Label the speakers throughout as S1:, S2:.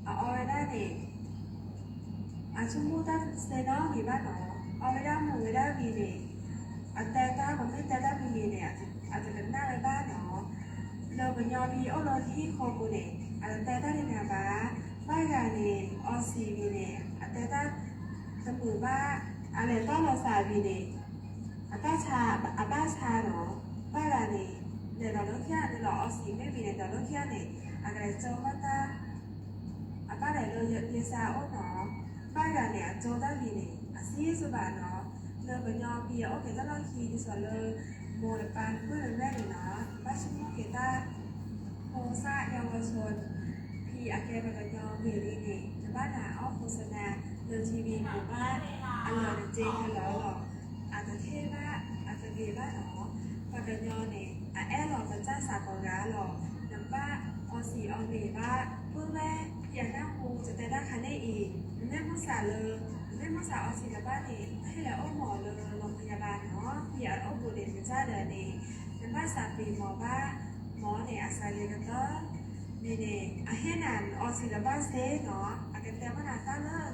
S1: เอาไว้ได้เนี่ยชุ่มมูต้าเซนอมีบ้านเนาะเอาไว้ได้หมูไว้ได้มีเนี่ยแต่ต้าผมไม่แต่ต้ามีเนี่ยอาจจะเป็นหน้าไว้บ้านเนาะเราเป็นยอมีเอาเราที่คอกูเนี่ยแต่ต้าเนี่ยบ้าบ้านกันเนี่ยออซีมีเนี่ยแต่ต้าสมุนบ้าอะไรต้าเราสามีเนี่ยต้าชาบ้าชาเนาะบ้านกันเนี่ยเดี๋ยวเราเลิกแค่เดี๋ยวเราออซีไม่มีเนี่ยเดี๋ยวเลิกแค่เนี่ยอะไรเจ้าบ้านต้าบ้านไหนเราเยอะซาโอ้เนาะบ้านกันเนี่ยโจต้ามีเนี่ยซีสุบานเนาะเราเป็นยอมพี่โอเคถ้าเราคีดีส่วนเลยโมเดลปันเพื่อนแรกเลยเนาะบ้านชิมุเกต้าโฮซ่าเยาวชนพี่อาเกบันยอมมีรีเนี่ยจะบ้านหนาอ้อโฆษณาเดินทีวีหมู่บ้านอร่อยจริงกันแล้วหรออาจจะเท่บ้าอาจจะดีบ้าเนาะปันยอเนี่ยแอร์หล่อจะจ้าสากร้าหล่อน้ำบ้าออสีออเมบ้าเพื่อแม่อยากนั่งคูจะแต่ได้คันได้อีกแม่มาสาเลยแม่มาสาออสีกับบ้านนี่ให้แล้วอ้อหมอเลยโรงพยาบาลเนาะพี่อาอ้อบุเดนจ้าเดินนี่น้ำบ้าสาปีหมอบ้าหมอเนี่ยอาศัยเลยกันเนาะนี่ให้นานออสีกับบ้านเซ่เนาะอากันแต่ว่านาต้าเลิก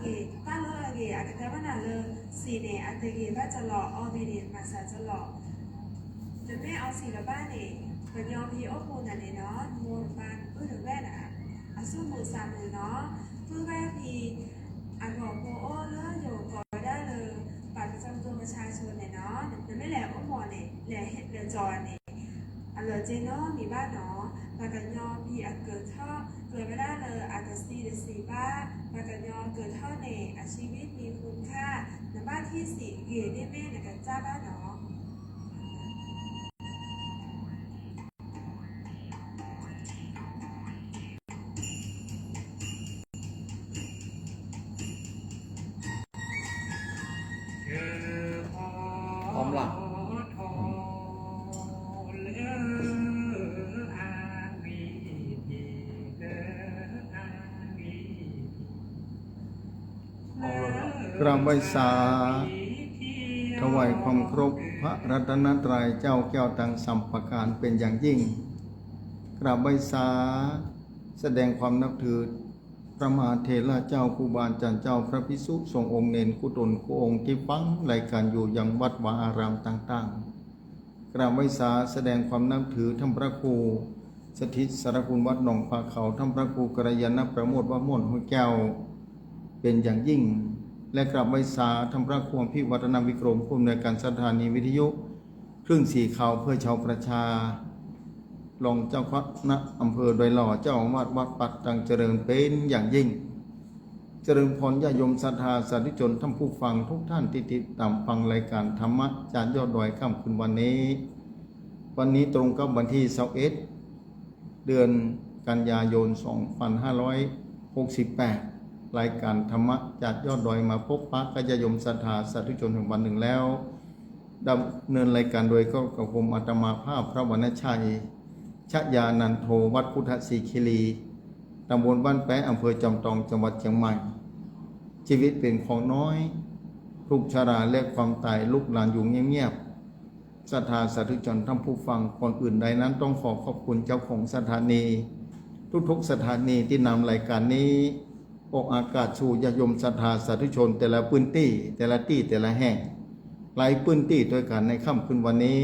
S1: อากันแต่ว่านาเลยสีเนี่ยอันเตกีบ้าจะหล่อออเมเดนมาสาจะหล่อจะแม่ออสีกับบ้านนี่เป็นยอมพี่อ้อปูนั่นเนาะโมนบ้านเพื่อถึงแม่น่ะสู้มือสามมือเนาะเพื่อแม่พี่บอกโมโอ้เลิกอยู่ก่อนได้เลยบัตรประจำตัวประชาชนเนี่ยเนาะแต่ไม่แหลมอ้อมอเนี่ยแหลมเห็ดเดือดจอเนี่ยเหลือเจเนาะมีบ้านเนาะมากันยอมพี่เกิดท่อเกิดไม่ได้เลยอาจจะสีบ้านมากันยอมเกิดท่อเนี่ยชีวิตมีคุณค่าในบ้านที่สี่เกี่ยได้แม่ในกันจ้าบ้านเนาะ
S2: พร้อมหลับ
S3: กราบไหว้สาถวายความเคารพพระรัตนตรัยเจ้าแก้วตังสัมปการเป็นอย่างยิ่งกราบไหว้สาแสดงความนับถือพระมหาเถระเจ้าครูบาอาจารย์เจ้าพระภิกษุสงฆ์องค์เนรกุตนกุองค์ที่ฟังรายการอยู่ยังวัดวาอารามต่างๆกราบไหว้สาแสดงความนับถือท่านพระครูสถิตสารคุณวัดหนองปลาเขาท่านพระครูกัลยาณประโมทวม่วนห้วยแก้วเป็นอย่างยิ่งและกราบไหว้สาท่านพระครูพิวัฒนวิกรมผู้อำนวยการสถานีวิทยุคลื่นสีขาวเพื่อชาวประชารองเจ้าคณะอำเภอดอยหล่อเจ้าอาวาสวัดปัดตังเจริญเป็นอย่างยิ่งเจริญพรญาโยมศรัทธาสาธุชนท่านผู้ฟังทุกท่านที่ติดตามฟังรายการธรรมะจากยอดดอยค่ำคืนวันนี้ตรงกับวันที่21เดือนกันยายน2568รายการธรรมะจากยอดดอยมาพบปะกัลยาณโยมศรัทธาสาธุชนถึงวันหนึ่งแล้วดำเนินรายการโดยก็กับผมอาตมาภาพพระวรรณชัยชยานันโทวัดพุทธศรีคิรีตำบลบ้านแปะอำเภอจอมทองจังหวัดเชียงใหม่ชีวิตเป็นของน้อยทุกชราและความตายลุกลานอยู่เงียบๆศรัทธาสาธุชนท่านผู้ฟังคนอื่นใดนั้นต้องขอบคุณเจ้าของสถานีทุกๆสถานีที่นำรายการนี้ออกอากาศสู่ญาติโยมศรัทธาสาธุชนแต่ละพื้นที่แต่ละแห่งหลายพื้นที่ด้วยกันในค่ำคืนวันนี้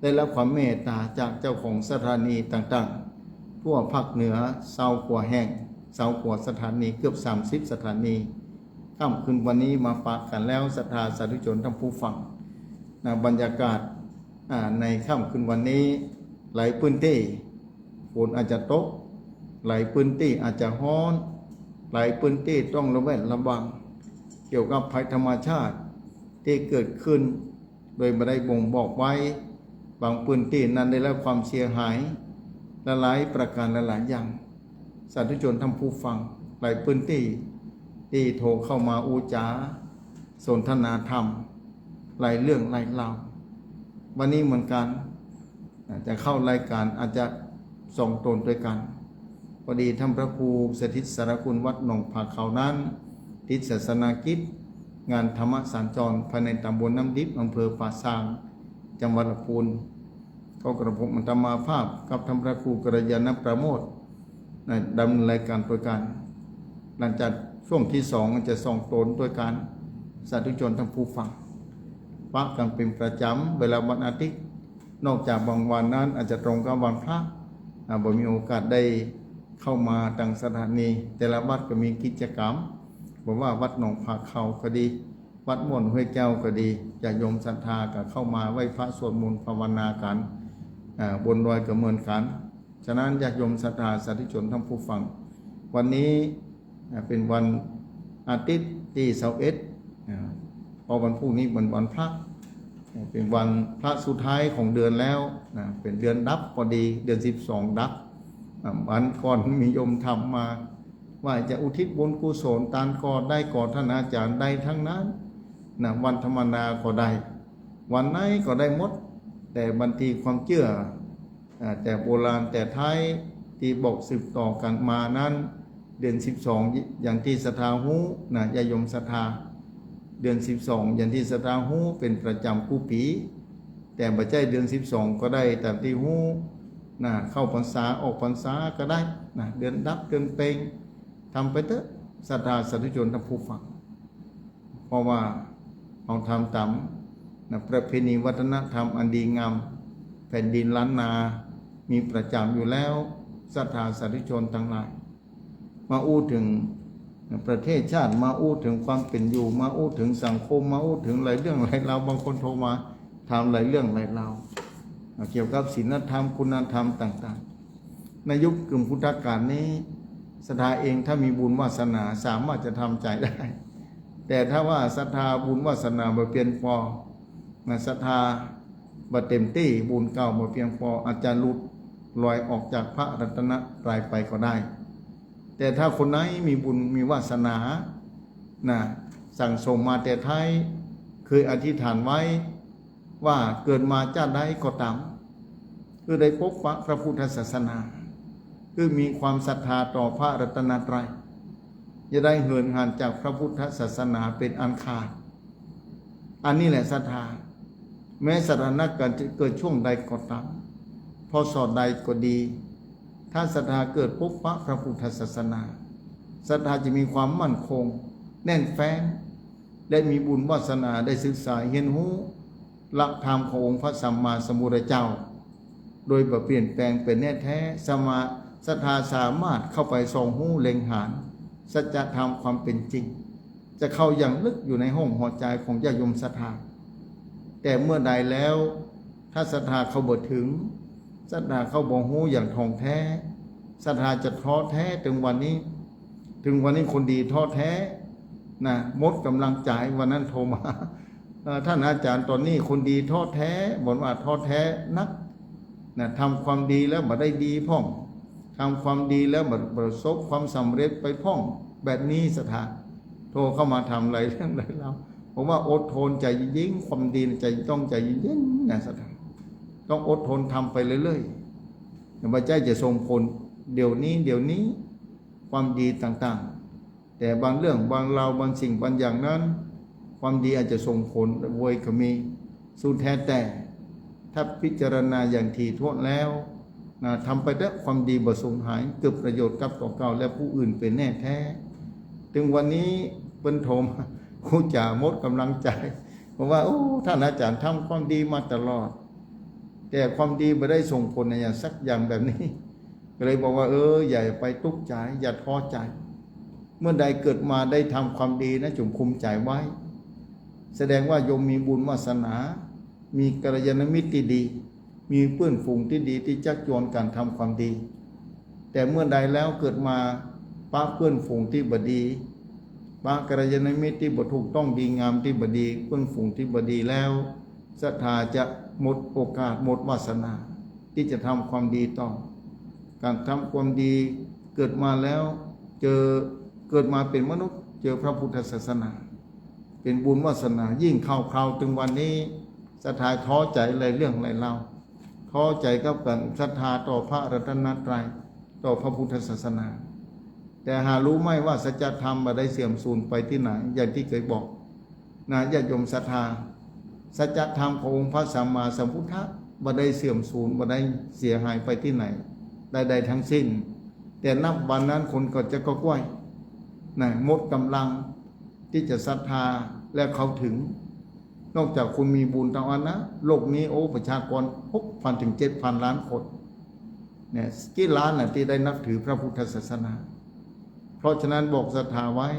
S3: ได้รับความเมตตาจากเจ้าของสถานีต่างๆทั่วภาคเหนือ20 กว่าแห่ง20 กว่าสถานีเกือบ30 สถานีค่ำคืนวันนี้มาฝากกันแล้วศรัทธาสาธุชนท่านผู้ฟังบรรยากาศในค่ำคืนวันนี้หลายพื้นที่ฝนอาจจะตกหลายพื้นที่อาจจะร้อนหลายพื้นที่ต้องระแวดระวังเกี่ยวกับภัยธรรมชาติที่เกิดขึ้นโดยไม่ได้บ่งบอกไว้บางพื้นที่นั้นได้รับความเสียหายหลายประการหลายอย่างสาธุชนท่านผู้ฟังหลายพื้นที่ที่โทรเข้ามาอูจาสนทนาธรรมหลายเรื่องหลายราววันนี้เหมือนกันจะเข้ารายการอาจจะส่งตนด้วยกันพอดีท่านพระครูสถิตสารคุณวัดหนองผาเขานั้นติดศาสนากิจงานธรรมสัญจรภายในตำบลน้ำดิบอำเภอป่าซางจังหวัดลำพูนก็กระผมอัตมาภาพกับท่านพระครูกัลยาณประโมทดำเนินรายการโดยการ หลังจากช่วงที่2จะส่องตนด้วยการสาธุชนทั้งผู้ฟังปะกันเป็นประจำเวลาวันอาทิตย์นอกจากบางวันนั้นอาจจะตรงกับวันพระบ่มีโอกาสได้เข้ามาทางสถานีแต่ละวัดก็มีกิจกรรมบอกว่าวัดหนองผาเขาก็ดีวัดม่วนห้วยแก้วก็ดีจะโยมศรัทธาก็เข้ามาไหว้พระสวดมนต์ภาวนากันบนดอยก็เหมือนกันฉะนั้นญาติโยมศรัทธาสาธุชนทั้งผู้ฟังวันนี้เป็นวันอาทิตย์ที่21พอวันพรุ่งนี้เป็นวันพระเป็นวันพระสุดท้ายของเดือนแล้วเป็นเดือนดับพอดีเดือน12ดับวันก่อนมีโยมทำมาว่าจะอุทิศบุญกุศลตานก่อได้ก่อท่านอาจารย์ได้ทั้งนั้นวันธรรมดาก็ได้วันไหนก็ได้หมดแต่บางทีความเชื่อแต่โบราณแต่ท้ายที่บอกสืบต่อกันมานั้นเดือน12อย่างที่ศรัทธาหูญาติโยมศรัทธาเดือน12อย่างที่ศรัทธาหูเป็นประจำคู่ปีแต่บ่ใช่เดือน12ก็ได้แต่ที่หูเข้าพรรษาออกพรรษาก็ได้เดือนดับเดือนเพ็ญทำไปเถอะศรัทธาสาธุชนทั้งผู้ฟังเพราะว่าเอาทำตามประเพณีวัฒนธรรมอันดีงามแผ่นดินล้านนามีประจำอยู่แล้วศรัทธาสาธุชนทั้งหลายมาอู้ถึงประเทศชาติมาอู้ถึงความเป็นอยู่มาอู้ถึงสังคมมาอู้ถึงหลายเรื่องหลายราวบางคนโทรมาถามหลายเรื่องหลายราวเกี่ยวกับศีลธรรมคุณธรรมต่างๆในยุคกึ่งพุทธกาลนี้ศรัทธาเองถ้ามีบุญวาสนาสามารถจะทำใจได้แต่ถ้าว่าศรัทธาบุญวาสนาบ่เพียงพอศรัทธาบ่เต็มที่บุญเก่าบ่เพียงพออาจจะหลุดลอยออกจากพระรัตนตรัยไปก็ได้แต่ถ้าคนไหนมีบุญมีวาสนาสั่งสมมาแต่ไทยเคยอธิษฐานไว้ว่าเกิดมาชาติใดก็ตามคือได้พบพระพุทธศาสนาคือมีความศรัทธาต่อพระรัตนตรัยจะได้เหินห่างจากพระพุทธศาสนาเป็นอันขาดอันนี้แหละศรัทธาแม้สถานการณ์จะเกิดช่วงใดก็ตามพอสอดใดก็ดีถ้าศรัทธาเกิดพบพระพุทธศาสนาศรัทธาจะมีความมั่นคงแน่นแฟ้นและมีบุญวาสนาได้ศึกษาเรียนรู้หลักธรรมขององค์พระสัมมาสัมพุทธเจ้าโดยเปลี่ยนแปลงเป็นแน่แท้ศรัทธาสามารถเข้าไปส่องหูเล็งหานสัจธรรมความเป็นจริงจะเข้าอย่างลึกอยู่ในห้องหัวใจของญาติโยมศรัทธาแต่เมื่อใดแล้วถ้าศรัทธาเข้าบ่ถึงศรัทธาเข้าบ่หูอย่างท่องแท้ศรัทธาจะท้อแท้ถึงวันนี้คนดีท้อแท้หมดกำลังใจวันนั้นโทรมาท่านอาจารย์ตอนนี้คนดีท้อแท้บอกว่าท้อแท้นักทำความดีแล้วบ่ได้ดีพ่องทำความดีแล้วบ่ประสบความสำเร็จไปพ่องแบบนี้ศรัทธาโทรเข้ามาทำอะไรเรื่องอะไรเราผมว่าอดทนใจยิ่งความดีใจต้องใจยิ่งศรัทธาต้องอดทนทำไปเรื่อยๆพระเจ้าจะทรงผลเดี๋ยวนี้ความดีต่างๆแต่บางเรื่องบางราวบางสิ่งบางอย่างนั้นความดีอาจจะส่งผลโวยก็มีสุดแท้แต่ถ้าพิจารณาอย่างถี่ถ้วนแล้วทำไปด้วยความดีบ่สูญหายเกิดประโยชน์กับตัวเก่าและผู้อื่นเป็นแน่แท้ถึงวันนี้เป็นโทมผู้จ่าหมดกำลังใจเพราะว่าท่านอาจารย์ทำความดีมาตลอดแต่ความดีไม่ได้ส่งผลในอย่างสักอย่างแบบนี้ก็เลยบอกว่าอย่าไปทุกข์ใจอย่าท้อใจเมื่อใดเกิดมาได้ทำความดีนะจงคุมใจไว้แสดงว่าโยมมีบุญวาสนามีกัลยาณมิตรที่ดีมีเพื่อนฝูงที่ดีที่ชักชวนการทำความดีแต่เมื่อใดแล้วเกิดมาป้าเพื่อนฝูงที่บดีป้ากัลยาณมิตรที่บ่ถูกต้องดีงามที่บดีเพื่อนฝูงที่บดีแล้วศรัทธาจะหมดโอกาสหมดวาสนาที่จะทำความดีต่อการทำความดีเกิดมาแล้วเกิดมาเป็นมนุษย์เจอพระพุทธศาสนาเป็นบุญวาสนายิ่งเข้าคราวถึงวันนี้ศรัทธาท้อใจอะไรเรื่องอะไรเล่าท้อใจกับการศรัทธาต่อพระรัตนตรัยต่อพระพุทธศาสนาแต่หารู้ไหมว่าสัจธรรมบ่ได้เสื่อมสูญไปที่ไหนอย่างที่เคยบอกญาติโยมศรัทธาสัจธรรมขององค์พระสัมมาสัมพุทธะบ่ได้เสื่อมสูญบ่ได้เสียหายไปที่ไหนใดๆทั้งสิ้นแต่นับวันนั้นคนก็จะก้อย นะหมดกำลังที่จะศรัทธาและเขาถึงนอกจากคุณมีบุญทางอันนะโลกนี้โอ้ประชากร6,000 ถึง 7,000 ล้านคนเนี่ยกี่ล้านน่ะที่ได้นับถือพระพุทธศาสนาเพราะฉะนั้นบอกศรัทธาไว้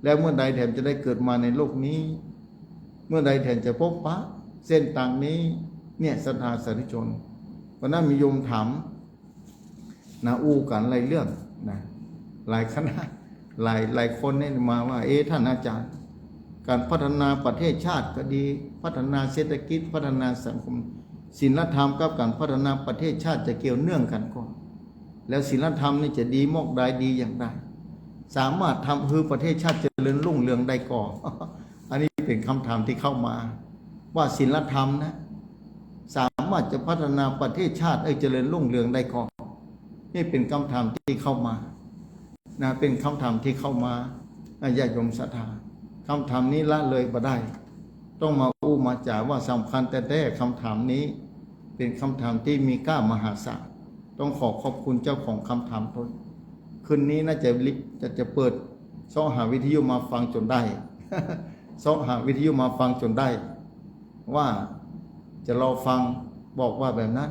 S3: แล้วเมื่อใดแถมจะได้เกิดมาในโลกนี้เมื่อใดแถมจะพบปะเส้นต่างนี้เนี่ยศรัทธาสาธุชนเพราะนั้นมีโยมถามนะอู้กันหลายเรื่องนะหลายคณะหลายคนเนี่ยมาว่าท่านอาจารย์การพัฒนาประเทศชาติก็ดีพัฒนาเศรษฐกิจพัฒนาสังคมศีลธรรมกับการพัฒนาประเทศชาติจะเกี่ยวเนื่องกันก่อนแล้วศีลธรรมนี่จะดีมากใดดีอย่างไรสามารถทำให้ประเทศชาติเจริญรุ่งเรืองได้ก่อน อันนี้เป็นคำถามที่เข้ามาว่าศีลธรรมนะสามารถจะพัฒนาประเทศชาติเจริญรุ่งเรืองได้ก่อนนี่เป็นคำถามที่เข้ามานะเป็นคำถามที่เข้ามาญาติโยมศรัทธาคำถามนี้ละเลยบ่ได้ต้องมาอู้มาจ่าว่าสำคัญแต่คำถามนี้เป็นคำถามที่มีค่ามหาศาลต้องขอบคุณเจ้าของคำถามตนคืนนี้น่าจะเปิดซ้อหาวิทยุมาฟังจนได้ ซ้อหาวิทยุมาฟังจนได้ว่าจะรอฟังบอกว่าแบบนั้น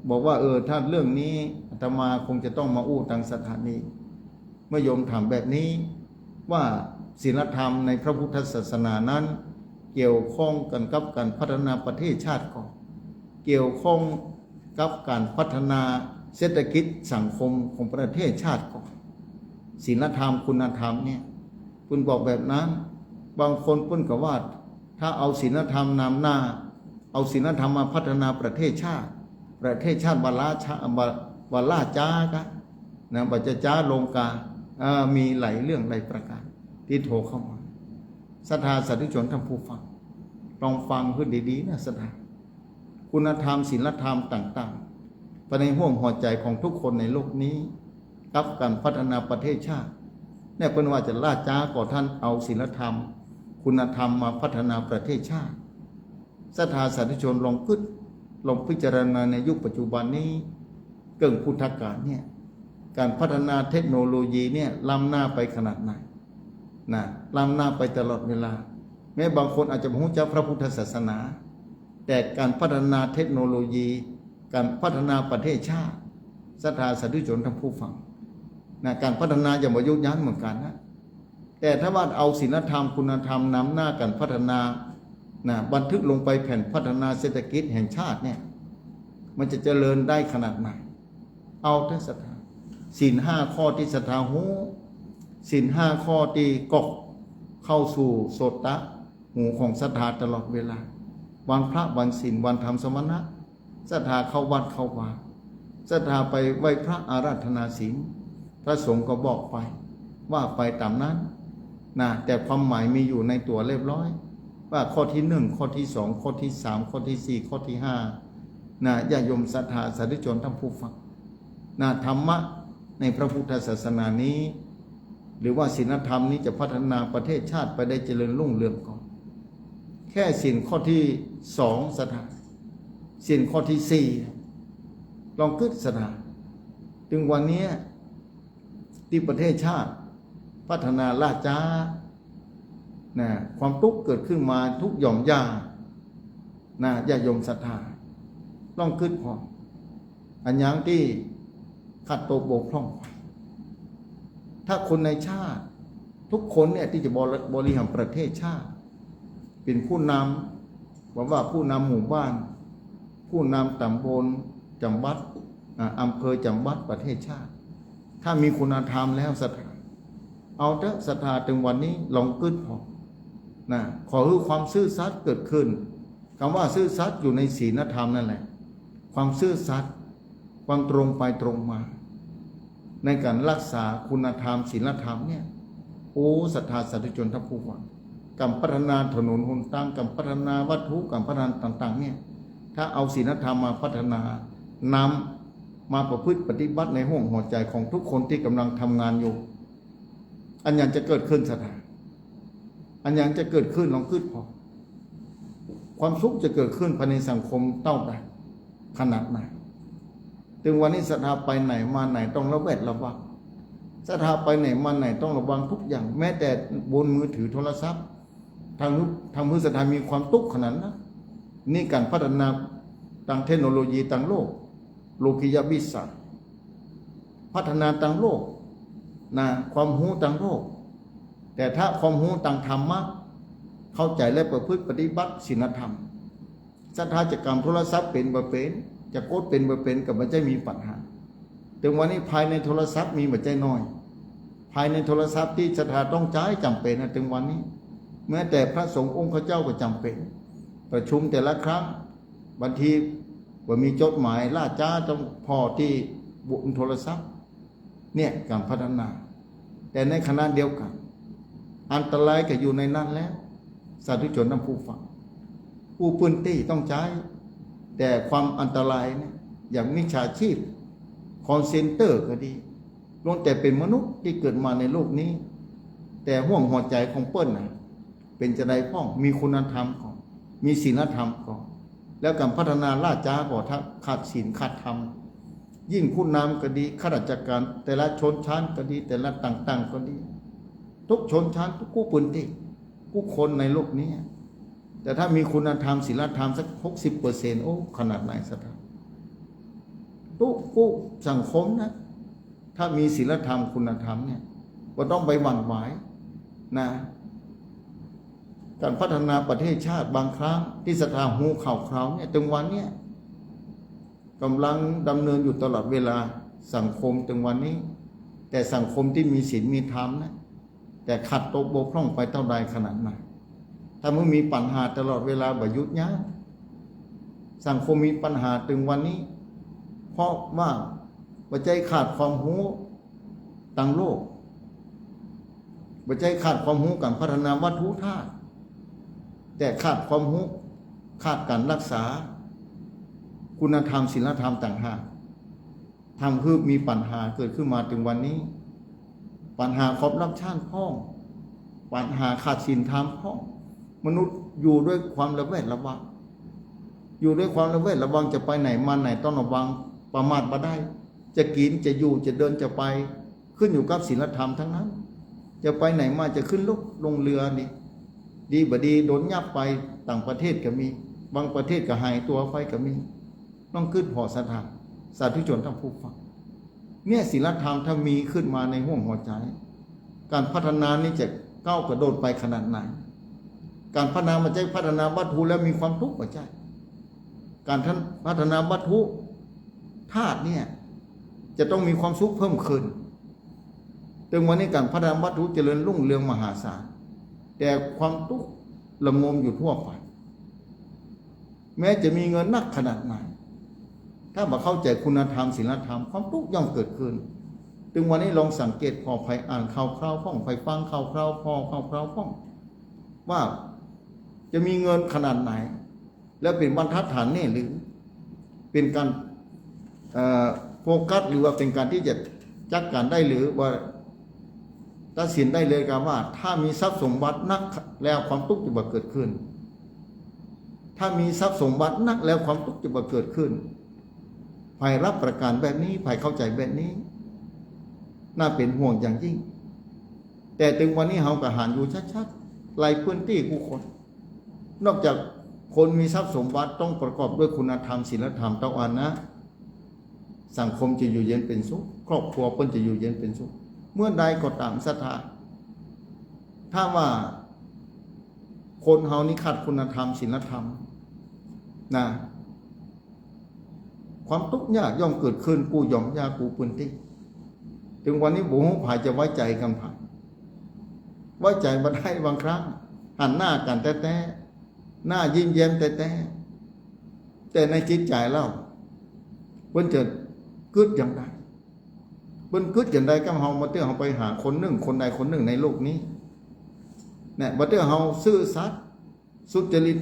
S3: บอกว่าถ้าเรื่องนี้อาตมาคงจะต้องมาอู้ทางสถานีเมื่อโยมถามแบบนี้ว่าศีลธรรมในพระพุทธศาสนานั้นเกี่ยวข้องกันกับการพัฒนาประเทศชาติก่อนเกี่ยวข้องกับการพัฒนาเศรษฐกิจสังคมของประเทศชาติก่อนศีลธรรมคุณธรรมเนี่ยคุณบอกแบบนั้นบางคนปุ้นก็ว่าถ้าเอาศีลธรรมนำหน้าเอาศีลธรรมมาพัฒนาประเทศชาติบาลาชาบาลาจากะนะบัจจ้าลงกามีหลายเรื่องหลายประการที่โทรเข้ามาศรัทธาสาธุชนท่านผู้ฟังลองฟังเพื่อดีๆนะศรัทธาคุณธรรมศีลธรรมต่างๆภายในห่วงหัวใจของทุกคนในโลกนี้กับการพัฒนาประเทศชาติเนี่ยเป็นว่าจะล่าจ้าก่อท่านเอาศีลธรรมคุณธรรมมาพัฒนาประเทศชาติศรัทธาสาธุชนลองพิจารณาในยุคปัจจุบันนี้เกิ่งพุทธกาลเนี่ยการพัฒนาเทคโนโลยีเนี่ยล้ำหน้าไปขนาดไหนนะล้ำหน้าไปตลอดเวลาแม้บางคนอาจจะไม่รู้จักพระพุทธศาสนาแต่การพัฒนาเทคโนโลยีการพัฒนาประเทศชาติศรัทธาสาธุชนทั้งผู้ฟังนะการพัฒนาอย่างประยุกต์ยันเหมือนกันนะแต่ถ้าว่าเอาศีลธรรมคุณธรรมนำหน้าการพัฒนานะบันทึกลงไปแผ่นพัฒนาเศรษฐกิจแห่งชาติเนี่ยมันจะเจริญได้ขนาดไหนเอาทั้งศรัทธาศีล5 ข้อที่ศรัทธาหูศีล5 ข้อที่กอกเข้าสู่โสตะหูของศรัทธาตลอดเวลาวันพระวันศีลวันธรรมสมณะศรัทธาเข้าวัดเข้าวาศรัทธาไปไหว้พระอาราธนาศีลพระสงฆ์ก็บอกไปว่าไปตามนั้นนะแต่ความหมายมีอยู่ในตัวเรียบร้อยว่าข้อที่1ข้อที่2ข้อที่3ข้อที่4ข้อที่5นะญาติโยมศรัทธาสาธุชนทั้งผู้ฟังนะธรรมะในพระพุทธศาสนานี้หรือว่าศีลธรรมนี้จะพัฒนาประเทศชาติไปได้เจริญรุ่งเรืองก่อนแค่ศีลข้อที่2ศรัทธาศีลข้อที่4ลองคิดศรัทธาถึงวันนี้ที่ประเทศชาติพัฒนาล่าช้านะความทุกข์เกิดขึ้นมาทุกหย่อมย่านะญาติโยมศรัทธาลองคิดพออันยังที่ขาดตกบกพร่องถ้าคนในชาติทุกคนเนี่ยที่จะบริหารประเทศชาติเป็นผู้นำว่าผู้นำหมู่บ้านผู้นำตำบลจังหวัดอำเภอจังหวัดประเทศชาติถ้ามีคุณธรรมแล้วศรัทธาเอาเถอะศรัทธาถึงวันนี้ลองกึศพอนะขอให้ความซื่อสัตย์เกิดขึ้นคำว่าซื่อสัตย์อยู่ในศีลธรรมนั่นแหละความซื่อสัตย์ความตรงไปตรงมาในการรักษาคุณธรรมศีลธรรมเนี่ยโอ้ศรัทธาสาธุชนทั้งผู้ฟังการพัฒนาถนนหนทางการพัฒนาวัตถุการพัฒนาต่างๆเนี่ยถ้าเอาศีลธรรมมาพัฒนานำมาประพฤติปฏิบัติในห้วงหัวใจของทุกคนที่กำลังทำงานอยู่อันยังจะเกิดขึ้นศรัทธาอันยังจะเกิดขึ้นลองคิดพอความสุขจะเกิดขึ้นภายในสังคมเต้าใดขนาดไหนถึงวันนี้ศรัทธาไปไหนมาไหนต้องระแวดระวัง ศรัทธาไปไหนมาไหนต้องระวังทุกอย่าง แม้แต่บนมือถือโทรศัพท์ทางมือศรัทธามีความทุกข์ขนาดนั้นนี่การพัฒนาทางเทคโนโลยีทางโลกโลกิยาวิสัยพัฒนาทางโลกนะความรู้ทางโลกแต่ถ้าความรู้ทางธรรมะเข้าใจและประพฤติปฏิบัติศีลธรรมศรัทธาจะกรรมโทรศัพท์เป็นบ่เป็นจะโคตรเป็นบ่เป็นกับมันจะมีปัญหาถึงวันนี้ภายในโทรศัพท์มีปัจจัยน้อยภายในโทรศัพท์ที่ศรัทธาต้องใช้จำเป็นนะถึงวันนี้แม้แต่พระสงฆ์องค์เจ้าก็จำเป็นประชุมแต่ละครั้งบางทีว่ามีจดหมายล่าจ้าต้องพอที่บุญโทรศัพท์เนี่ยการพัฒนาแต่ในขณะเดียวกันอันตรายก็อยู่ในนั้นแล้วสาธุชนทั้งผู้ฟังผู้พื้นที่ต้องใช้แต่ความอันตรายเนี่ยอย่างมิจฉาชีพคอนเซนเตอร์ก็ดีล้วนแต่เป็นมนุษย์ที่เกิดมาในโลกนี้แต่ห่วงหัวใจของเปิ้ลนะเป็นจะใดพ้องมีคุณธรรมก่อนมีศีลธรรมก่อนแล้วการพัฒนาราชาก่อถ้าขาดศีลขาดธรรมยิ่งผู้นำก็ดีข้าราชการแต่ละชนชั้นก็ดีแต่ละต่างๆก็ดีทุกชนชั้นทุกผู้พื้นที่ผู้คนในโลกนี้แต่ถ้ามีคุณธรรมศีลธรรมสัก60%โอ้ขนาดไหนสักทุกผู้สังคมนะถ้ามีศีลธรรมคุณธรรมเนี่ยก็ต้องไปหวั่นไหวนะการพัฒนาประเทศชาติบางครั้งที่ศรัทธาหูข่าวคราวเนี่ยถึงวันเนี่ยกำลังดำเนินอยู่ตลอดเวลาสังคมถึงวันนี้แต่สังคมที่มีศีลมีธรรมนะแต่ขัดตกบกพร่องไปเท่าใดขนาดไหนถ้ามันมีปัญหาตลอดเวลาบ่หยุดยั้งสังคมมีปัญหาถึงวันนี้เพราะว่าปัจจัยขาดความรู้ต่างโลกปัจจัยขาดความรู้การพัฒนาวัตถุธาตุแต่ขาดความรู้ขาดการรักษาคุณธรรมศีลธรรมต่างหากทำคือมีปัญหาเกิดขึ้นมาถึงวันนี้ปัญหาครอบรับชาติพ้องปัญหาขาดศีลธรรมพ้องมนุษย์อยู่ด้วยความระแวดระวังอยู่ด้วยความระแวดระวังจะไปไหนมาไหนต้องระวังประมาทบ่ได้จะกินจะอยู่จะเดินจะไปขึ้นอยู่กับศีลธรรมทั้งนั้นจะไปไหนมาจะขึ้นลงเรือนี่ดีบ่ดีโดนยับไปต่างประเทศก็มีบางประเทศก็หายตัวไปก็มีต้องขึ้นพอศรัทธาสาธุชนทั้งผู้ฟังเนี่ยศีลธรรมถ้ามีขึ้นมาในห้วงหัวใจการพัฒนานี้จะก้าวกระโดดไปขนาดไหนการพัฒนามันจะพัฒนาวัตถุแล้วมีความทุกข์หัวใจการพัฒนาวัตถุธาตุเนี่ยจะต้องมีความสุขเพิ่มขึ้นถึงวันนี้การพัฒนาวัตถุเจริญรุ่งเรืองมหาศาลแต่ความทุกข์ละงมอยู่ทั่วไปแม้จะมีเงินนักขนาดไหนถ้าบ่เข้าใจคุณธรรมศีลธรรมความทุกข์ย่อมเกิดขึ้นถึงวันนี้ลองสังเกตพอไปอ่านข่าวคราวพ้องไปฟังข่าวคราวพอข่าวคราวพ้องว่าจะมีเงินขนาดไหนแล้วเป็นบรรทัดฐานแน่หรือเป็นการโฟกัสหรือว่าเป็นการที่จะจัดการได้หรือว่าตัดสินได้เลยกันว่าถ้ามีทรัพย์สมบัตินักแล้วความทุกข์จะบ่เกิดขึ้นถ้ามีทรัพย์สมบัตินักแล้วความทุกข์จะบ่เกิดขึ้นภายรับประการแบบนี้ภายเข้าใจแบบนี้น่าเป็นห่วงอย่างยิ่งแต่ถึงวันนี้เฮาก็หารอยู่ชัดๆหลายพื้นที่ผู้คนนอกจากคนมีทรัพย์สมบัติต้องประกอบด้วยคุณธรรมศีลธรรมต้องอ่านนะสังคมจะอยู่เย็นเป็นสุขครอบครัวเพิ่นจะอยู่เย็นเป็นสุขเมื่อใดก็ตามศรัทธาถ้าว่าคนเฮานี่ขาดคุณธรรมศีลธรรมนะความทุกข์ยากย่อมเกิดขึ้นกูยอมยากกูพื้นที่ถึงวันนี้บุหูผายจะไว้ใจกันผ่านไว้ใจบ่ได้บางครั้งหันหน้ากันแต่หน้ายิ้มแย้มแต่ในจิตใจเราเพิ่นจะกึดอย่างใดเพิ่นกึดอย่างใดก็เฮาบ่เตื้อเฮาไปหาคนหนึ่งคนใดคนหนึ่งในโลกนี้เนี่ยบ่เตื้อเฮาซื่อสัตย์สุจริต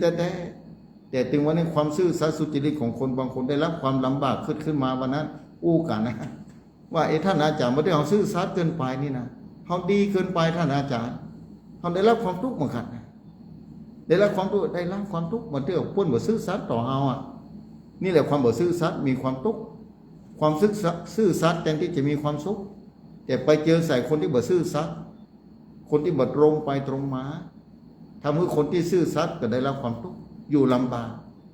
S3: แต่ถึงวันนี้ความซื่อสัตย์สุจริตของคนบางคนได้รับความลำบากขึ้นมาวันนั้นอู้กันนะว่าท่านอาจารย์บ่ได้เฮาซื่อสัตย์เกินไปนี่นะเฮาดีเกินไปท่านอาจารย์เฮาได้รับความทุกข์เหมือนกันนะได้รับความทุกข์บ่เตื้อเพิ่นบ่ซื่อสัตย์ต่อเฮาอ่ะนี่แหละความบ่ซื่อสัตย์มีความทุกข์ความซื่อสัตย์แทนที่จะมีความสุข แต่ไปเจอใส่คนที่บ่ซื่อสัตย์คนที่บ่ตรงไปตรงมาทำให้คนที่ซื่อสัตย์ก็ได้รับความทุกข์อยู่ลำบาก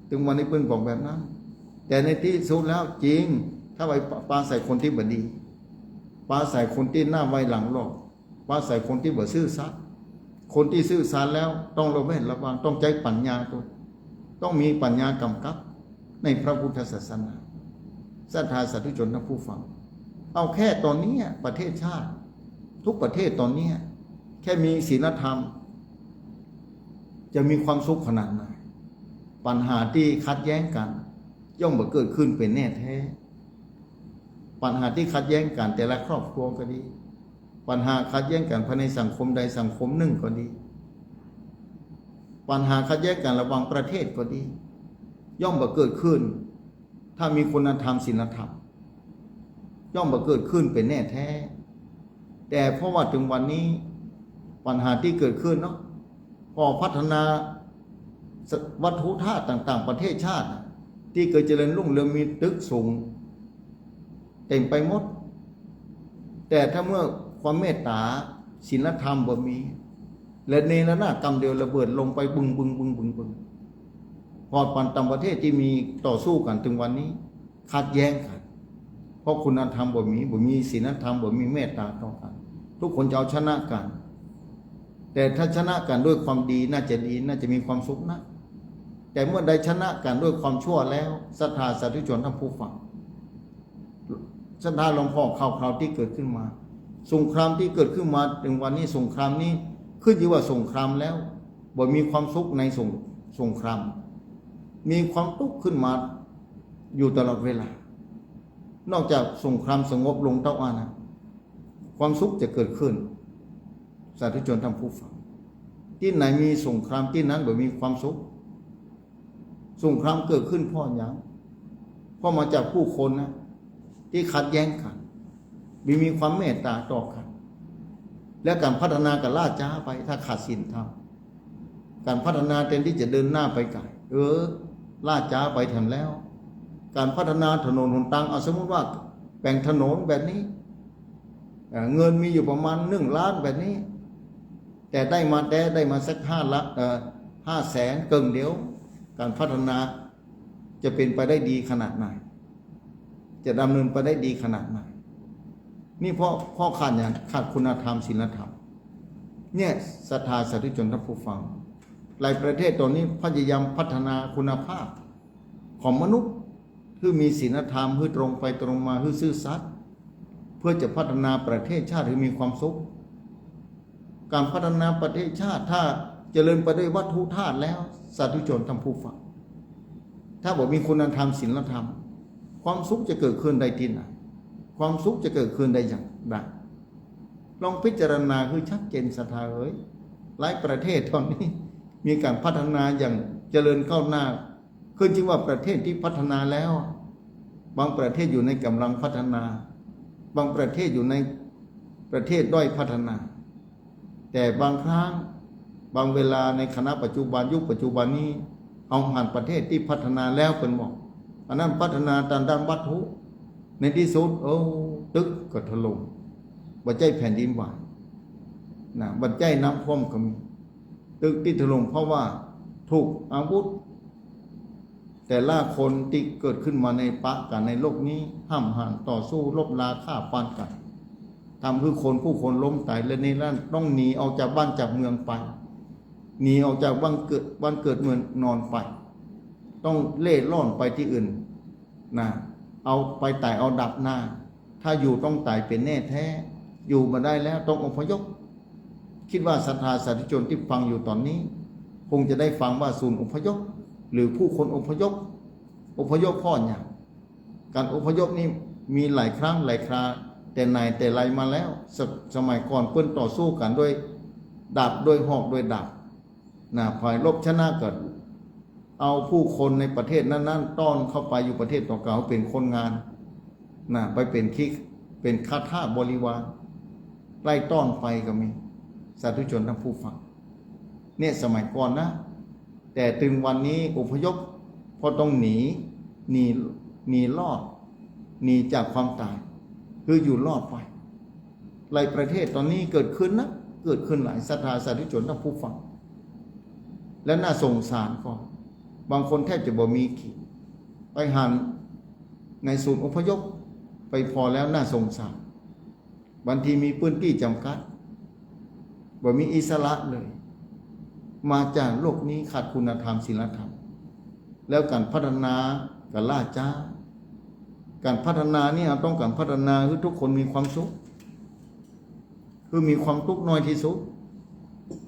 S3: ถึงวันนี้เพิ่นบอกแบบนั้นแต่ในที่สุดแล้วจริงถ้าไปปาใส่คนที่บ่ดีปาใส่คนที่หน้าไว้หลังหลอกปาใส่คนที่บ่ซื่อสัตย์คนที่ซื่อสัตย์แล้วต้องระแวดระวังต้องใจปัญญาตัวต้องมีปัญญากำกับในพระพุทธศาสนาศรัทธาสาธุชนทั้งผู้ฟังเอาแค่ตอนนี้ประเทศชาติทุกประเทศตอนนี้แค่มีศีลธรรมจะมีความสุขขนาดไหนปัญหาที่ขัดแย้งกันย่อมบ่เกิดขึ้นเป็นแน่แท้ปัญหาที่ขัดแย้งกันแต่ละครอบครัวก็ดีปัญหาขัดแย้งกันภายในสังคมใดสังคมหนึ่งก็ดีปัญหาขัดแย้งกันระหว่างประเทศก็ดีย่อมบ่เกิดขึ้นถ้ามีคุณธรรมศีลธรรมย่อมบ่เกิดขึ้นเป็นแน่แท้แต่เพราะว่าถึงวันนี้ปัญหาที่เกิดขึ้นเนาะพอพัฒนาวัตถุธาตุต่างๆประเทศชาติที่เคยเจริญรุ่งเรืองมีตึกสูงเต็มไปหมดแต่ถ้าเมื่อความเมตตาศีลธรรมบ่มีและเนรนาถกรรมเดียวระเบิดลงไปบึงพอปันต่างประเทศที่มีต่อสู้กันถึงวันนี้ขัดแย้งกันเพราะคุณธรรมบ่มีศีลธรรมบ่มีเมตตาต่อกันทุกคนจะเอาชนะกันแต่ถ้าชนะกันด้วยความดีน่าจะดีน่าจะมีความสุขนะแต่เมื่อใดชนะกันด้วยความชั่วแล้วศรัทธาสาธุชนทั้งผู้ฟังศรัทธาหลวงพ่อข่าวที่เกิดขึ้นมาสงครามที่เกิดขึ้นมาถึงวันนี้สงครามนี้ขึ้นอยู่ว่าสงครามแล้วบ่มีความสุขในสงครามมีความทุกข์ขึ้นมาอยู่ตลอดเวลานอกจากสงครามสงบลงเท่านั้นความสุขจะเกิดขึ้นสาธุชนทั้งผู้ฟังที่ไหนมีสงครามที่นั้นบ่มีความสุขสงครามเกิดขึ้นเพราะอย่างเพราะมาจากผู้คนนะที่ขัดแย้งกันมีความเมตตาต่อกันและการพัฒนาการล่าช้าไปถ้าขาดศีลธรรมการพัฒนาแทนที่จะเดินหน้าไปไกลล่าช้าไปแถมแล้วการพัฒนาถนนหนทางเอาสมมติว่าแบ่งถนนแบบนี้เงินมีอยู่ประมาณ1 ล้านแบบนี้แต่ได้มาสัก5 แสนเกินเดียวการพัฒนาจะเป็นไปได้ดีขนาดไหนจะดำเนินไปได้ดีขนาดไหนนี่เพราะขาดอย่างขาดคุณธรรมศีลธรรมเนี่ยศรัทธาสาธุชนท่านผู้ฟังหลายประเทศตอนนี้พยายามพัฒนาคุณภาพของมนุษย์ที่มีศีลธรรมที่ตรงไปตรงมาที่ซื่อสัตย์เพื่อจะพัฒนาประเทศชาติให้มีความสุขการพัฒนาประเทศชาติถ้าเจริญไปด้วยวัตถุธาตุแล้วสาธุชนท่านผู้ฟังถ้าบอกมีคุณธรรมศีลธรรมความสุขจะเกิดขึ้นได้ที่ไหนความสุขจะเกิดขึ้นได้อย่างไรลองพิจารณาคือชัดเจนศรัทธาหลายประเทศตอนนี้มีการพัฒนาอย่างเจริญก้าวหน้าขึ้นชื่อว่าประเทศที่พัฒนาแล้วบางประเทศอยู่ในกำลังพัฒนาบางประเทศอยู่ในประเทศด้อยพัฒนาแต่บางครั้งบางเวลาในคณะปัจจุบันยุคปัจจุบันนี้เอาผ่านประเทศที่พัฒนาแล้วเป็นบอกอันนั้นพัฒนาด้านวัตถุในที่สุดตึกก็ถล่มบัดใจแผ่นดินไหวนะบัดใจน้ำท่วมก็มีตึกที่ถล่มเพราะว่าถูกอาวุธแต่ละคนที่เกิดขึ้นมาในปะกันในโลกนี้ห้ามหันต่อสู้ลบลาฆ่าฟันกันทำคือผู้คนล้มตายและในนั้นต้องหนีออกจากบ้านจากเมืองไปหนีออกจากบ้านเกิดเมืองนอนไปต้องเล่ร่อนไปที่อื่นนะเอาไปตายเอาดับหน้าถ้าอยู่ต้องตายเป็นแน่แท้อยู่มาได้แล้วต้องอพยพคิดว่าศรัทธาสาธุชนที่ฟังอยู่ตอนนี้คงจะได้ฟังว่าศูนย์อพยพหรือผู้คนอพยพพ่อเนี่ยการอพยพนี่มีหลายครั้งหลายคราแต่ไหนแต่ไรมาแล้วสมัยก่อนเปิ้นต่อสู้กันด้วยดาบด้วยหอกด้วยดาบนะฝ่ายลบชนะเกิดเอาผู้คนในประเทศนั้นๆต้อนเข้าไปอยู่ประเทศต่อเก่าเป็นคนงานนะไปเป็นเป็นข้าทาสบริวารไล่ต้อนไปก็มีสาธุชนทั้งผู้ฟังเนี่ยสมัยก่อนนะแต่ถึงวันนี้อพยพเพราะต้องหนีรอดหนีจากความตายคืออยู่รอดไป หลายประเทศตอนนี้เกิดขึ้นนะเกิดขึ้นหลายศรัทธาสาธุชนท่านผู้ฟังและน่าสงสารก็บางคนแทบจะบ่มีขีดไปหันในศูนย์อพยพไปพอแล้วน่าสงสารบางทีมีพื้นที่จำกัดบ่มีอิสระเลย มาจากโลกนี้ขาดคุณธรรมศีลธรรมแล้วการพัฒนาการล่าช้าการพัฒนานี่ต้องการพัฒนาคือทุกคนมีความสุขคือมีความทุกข์น้อยที่สุด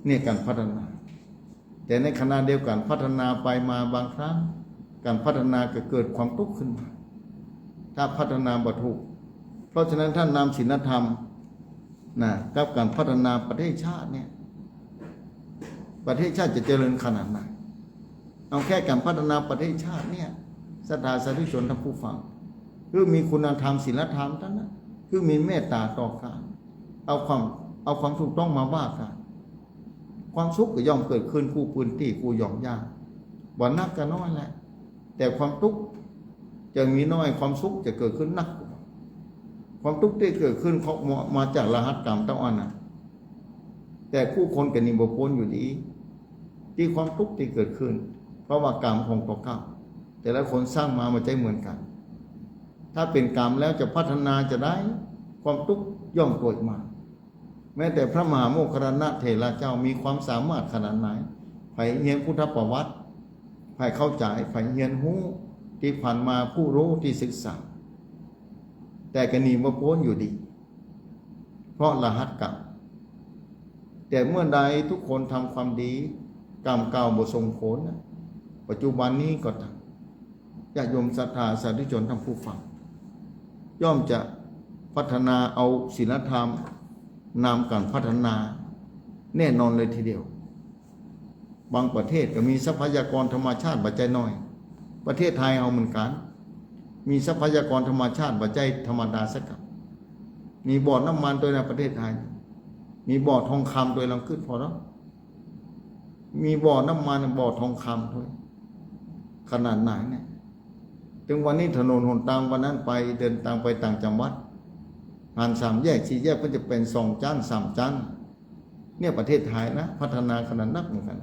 S3: เนี่ยการพัฒนาแต่ในขณะเดียวกันพัฒนาไปมาบางครั้งการพัฒนาก็เกิดความทุกข์ขึ้นมาถ้าพัฒนาบ่ถูกเพราะฉะนั้นท่านนำศีลธรรมกับการพัฒนาประเทศชาติเนี่ยประเทศชาติจะเจริญขนาดไหนเอาแค่การพัฒนาประเทศชาติเนี่ยศรัทธาสาธุชนท่านผู้ฟังคือมีคุณธรรมศีลธรรมทั้งนั้นคือมีเมตตาต่อกันเอาความถูกต้องมาว่ากันความสุขก็ย่อมเกิดขึ้นคู่พื้นที่คู่หย่อมย่าบ่นักก็น้อยแหละแต่ความทุกข์จะมีน้อยความสุขจะเกิดขึ้นนักความทุกข์ที่เกิดขึ้นเขามาจากรหัสกรรมตั้งอันนะแต่คู่คนกับนิบพ้นอยู่ดีที่ความทุกข์ที่เกิดขึ้นเพราะว่ากรรมของตัวเขาแต่ละคนสร้างมาใจเหมือนกันถ้าเป็นกรรมแล้วจะพัฒนาจะได้ความทุกข์ย่อมเกิดมาแม้แต่พระมหาโมคคัลลานะเถระเจ้ามีความสามารถขนาดไหนไผเรียนพุทธประวัติไผเข้าใจไผเรียนรู้ที่ผ่านมาผู้รู้ที่ศึกษาแต่ก็หนีบ่พ้นอยู่ดีเพราะรหัสกรรมแต่เมื่อใดทุกคนทำความดีกรรมเก่าบ่ส่งผลปัจจุบันนี้ก็ทำญาติโยมศรัทธาสาธุชนทั้งผู้ฟังย่อมจะพัฒนาเอาศีลธรรมนำการพัฒนาแน่นอนเลยทีเดียวบางประเทศก็มีทรัพยากรธรรมชาติปัจจัยน้อยประเทศไทยเอาเหมือนกันมีทรัพยากรธรรมชาติปัจจัยธรรมดาสักกับมีบ่อน้ำมันโดยในประเทศไทยมีบ่อทองคำโดยลังขึ้นพอแล้วมีบ่อน้ำมันบ่อทองคำด้วยขนาดไหนเนี่ยถึงวันนี้ถนนหนทางวันนั้นไปเดินทางไปต่างจังหวัดผ่าน3 แยก 4 แยกก็จะเป็น2 ชั้น 3 ชั้นเนี่ยประเทศไทยนะพัฒนาขนาดนักเหมือนกัน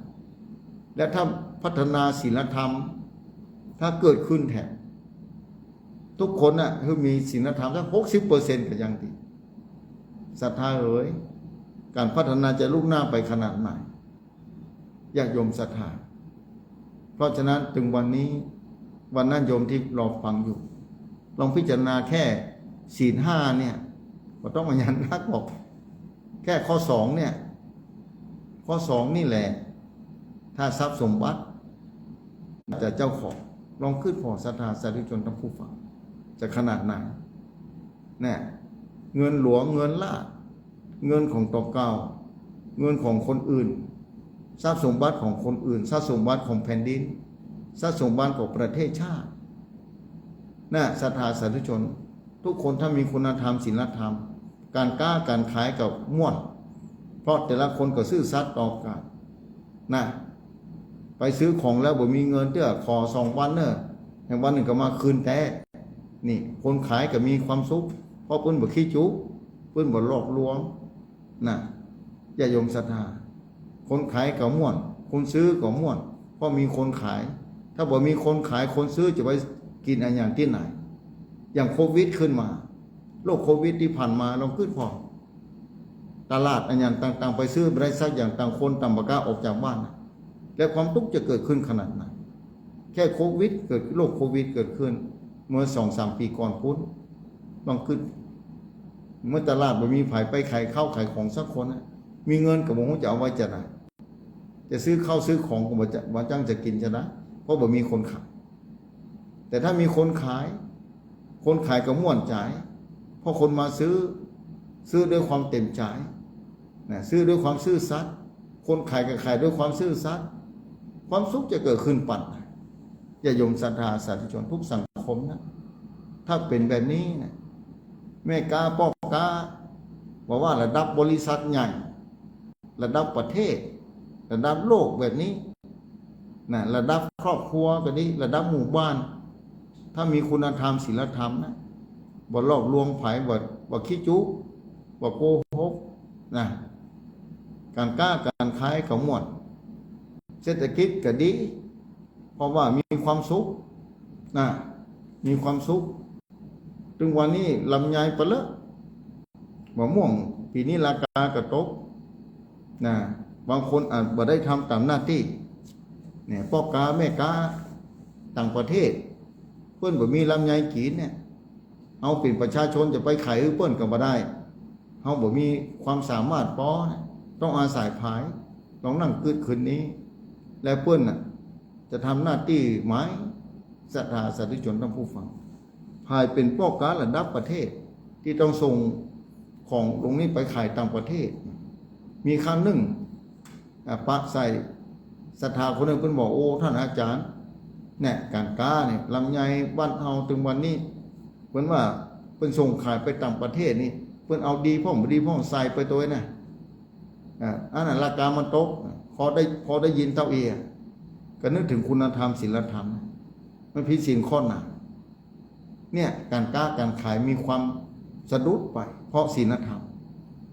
S3: และถ้าพัฒนาศีลธรรมถ้าเกิดขึ้นแถบทุกคนน่ะคือมีศีลธรรมสัก60%ก็ยังดีศรัทธาการพัฒนาจะลุกหน้าไปขนาดไหนญาติโยมศรัทธาเพราะฉะนั้นถึงวันนี้วันนั้นโยมที่รอฟังอยู่ลองพิจารณาแค่ศีล 5เนี่ยก็ต้องมายันนักบอกแค่ข้อ2เนี่ยข้อ2นี่แหละถ้าทรัพย์สมบัติจะเจ้าของลองขึ้นพอศรัทธาสาธุชนทั้งผู้ฟังจะขนาดไหนเนี่ยเงินหลวงเงินลาภเงินของตัวเก่าเงินของคนอื่นทรัพย์สมบัติของคนอื่นทรัพย์สมบัติของแผ่นดินทรัพย์สมบัติของประเทศชาตินะศรัทธาสาธุชนทุกคนถ้ามีคุณธรรมศีลธรรมการกล้าการขายกับม่วนเพราะแต่ละคนก็ซื่อสัตย์ต่อกันนะไปซื้อของแล้วบ่มีเงินเตื้อขอ2 วันเนอะแห่งวันหนึ่งก็มาคืนแต่นี่คนขายก็มีความสุขเพราะเพิ่นบ่ขี้จุเพิ่นบ่หลอกลวงนะอย่าโยมศรัทธาคนขายก็ม่วนคนซื้อก็ม่วนเพราะมีคนขายถ้าบ่มีคนขายคนซื้อจะไปกินอะไรอย่างที่ไหนอย่างโควิดขึ้นมาโรคโควิดที่ผ่านมาเราขึ้นพอตลาดอะไรอย่างต่างๆไปซื้ออะไรสักอย่างต่างคนต่างบ่กล้าออกจากบ้านแล้วความทุกข์จะเกิดขึ้นขนาดไหนแค่โควิดเกิดโรคโควิดเกิดขึ้นเมื่อ 2-3 ปีก่อนพุ้นต้องขึ้นเมื่อตลาดบ่มีขายไปขายข้าวขายของสักคนมีเงินก็บ่ฮู้จะเอาไว้จะไหนจะซื้อข้าวซื้อของก็บ่จะว่าจังจะกินจะนะเพราะบ่มีคนขายแต่ถ้ามีคนขายก็ม่วนจ่ายเพราะคนมาซื้อด้วยความเต็มใจนะซื้อด้วยความซื่อสัตย์คนขายก็ขายด้วยความซื่อสัตย์ความสุขจะเกิดขึ้นปัดอย่าโยมศรัทธาสาธุชนทุกสังคมนะถ้าเป็นแบบนี้นะแม่กาป้อกาบอกว่าระดับบริษัทใหญ่ระดับประเทศระดับโลกแบบนี้นะระดับครอบครัวแบบนี้ระดับหมู่บ้านถ้ามีคุณธรรมศีลธรรมนะบ่หลอกลวงไผบ่ขี้จุบ่ บ่โกหกนะการค้าการขายก็ม่วนเศรษฐกิจก็ดีเพราะว่ามีความสุขนะมีความสุขถึงวันนี้ลำไยไปแล้วมะม่วงปีนี้ราคาก็ตกนะบางคนอาจบ่ได้ทำตามหน้าที่เนี่ยพ่อค้าแม่ค้าต่างประเทศเพิ่นบ่มีลำไยกินเนี่ยเอาเป็นประชาชนจะไปขายเพิ่นก็บ่ได้เฮาบ่มีความสามารถพอต้องอาศัยภายต้องนั่งกึดคืนนี้และเพิ่นน่ะจะทำหน้าที่หมายศรัทธาสาธุชนทั้งผู้ฟังภายเป็นพ่อค้าระดับประเทศที่ต้องส่งของลงนี้ไปขายต่างประเทศมีครั้งหนึ่งปะใส่ศรัทธาคนหนึ่งเพิ่นบอกโอ้ท่านอาจารย์เนี่ยการค้าเนี่ยลำไยบ้านเฮาถึงวันนี้เพิ่นว่าเพิ่นส่งขายไปต่างประเทศนี่เพิ่นเอาดีพ่อมดีพ่อใส่ไปตัวน่ะอันนั้นราคามันตกพอได้ยินเต้าเอียก็นึกถึงคุณธรรมศีลธรรมมันผิดศีลข้อหนักเนี่ยการค้าการขายมีความสะดุดไปเพราะศีลธรรม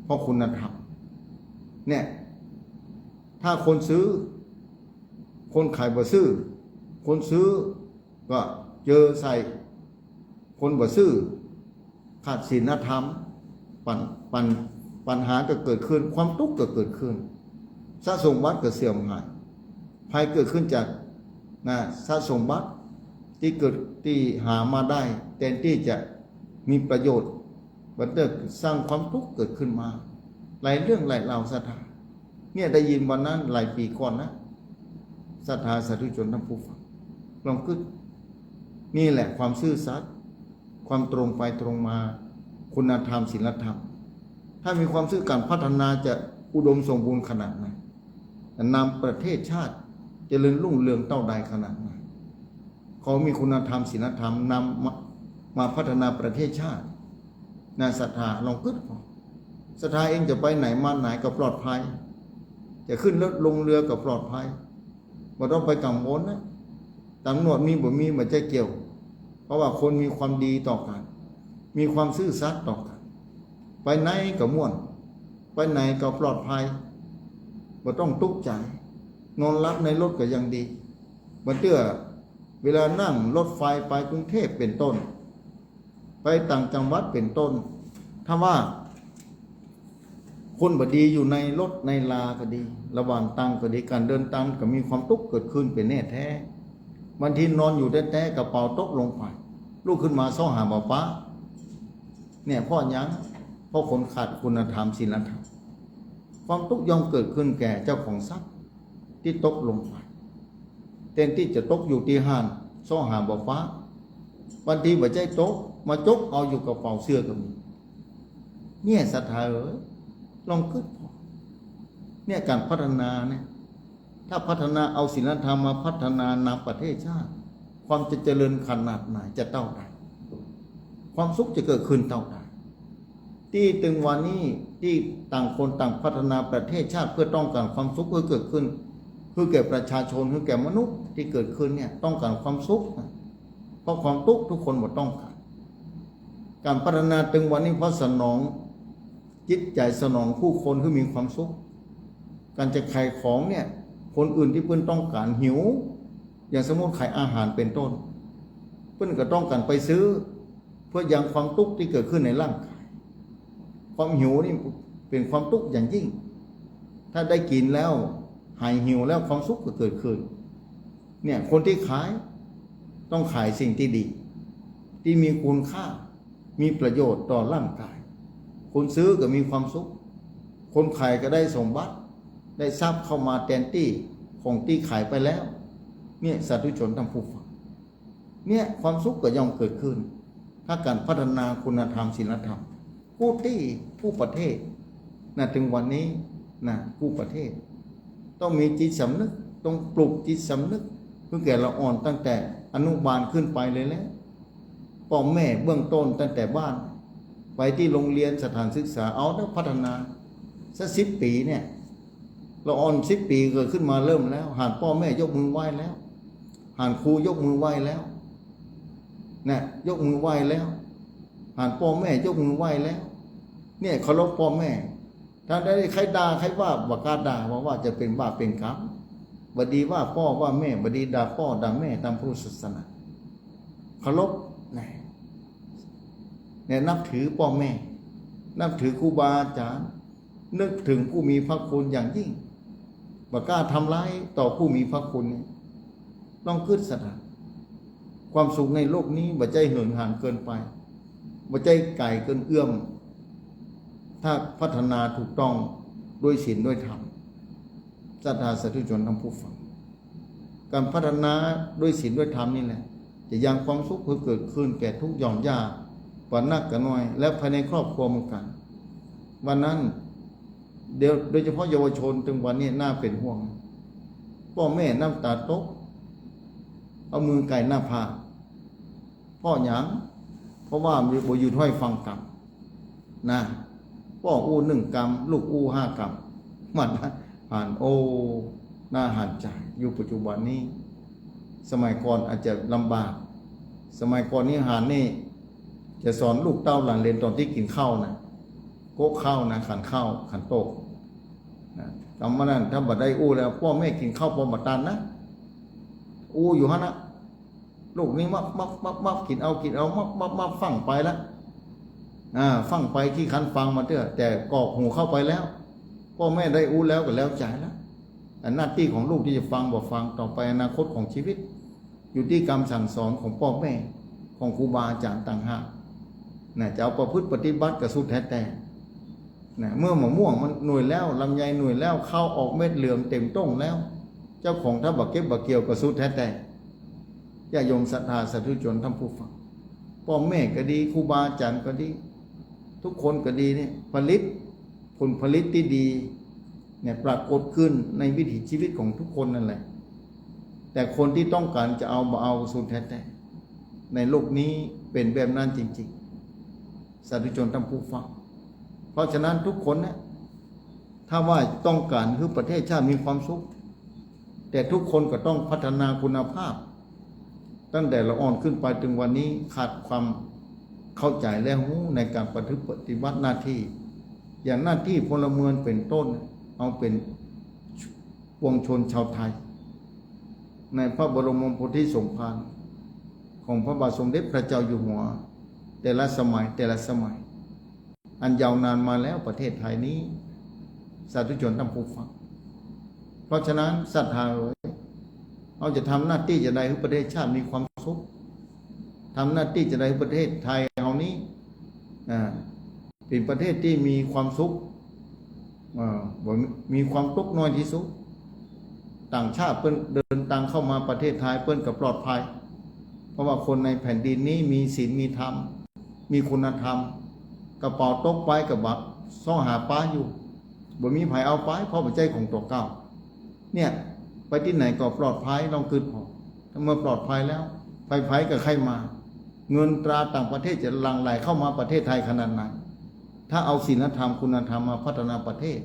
S3: เพราะคุณธรรมเนี่ยถ้าคนซื้อคนขายบ่ซื้อคนซื้อก็เจอใส่คนบ่ซื้อขาดศีลธรรมปัญหาก็เกิดขึ้นความทุกข์ก็เกิดขึ้นสะสมบัติก็เสื่อมหายภัยเกิดขึ้นจากสะสมบัติที่หามาได้แทนที่จะมีประโยชน์บัดเดอสร้างความทุกข์เกิดขึ้นมาหลายเรื่องหลายราวศรัทธาเนี่ยได้ยินวันนั้นหลายปีก่อนนะศรัทธาสาธุชนทั้งผู้ฟังลองคิดนี่แหละความซื่อสัตย์ความตรงไปตรงมาคุณธรรมศีลธรรมถ้ามีความซื่อการพัฒนาจะอุดมสมบูรณ์ขนาดไหนนำประเทศชาติเจริญรุ่งเรืองเต้าใดขนาดไหนเขามีคุณธรรมศีลธรรมนำมาพัฒนาประเทศชาติน่าศรัทธาลองคิดศรัทธาเองจะไปไหนมาไหนก็ปลอดภัยจะขึ้นรถลงเรือก็ปลอดภัยบ่ต้องไปกังวลนะตำรวจมีบ่มีมันจะเกี่ยวเพราะว่าคนมีความดีต่อกันมีความซื่อสัตย์ต่อกันไปไหนก็ม่วนไปไหนก็ปลอดภัยบ่ต้องทุกข์ใจนอนหลับในรถก็ยังดีบัดเตื้อเวลานั่งรถไฟไปกรุงเทพเป็นต้นไปต่างจังหวัดเป็นต้นถ้าว่าคนบดีอยู่ในรถในลาก็ดีระหว่างตังก็ดีการเดินตังก็มีความทุกข์เกิดขึ้นเป็นแน่แท้บางทีนอนอยู่แท้ๆกระเป๋าตกลงไปลุกขึ้นมาซ้อหาบ่ป้าเนี่ยพ่อยังเพราะคนขาดคุณธรรมศีลธรรมความทุกข์ย่อมเกิดขึ้นแก่เจ้าของทรัพย์ที่ตกลงไปแทนที่จะตกอยู่ที่ห้านซ้อหาบ่ฟ้าบางทีบ่ใจตกมาจกเอาอยู่กระเป๋าเสื้อก็มีเนี่ยศรัทธาลองคิดเนี่ยการพัฒนาเนี่ยถ้าพัฒนาเอาศีลธรรมมาพัฒนานำประเทศชาติความจะเจริญขนาดไหนจะเท่าใดความสุขจะเกิดขึ้นเท่าใดที่ถึงวันนี้ที่ต่างคนต่างพัฒนาประเทศชาติเพื่อต้องการความสุขเพื่อเกิดขึ้นเพื่อแก่ประชาชนเพื่อแก่มนุษย์ที่เกิดขึ้นเนี่ยต้องการความสุขเพราะความทุกข์ทุกคนหมดต้องการพัฒนาถึงวันนี้เพราะสนองจิตใจสนองผู้คนที่มีความสุขการจะขายของเนี่ยคนอื่นที่เพิ่นต้องการหิวอย่างสมมติขายอาหารเป็นต้นเพิ่นก็ต้องการไปซื้อเพื่อยังความทุกข์ที่เกิดขึ้นในร่างกายความหิวนี่เป็นความทุกข์อย่างยิ่งถ้าได้กินแล้วหายหิวแล้วความสุขก็เกิดขึ้นเนี่ยคนที่ขายต้องขายสิ่งที่ดีที่มีคุณค่ามีประโยชน์ต่อร่างกายคนซื้อก็มีความสุขคนขายก็ได้สมบัติได้ทรัพย์เข้ามาแทนที่ของที่ขายไปแล้วเนี่ยสาธุชนทั้งผู้ฟังเนี่ยความสุขก็ย่อมเกิดขึ้นถ้าการพัฒนาคุณธรรมศีลธรรมผู้ประเทศถึงวันนี้ผู้ประเทศต้องมีจิตสำนึกต้องปลุกจิตสำนึกเพื่อแก่เราอ่อนตั้งแต่อนุบาลขึ้นไปเลยแล้วพ่อแม่เบื้องต้นตั้งแต่บ้านไปที่โรงเรียนสถานศึกษาเอาแล้วพัฒนาสัก10 ปีเนี่ยเราอ่อน10 ปีเกิดขึ้นมาเริ่มแล้วหานพ่อแม่ยกมือไหว้แล้วหานครูยกมือไหว้แล้วยกมือไหว้แล้วหานพ่อแม่ยกมือไหว้แล้ว เนี่ยเคารพพ่อแม่ถ้าได้ใครด่าใครว่าบักกาด่าว่าจะเป็นบาปเป็นกรรมบดีว่าพ่อว่าแม่บดีด่าพ่อด่าแม่ตามพุทธศาสนาเคารพเนี่ยนับถือพ่อแม่ นับถือครูบาอาจารย์นึกถึงผู้มีพระคุณอย่างยิ่งบักกล้าทำร้ายต่อผู้มีพระคุณต้องขึ้นสถานความสุขในโลกนี้บ่ใจเหินห่างเกินไปบ่ใจไก่เกินเอื้อมถ้าพัฒนาถูกต้องด้วยศีลด้วยธรรมศรัทธาสาธุชนทั้งผู้ฟังการพัฒนาด้วยศีลด้วยธรรมนี่แหละจะยังความสุขเกิดขึ้นแก่ทุกหย่อมย่าปานนักกันน้อยและภายในครอบครัวเหมือนกันวันนั้นเดี๋ยวโดยเฉพาะเยาวชนถึงวันนี้น่าเป็นห่วงพ่อแม่น้ำตาตกเอามือไก่หน้าผากพ่อหยังเพราะว่ามีบ่อยู่ถ้อยฟังกรรมนะพ่ออู้1 กรรมลูกอู้5 กรรมมันผ่านโอ้หน้าหันใจอยู่ปัจจุบันนี้สมัยก่อนอาจจะลำบากสมัยก่อนนี้หารนี่จะสอนลูกเต้าหลานเรียนตอนที่กินข้าวนะโก๊กข้าวนะขันข้าวขันโต๊ะนะตอนนั้นถ้าบัดได้อู้แล้วพ่อแม่กินข้าวพอมาตันนะอู้อยู่ฮะนะลูกนี้มับกินเอามับฟังไปแล้วฟังไปที่คันฟังมาเถอะแต่กอกหูเข้าไปแล้วพ่อแม่ได้อู้แล้วก็แล้วใจแล้วหน้าที่ของลูกที่จะฟังบ่ฟังต่อไปอนาคตของชีวิตอยู่ที่กรรมสั่งสอนของพ่อแม่ของครูบาอาจารย์ต่างหากจะเอาประพฤติปฏิบัติกับสุดแท้แต่เมื่อมะม่วงมันหน่วยแล้วลำไยหน่วยแล้วเข้าออกเม็ดเหลืองเต็มต้งแล้วเจ้าของถ้าบักเก็บบักเกี่ยวกับสุดแท้แต่ญาโยมศรัทธาสาธุชนท่านผู้ฟังพ่อแม่ก็ดีครูบาอาจารย์ก็ดีทุกคนก็ดีเนี่ยผลิตผลผลิตที่ดีเนี่ยปรากฏขึ้นในวิถีชีวิตของทุกคนนั่นแหละแต่คนที่ต้องการจะเอาสุดแท้แต่ในโลกนี้เป็นแบบนั้นจริงๆสาธุชนท่านผู้ฟังเพราะฉะนั้นทุกคนเนี่ยถ้าว่าต้องการให้ประเทศชาติมีความสุขแต่ทุกคนก็ต้องพัฒนาคุณภาพตั้งแต่ละอ่อนขึ้นไปถึงวันนี้ขาดความเข้าใจและรู้ในการปฏิบัติหน้าที่อย่างหน้าที่พลเมืองเป็นต้นเอาเป็นปวงชนชาวไทยในพระบรมโพธิสมภารของพระบาทสมเด็จพระเจ้าอยู่หัวแต่ละสมัยอันยาวนานมาแล้วประเทศไทยนี้สาธุชนท่านผู้ฟังเพราะฉะนั้นศรัทธาเราจะทำหน้าที่จะได้ให้ประเทศชาติมีความสุขทำหน้าที่จะได้ให้ประเทศไทยเรานี้เป็นประเทศที่มีความสุขมีความทุกข์น้อยที่สุดต่างชาติเปิ้นเดินทางเข้ามาประเทศไทยเปิ้นก็ปลอดภัยเพราะว่าคนในแผ่นดินนี้มีศีลมีธรรมมีคุณธรรมกระเป๋าตกไปกับบักซ่อหาป้าอยู่บ่มีไผเอาไปเพราะปัจจัยของตัวเก่าเนี่ยไปที่ไหนก็ปลอดภัยลองคืนพอถ้าเมื่อปลอดภัยแล้วไผกับใครมาเงินตราต่างประเทศจะหลั่งไหลเข้ามาประเทศไทยขนาดไหนถ้าเอาศีลธรรมคุณธรรมมาพัฒนาประเทศ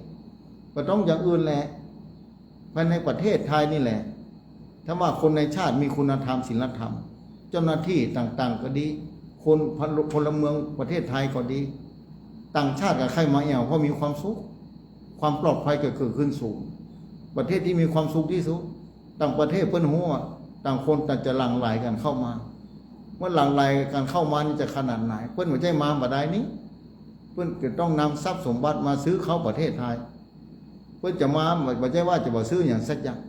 S3: ก็ต้องอย่างอื่นแหละภายในประเทศไทยนี่แหละถ้าว่าคนในชาติมีคุณธรรมศีลธรรมเจ้าหน้าที่ต่างๆก็ดีคนพลเมืองประเทศไทยก็ดีต่างชาติกับใครมาแอวเพราะมีความสุขความปลอดภัยเกิดขึ้นสูงประเทศที่มีความสุขที่สุดต่างประเทศเปิ้นหัวต่างคนต่างจะหลั่งไหลกันเข้ามาเมื่อหลั่งไหลกันเข้ามานี่จะขนาดไหนเปิ้นหัวใจมาบ่ได้นี้เปิ้นจะต้องนำทรัพย์สมบัติมาซื้อเข้าประเทศไทยเปิ้นจะมาบ่ใช่ว่าจะบ่ซื้ออย่างสักอย่าง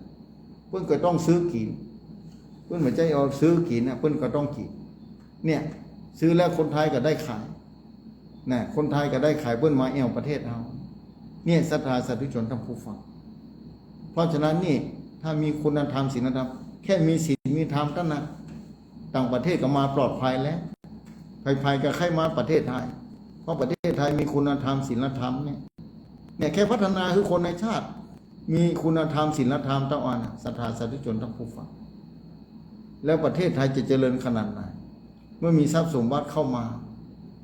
S3: เปิ้นก็ต้องซื้อกินเปิ้นบ่ใช่เอาซื้อกินนะเปิ้นก็ต้องกินเนี่ยซื้อแล้วคนไทยก็ได้ขายนะคนไทยก็ได้ขายเปิ้นมาแอวประเทศเราเนี่ยศรัทธาสาธุชนทั้งผู้ฟังเพราะฉะนั้นนี่ถ้ามีคุณธรรมศีลธรรมแค่มีศีลมีธรรมตั้งนะต่างประเทศก็มาปลอดภัยแล้วภัยก็ใครมาประเทศไทยเพราะประเทศไทยมีคุณธรรมศีลธรรมเนี่ยแค่พัฒนาคือคนในชาติมีคุณธรรมศีลธรรมต้องอ่านศรัทธาสาธุชนทั้งผู้ฟังแล้วประเทศไทยจะเจริญขนาดไหนเมื่อมีทรัพย์สมบัติเข้ามา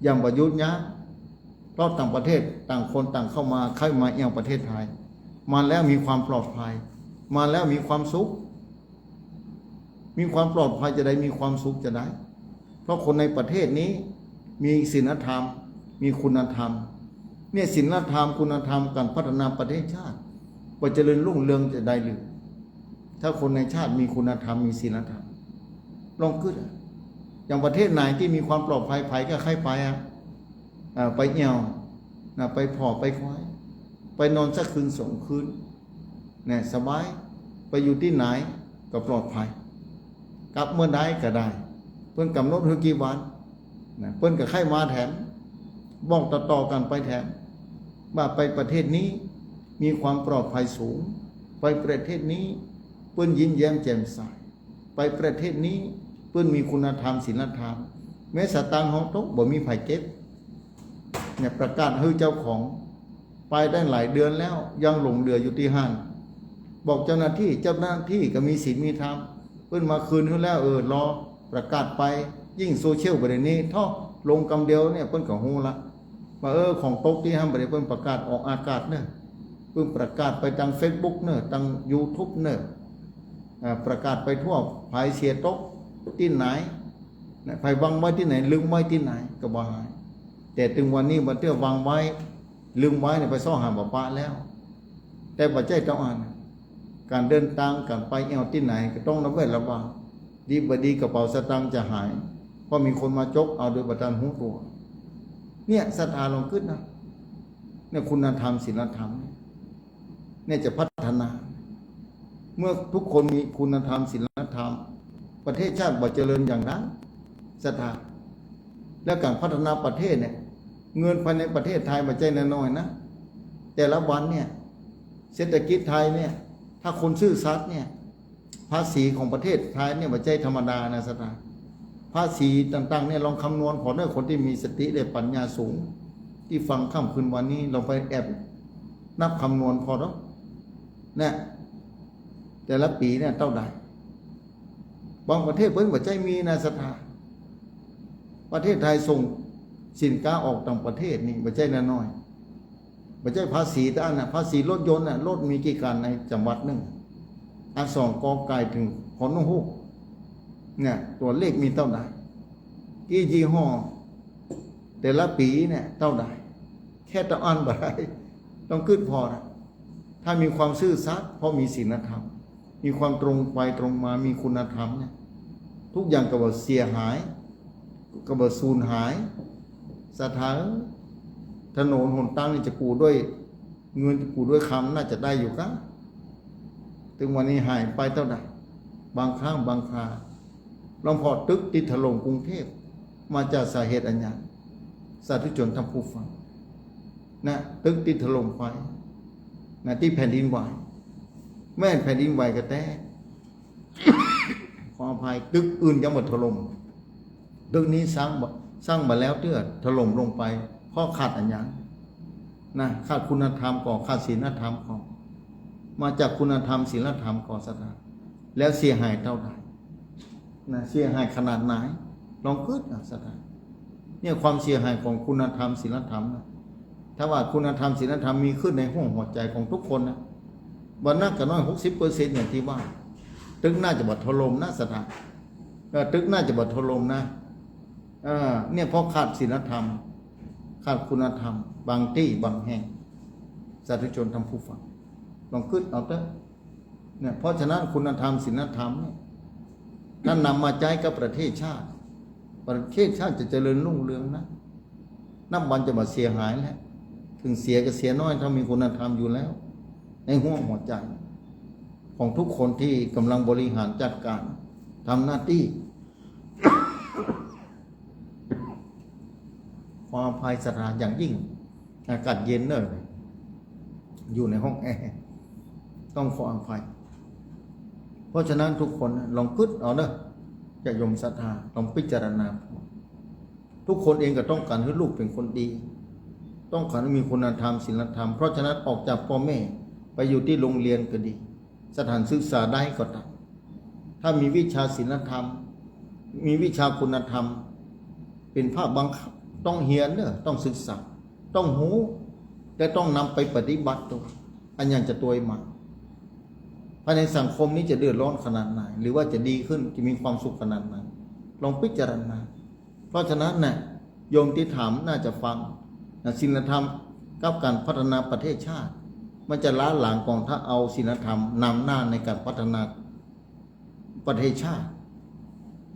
S3: อย่างประยุทธ์นะเพราะต่างประเทศต่างคนต่างเข้ามาเอี่ยวประเทศไทยมาแล้วมีความปลอดภัยมาแล้วมีความสุขมีความปลอดภัยจะได้มีความสุขจะได้เพราะคนในประเทศนี้มีศีลธรรมมีคุณธรรม เนี่ยศีลธรรมคุณธรรมการพัฒนาประเทศชาติว่าเจริญรุ่งเรืองจะได้หรือถ้าคนในชาติมีคุณธรรมมีศีลธรรมลองขึ้นอย่างประเทศไหนที่มีความปลอดภัยภัยก็ใครไปไปเหี่ยวไปพอไปควายไปนอนสักคืน2 คืนเนี่ยสบายไปอยู่ที่ไหนก็ปลอดภัยกลับเมื่อใดก็ได้เพิ่นกำหนดให้กี่วันเพิ่นก็ใครมาแถมบอกต่อๆกันไปแถมว่าไปประเทศนี้มีความปลอดภัยสูงไปประเทศนี้เพิ่นยิ้มแย้มแจ่มใสไปประเทศนี้เพิ่นมีคุณธรรมศีลธรรมแม้สตางค์เฮาตกบ่มีไผเก็บเนี่ยประกาศให้เจ้าของไปได้หลายเดือนแล้วยังหลงเหลืออยู่ที่ห้างบอกเจ้าหน้าที่ก็มีศีลมีธรรมเพิ่นมาคืนให้แล้วรอประกาศไปยิ่งโซเชียลประเด็นนี้ท่อลงกำเดียวเนี่ยเพิ่นก็ฮู้ละว่าของตกที่ห้ามบ่ได้เพิ่นประกาศออกอากาศเด้อเพิ่นประกาศไปทาง Facebook เด้อทาง YouTube เด้อประกาศไปทั่วภายเสียตกที่ไหนภายวางไว้ที่ไหนลืมไว้ที่ไหนก็บ่หายแต่ถึงวันนี้บ่เที่ยววางไว้ลืมไว้เนี่ยไปซ่อหาบ่ปะแล้ว แต่บ่ใจต้องอ่านการเดินทางการไปที่ไหนก็ต้องระเวดระวังดีบ่ดีกระเป๋าสตางค์จะหายเพราะมีคนมาจกเอาโดยประการหูตัวเนี่ยศรัทธาลงขึ้นนะเนี่ยคุณธรรมศีลธรรมเนี่ยจะพัฒนาเมื่อทุกคนมีคุณธรรมศีลธรรมประเทศชาติบ่เจริญอย่างนั้นศรัทธาและการพัฒนาประเทศเนี่ยเงินภายในประเทศไทยบ่ใจน้อยๆนะแต่ละวันเนี่ยเศรษฐกิจไทยเนี่ยถ้าคนซื่อสัตย์เนี่ยภาษีของประเทศไทยเนี่ยบ่ใจธรรมดานะศรัทธาภาษีต่างๆเนี่ยลองคำนวณพอได้คนที่มีสติได้ปัญญาสูงที่ฟังค่ำคืนวันนี้เราไปแอบนับคำนวณพอแล้วเนี่ยแต่ละปีเนี่ยเท่าใดบางประเทศเพิ่นบ่ใจมีนะศรัทธาประเทศไทยส่งสินค้าออกต่างประเทศนี่บ่ใจน้อยบ่ใจภาษีด้านน่ะภาษีรถยนต์น่ะรถมีกี่คันในจังหวัดนึงอักษรกอไก่ถึงฮอนฮูกเนี่ยตัวเลขมีเท่าใดกี่ยี่ห้อแต่ละปีเนี่ยเท่าใดแค่ต้องอ่านบ่ได้ต้องขึ้นพอนะถ้ามีความซื่อสัตย์เพราะมีศีลธรรมมีความตรงไปตรงมามีคุณธรรมเนี่ยทุกอย่างก็บ่เสียหายก็บ่สูญหายสถานถนนหนทางนี่จะกูด้วยเงินจะกูด้วยคำน่าจะได้อยู่กันถึงวันนี้หายไปเท่าใดบางครั้งบางคราลองพอตึกติดถล่มกรุงเทพมาจากสาเหตุอันยังสาธุชนทำผู้ฟังนะตึกติดถล่มไปนะที่แผ่นดินไหวแม่นแผ่นดินไหวก็แต่ขออภัยตึกอื่นยังหมดถล่มตึกนี้สร้างมาแล้วเตื้อถล่มลงไปเพราะขาดอันยังนะขาดคุณธรรมก่อขาดศีลธรรมก่อมาจากคุณธรรมศีลธรรมก่อศรัทธาแล้วเสียหายเท่าใดนะเสียหายขนาดไหนลองคิดศรัทธาเนี่ยความเสียหายของคุณธรรมศีลธรรมนะถ้าว่าคุณธรรมศีลธรรมมีขึ้นในห้วงหัวใจของทุกคนนะวันนั้นก็น้อย 60% อย่างที่ว่าตึกน่าจะบ่ถล่มนะศรัทธาตึกน่าจะบ่ถล่มนะเนี่ยเพราะขาดศีลธรรมขาดคุณธรรมบางที่บางแห่งสาธุชนทำผู้ฟังลองคิดเอาเถอะเนี่ยเพราะฉะนั้นคุณธรรมศีลธรรมเนี่ยถ้านำมาใช้กับประเทศชาติจะเจริญรุ่งเรืองนะนับวันจะบ่เสียหายแล้วถึงเสียก็เสียน้อยถ้ามีคุณธรรมอยู่แล้วในห้วงหัวใจของทุกคนที่กำลังบริหารจัดการทำหน้าที่ขออภัยศรัทธาอย่างยิ่งอากาศเย็นเนอะอยู่ในห้องแอร์ต้องขออภัยเพราะฉะนั้นทุกคนลองคิดเอาเนอะจะยมศรัทธาลองพิจารณาทุกคนเองก็ต้องการให้ลูกเป็นคนดีต้องการให้มีคุณธรรมศีลธรรมเพราะฉะนั้นออกจากพ่อแม่ไปอยู่ที่โรงเรียนก็ดีสถานศึกษาได้ก็ตามถ้ามีวิชาศีลธรรมมีวิชาคุณธรรมเป็นภาคบังคับต้องเรียนเนอะต้องศึกษาต้องหูและต้องนำไปปฏิบัติตัวอันยังจะตัวมาภายในสังคมนี้จะเดือดร้อนขนาดไหนหรือว่าจะดีขึ้นจะมีความสุขขนาดไหนลองพิจารณาเพราะฉะนั้นน่ะโยมที่ถามน่าจะฟังศีลธรรม กับการพัฒนาประเทศชาติมันจะล้าหลังกองถ้าเอาศีลธรรมนำหน้าในการพัฒนาประเทศชาติ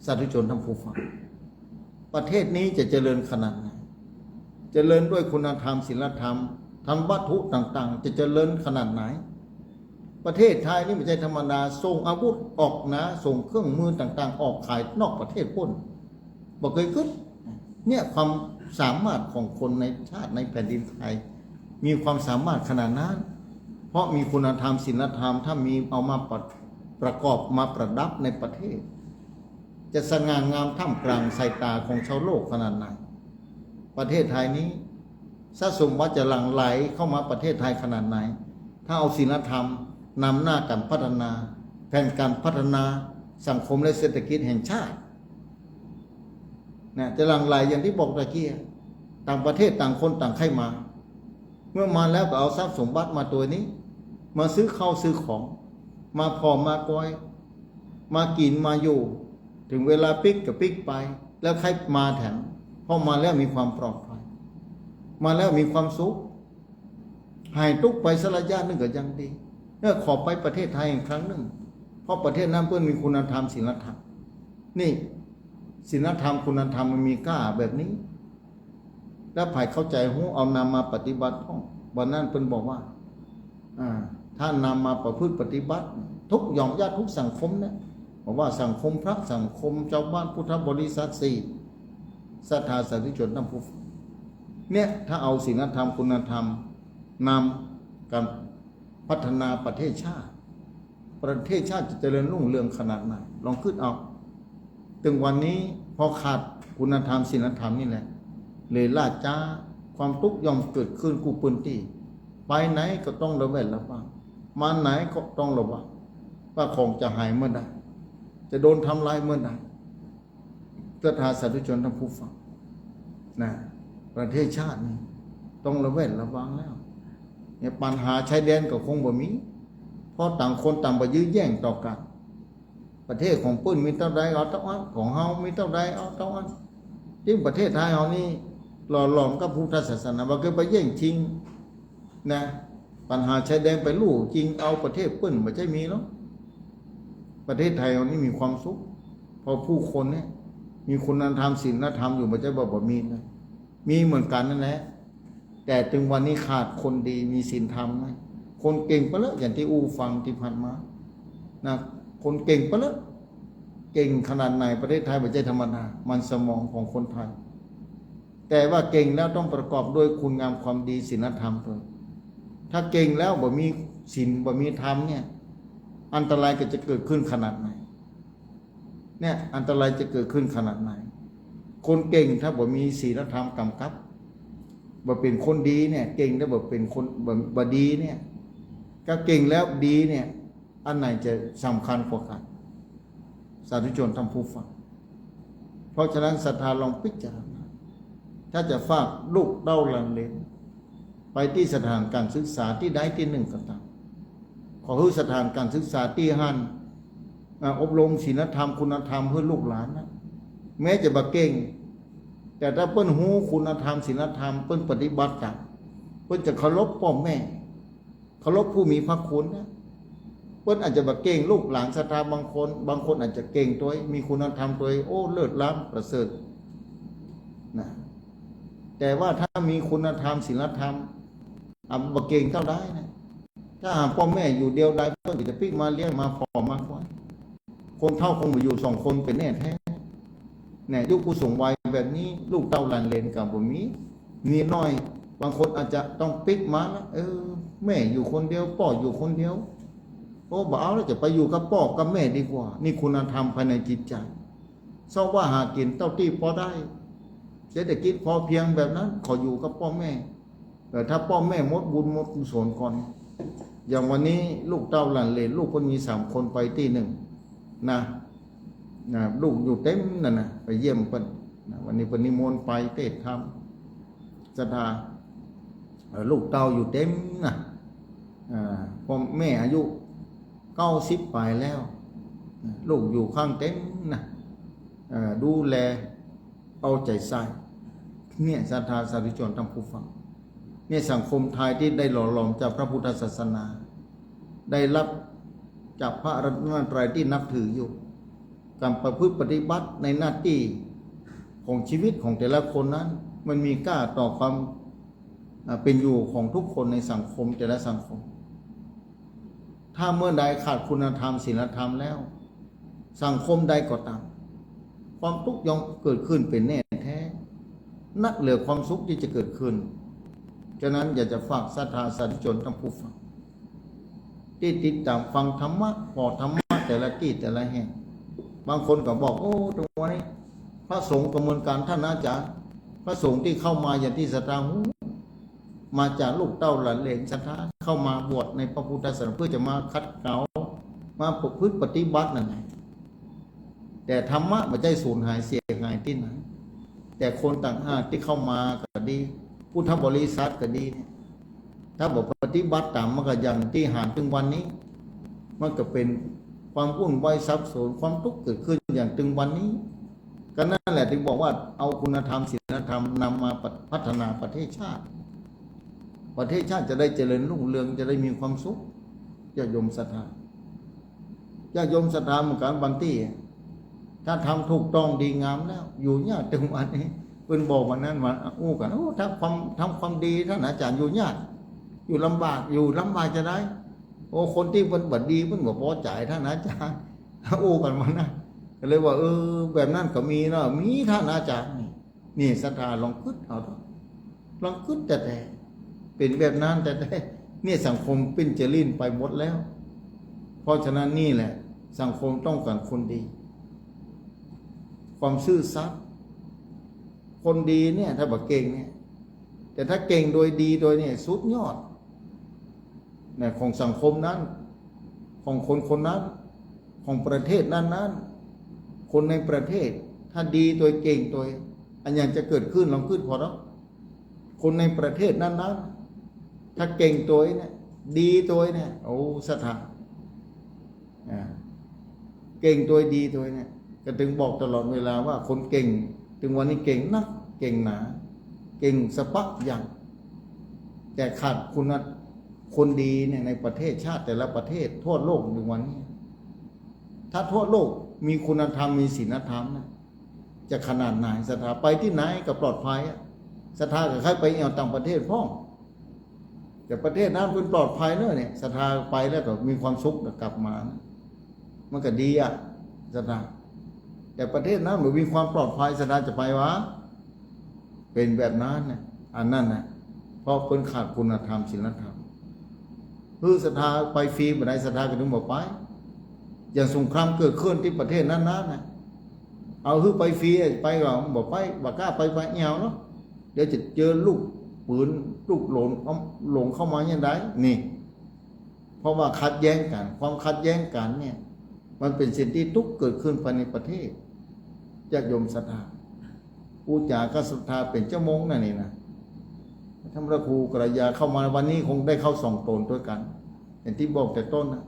S3: สาธุชนทั้งผู้ฟังประเทศนี้จะเจริญขนาดไหนเจริญด้วยคุณธรรมศีลธรรมทางวัตถุต่างๆจะเจริญขนาดไหนประเทศไทยนี่ไม่ใช่ธรรมดาส่งอาวุธออกนะส่งเครื่องมือต่างๆออกขายนอกประเทศพ้นบอกเคยขึ้นเนี่ยความสามารถของคนในชาติในแผ่นดินไทยมีความสามารถขนาดนั้นเพราะมีคุณธรรมศีลธรรมถ้ามีเอามาประกอบมาประดับในประเทศจะสง่างามท่ามกลางสายตาของชาวโลกขนาดไหนประเทศไทยนี้สะสมว่าจะหลั่งไหลเข้ามาประเทศไทยขนาดไหนถ้าเอาศีลธรรมนำหน้าการพัฒนาแผนการพัฒนาสังคมและเศรษฐกิจแห่งชาติเนี่ยจะหลั่งไหลอย่างที่บอกตะกี้ต่างประเทศต่างคนต่างใครมาเมื่อมาแล้วก็เอาทรัพย์สมบัติมาตัวนี้มาซื้อข้าวซื้อของมาพอมากอยมากินมาอยู่ถึงเวลาปิกกับปิกไปแล้วใครมาแถมพอมาแล้วมีความปลอดภัยมาแล้วมีความสุขหายทุกข์ไปสักระยะหนึ่งก็ยังดีขอไปประเทศไทยอีกครั้งหนึ่งเพราะประเทศนั้นเพื่อนมีคุณธรรมศีลธรรมนี่ศีลธรรมคุณธรรมมันมีกล้าแบบนี้แล้วภายเข้าใจหูเอานำมาปฏิบัติท่องวันนั้นเพิ่นบอกว่าถ้านำมาประพฤติปฏิบัติทุกหย่อมญาติทุกสังคมนะบอกว่าสังคมพระสังคมชาวบ้านพุทธบริษัทสี่ศรัทธาสาธุชนทั้งผู้เนี่ยถ้าเอาศีลธรรมคุณธรรมนำการพัฒนาประเทศชาติจะเจริญรุ่งเรืองขนาดไหนลองคิดเอาถึงวันนี้พอขาดคุณธรรมศีลธรรมนี่แหละเลยล่าจ้าความทุกข์ย่อมเกิดขึ้นกูปืนตีไปไหนก็ต้องระแวดระวังมาไหนก็ต้องระวังว่าของจะหายเมื่อใดจะโดนทำลายเมื่อใดศรัทธาสาธุชนทั้งผู้ฟังนะประเทศชาตินี่ต้องระแวดระวังแล้วเนี่ยปัญหาชายแดนก็คงบ่มีเพราะต่างคนต่างไปยื้อแย่งต่อกันประเทศของปื้นมีเท่าใดเอาเท่านั้นของเฮามีเท่าใดเอาเท่านั้นยิ่งประเทศไทยเฮานี่หล่อหลอมกับพุทธศาสนาบ่เคยไปแย่งชิงนะปัญหาชายแดนไปลู่จริงเอาประเทศปื้นบ่ใช่มีหรอกประเทศไทยเฮานี่มีความสุขเพราะผู้คนเนี่ยมีคุณธรรมศีลธรรมอยู่บ่ใช่บ่มีนะมีเหมือนกันนั่นแหละแต่ถึงวันนี้ขาดคนดีมีศีลธรรมนะคนเก่งไปแล้วอย่างที่อูฟังที่ผ่านมานะคนเก่งไปแล้วเก่งขนาดไหนประเทศไทยไม่ใช่ธรรมดามันสมองของคนไทยแต่ว่าเก่งแล้วต้องประกอบด้วยคุณงามความดีศีลธรรมด้วยถ้าเก่งแล้วบ่มีศีลบ่มีธรรมเนี่ยอันตรายก็จะเกิดขึ้นขนาดไหนเนี่ยอันตรายจะเกิดขึ้นขนาดไหนคนเก่งถ้าบ่มีศีลธรรมกำกับบ่เป็นคนดีเนี่ยเก่งแล้วบ่เป็นคนบ่ดีเนี่ยก็เก่งแล้วดีเนี่ยอันไหนจะสำคัญกว่ากันสาธุชนท่านผู้ฟังเพราะฉะนั้นศรัทธาลองพิจารณาถ้าจะฝากลูกเต้าหลานเหลนไปที่สถานการศึกษาที่ใดที่หนึ่งก็ตามขอให้สถานการศึกษาที่หันอบรมศีลธรรมคุณธรรมเพื่อลูกหลานนะแม้จะบ่เก่งแต่ถ้าเปิ้นหูคุณธรรมศีลธรรมเปิ้นปฏิบัติตามเปิ้นจะเคารพพ่อแม่เคารพผู้มีพระคุณนะเปิ้นอาจจะบ่เก่งลูกหลานศรัทธาบางคนอาจจะเก่งตัวมีคุณธรรมตัวโอ้เลิศล้ำประเสริฐนะแต่ว่าถ้ามีคุณธรรมศีลธรรมบ่เก่งเท่าใดนะถ้าหากพ่อแม่อยู่เดียวดายเปิ้นจะปิกมาเลี้ยงมาพอมาควายคนเฒ่าคงบ่อยู่สองคนเป็นแน่แท้เนี่ยยุคผู้สูงวัยแบบนี้ลูกเต้าหลานเหลนกับบ่มีน้อยบางคนอาจจะต้องปิกมาแล้วแม่อยู่คนเดียวพ่ออยู่คนเดียวโอ้บ่เอาแล้วจะไปอยู่กับพ่อกับแม่ดีกว่านี่คุณธรรมภายในจิตใจเศร้าว่าหากินเต้าที่พอได้เศรษฐกิจพอเพียงแบบนั้นขออยู่กับพ่อแม่แต่ถ้าพ่อแม่หมดบุญหมดกุศลก่อนอย่างวันนี้ลูกเต้าหลานเหลนลูกคนมี3 คนไปที่หนึ่งนะลูกอยู่เต็มนั่นนะไปเยี่ยมเพิ่นวันนี้เพิ่นนิมนต์ไปเทศน์ธรรมศรัทธาลูกเต้าอยู่เต็มนะพ่อแม่อายุ90ไปแล้วลูกอยู่ข้างเต็มนะดูแลเอาใจใส่เนี่ยศรัทธาสาธุชนทั้งผู้ฟัง เนี่ยสังคมไทยที่ได้หล่อหลอมจากพระพุทธศาสนา ได้รับจากพระรัตนตรัยที่นับถืออยู่การประพฤติปฏิบัติในหน้าที่ของชีวิตของแต่ละคนนั้นมันมีค่าต่อความเป็นอยู่ของทุกคนในสังคมแต่ละสังคมถ้าเมื่อใดขาดคุณธรรมศีลธรรมแล้วสังคมใดก็ตามความทุกข์ย่อมเกิดขึ้นเป็นแน่แท้นักเหลือความสุขที่จะเกิดขึ้นฉะนั้นอยากจะฝากศรัทธาสาธุชนทั้งผู้ฟังที่ติดตามฟังธรรมะพอธรรมะแต่ละที่แต่ละแห่งบางคนก็บอกโอ้ตรงนี้พระสงฆ์กระบวนการท่านอาจารย์พระสงฆ์ที่เข้ามาอย่างที่ศรัทธามาจากลูกเต้าหลานเหลนศรัทธาเข้ามาบวชในพระพุทธศาสนาเพื่อจะมาคัดเกลามาประพฤติปฏิบัตินั่นไงแต่ธรรมะไม่ใช่สูญหายเสียหายที่ไหนแต่คนต่างหากที่เข้ามาก็ดีพุทธบริษัทก็ดีเนี่ยถ้าบอกปฏิบัติตามมันก็อย่างที่หานถึงวันนี้มันก็เป็นความวุ่นวายซับซ้อนความทุกข์เกิดขึ้นอย่างถึงวันนี้ก็นั่นแหละถึงบอกว่าเอาคุณธรรมศีลธรรมนำมาพัฒนาประเทศชาติประเทศชาติจะได้เจริญรุ่งเรืองจะได้มีความสุขญาติโยมศรัทธาญาติโยมศรัทธาเหมือนกันบางที่ถ้าทำถูกต้องดีงามแล้วอยู่ยากถึงวันนี้เพิ่นบอกวันนั้นว่าอู้กันโอ้ถ้าทำความดีท่านอาจารย์อยู่ยากอยู่ลำบากจะได้โอ้คนที่เพิ่นบัดดีเพิ่นบ่พอใจท่านอาจารย์อู้กันวันนั้นก็เลยว่าแบบนั้นก็มีเนาะมีท่านอาจารย์นี่ศรัทธาลองคิดเอาลองคิดแต่เป็นแบบนั้นแต่เนี่ยสังคมเป็นเจริญไปหมดแล้ว เพราะฉะนั้นนี่แหละสังคมต้องการคนดีความซื่อสัตย์คนดีเนี่ยถ้าบอกเก่งเนี่ยแต่ถ้าเก่งโดยดีโดยเนี่ยสุดยอดเนี่ยของสังคมนั้นของคนนั้นของประเทศนั้นคนในประเทศถ้าดีโดยเก่งโดยอันอย่างจะเกิดขึ้นลองขึ้นพอแล้วคนในประเทศนั้นถ้าเก่งตัวเนี่ยดีตัวเนี่ยโอ้สถานเก่งตัวดีตัวเนี่ยก็ถึงบอกตลอดเวลาว่าคนเก่งถึงวันนี้เก่งนักเก่งหนาเก่งสะปักอย่างแต่ขาดคุณคนดีเนี่ยในประเทศชาติแต่ละประเทศทั่วโลกถึงวันนี้ถ้าทั่วโลกมีคุณธรรมมีศีลธรรมนะจะขนาดไหนศรัทธาไปที่ไหนก็ปลอดภัยศรัทธากับใครไปเอาต่างประเทศพ่อแต่ประเทศนั้นคุณปลอดภัยเนอะเนี่ยศรัทธาไปแล้วก็มีความสุขกลับมามันก็ดีศรัทธาแต่ประเทศนั้นมันมีความปลอดภัยศรัทธาจะไปวะเป็นแบบนั้นเนี่ยอันนั้นนะเพราะเป็นขาดคุณธรรมศีลธรรมคือศรัทธาไปฟรีแบบไหนศรัทธาก็ถึงบอกไปอย่างสงครามเกิดขึ้นที่ประเทศนั้นนะเอาคือไปฟรีไปก่อนบอกไปบอกกล้าไปเงาเนาะเดี๋ยวจะเจอลูกปืนลูกหลงเข้ามาอย่างไรนี่เพราะว่าขัดแย้งกันความขัดแย้งกันเนี่ยมันเป็นสิ่งที่ทุกเกิดขึ้นภายในประเทศญาติโยมศรัทธาผู้จาก็ศรัทธาเป็นเจ้าโมงนั่นนี่นะท่านพระครูกระยาเข้ามาวันนี้คงได้เข้าส่องตนด้วยกันอย่างที่บอกแต่ต้นนะ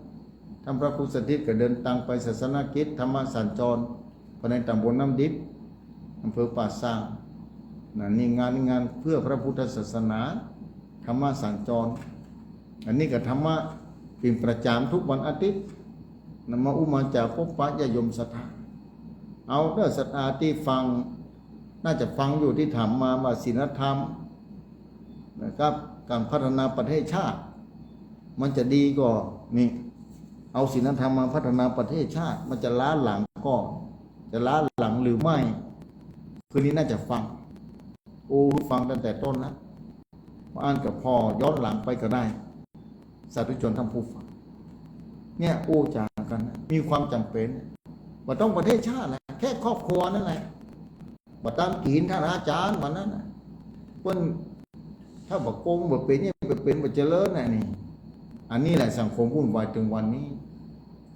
S3: ท่านพระครูสถิตก็เดินทางไปศาสนกิจธรรมสัญจรภายในตำบลน้ำดิบอำเภอป่าซางนี่งานเพื่อพระพุทธศาสนาธรรมะสัญจรอันนี้ก็ธรรมะเป็นประจำทุกวันอาทิตย์นำมาอุมาจากพบปะญาติโยมศรัทธาเอาเด้อศรัทธาที่ฟังน่าจะฟังอยู่ที่ถามมาว่าศีลธรรมนะครับการพัฒนาประเทศชาติมันจะดีก็นี่เอาศีลธรรมมาพัฒนาประเทศชาติมันจะล้าหลังก็จะล้าหลังหรือไม่คืนนี้น่าจะฟังฟังตั้งแต่ต้นนะอ่านกับพ่อย้อนหลังไปก็ได้สาธุชนทั้งผู้ฟังเนี่ยจากันมีความจำเป็นว่าต้องประเทศชาติแหละแค่ครอบครัวนั่นแหละว่าตามกีนท่านอาจารย์วันนั้นนะเพิ่นถ้าบอกโกงบอกเป็นเนี่ยเป็นบอกเจริญน่ะนี่อันนี้แหละสังคมวุ่นวายถึงวันนี้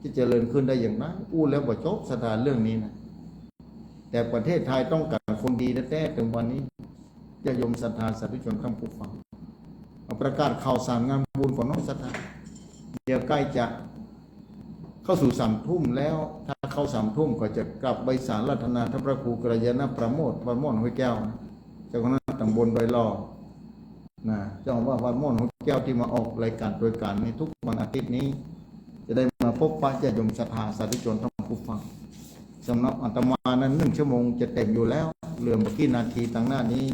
S3: จะเจริญขึ้นได้อย่างนั้นแล้วบอกจบสถานเรื่องนี้นะแต่ประเทศไทยต้องการคนดีแท้ๆถึงวันนี้ญาติโยมศรัทธาสาธุชนทั้งผู้ฟังประกาศข่าวสารงานบุญของน้องศรัทธาเดี๋ยวใกล้จะเข้าสู่3 ทุ่มแล้วถ้าเข้า3 ทุ่มก็จะกลับใบสารรัตนาท่านพระครูกัลยาณประโมทห้วยแก้วเจ้าคณะตำบลดอยล่อ นะเจ้าว่าวัดม่อนหัวแก้วที่มาออกรายการโดยการในทุกวันอาทิตย์นี้ จะได้มาพบปะญาติโยมศรัทธาสาธุชนท่านผู้ฟังสำหรับอาตมานั้น1 ชั่วโมงจะเต็มอยู่แล้วเหลือเมื่อกี้นาทีต่างหน้านี้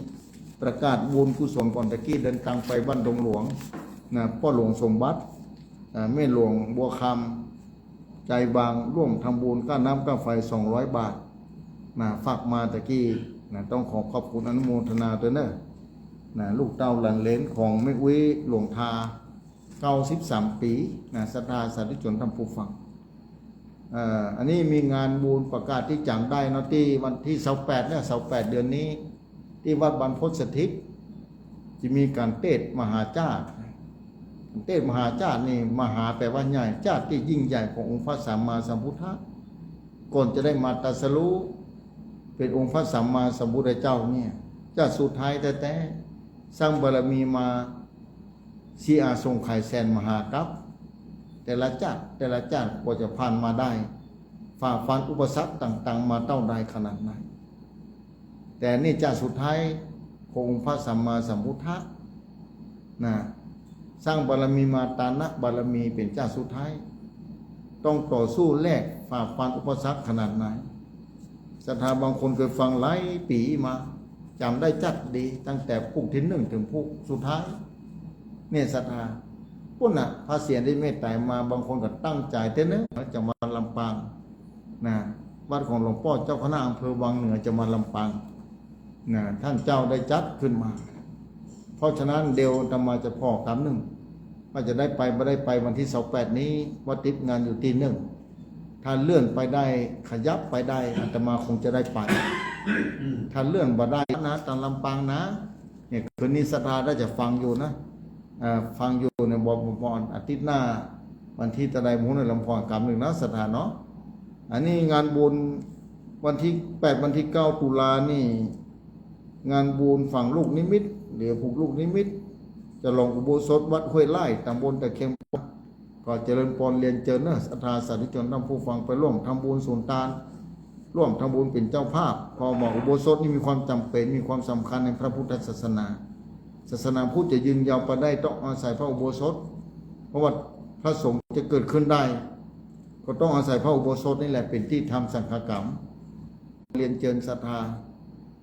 S3: ประกาศบุญกุศลก่อนตะกี้เดินทางไปบ้านดงหลวงนะพ่อหลวงสมบัติแม่หลวงบัวคำใจบางร่วมทำบุญค่าน้ำค่าไฟ200 บาทนะฝากมาตะกี้นะต้องขอบคุณอนุโมทนาด้วยเนอะนะลูกเต้าหลานเลนของแม่อุ้ยหลวงทา93 ปีนะศรัทธาสาธุชนท่านผู้ฟังอันนี้มีงานบุญประกาศที่จำได้เนาะที่วันที่28เนี่ย28 เดือนนี้ที่วัดบรรพตสถิตจะมีการเทศมหาจาตุเทศมหาจาตุนี่มหาแปลว่าใหญ่จาตุที่ยิ่งใหญ่ขององค์พระสัมมาสัมพุทธะก่อนจะได้มาตรัสรู้เป็นองค์พระสัมมาสัมพุทธเจ้าเนี่ยจาตุสุดท้ายแต่สร้างบารมีมาสีอาทรงไข่แสนมหากัปแต่ละชาติกว่าจะผ่านมาได้ฝ่าฟันอุปสรรคต่างๆมาเต้าใดขนาดไหนแต่นี่ชาติสุดท้ายขององค์พระสัมมาสัมพุทธะนะสร้างบารมีมาตานะบารมีเป็นชาติสุดท้ายต้องต่อสู้แลกฝ่าฟันอุปสรรคขนาดไหนศรัทธาบางคนเคยฟังหลายปีมาจำได้จัดดีตั้งแต่พุกที่1 ถึงพุกสุดท้ายเนี่ยศรัทธาพุ่นน่ะพระเสียรได้เมตตามาบางคนก็ตั้งใจเต้นเนอะจะมาลำปางนะวัดของหลวงพ่อเจ้าคณะอำเภอวังเหนือจะมาลำปางนะท่านเจ้าได้จัดขึ้นมาเพราะฉะนั้นเดี๋ยวจะมาจะพอคำหนึ่งว่าจะได้ไปไม่ได้ไปวันที่28นี้วัดติดงานอยู่ที่1ถ้าเลื่อนไปได้ขยับไปได้อาตมาคงจะได้ไปถ้าเลื่อนบ่ได้นะตามลำปางนะเนี่ยคืนนี้ศรัทธาได้จะฟังอยู่นะฟังอยู่ในบพรอาทิตย์หน้าวันที่ตะไดหมูในลำพรกำ1นะศรัทธาเนาะอันนี้งานบุญวันที่8วันที่9 ตุลานี่งานบุญฝั่งลูกนิมิตเดี๋ยวผูกลูกนิมิตจะลงอุโบสถวัดห้วยไร่ตำบลตะเคียนก็เจริญพรเรียนเจริญเนอะศรัทธาสาธุชนท่านผู้ฟังไปร่วมทำบุญสุนทานร่วมทำบุญเป็นเจ้าภาพพอหมออุโบสถนี่มีความจำเป็นมีความสำคัญในพระพุทธศาสนาศาสนาพุทธจะยืนยาวไปได้ต้องอาศัยพระอุโบสถเพราะว่าพระสงฆ์จะเกิดขึ้นได้ก็ต้องอาศัยพระอุโบสถนี่แหละเป็นที่ทำสังฆกรรมเรียนเชิญศรัทธา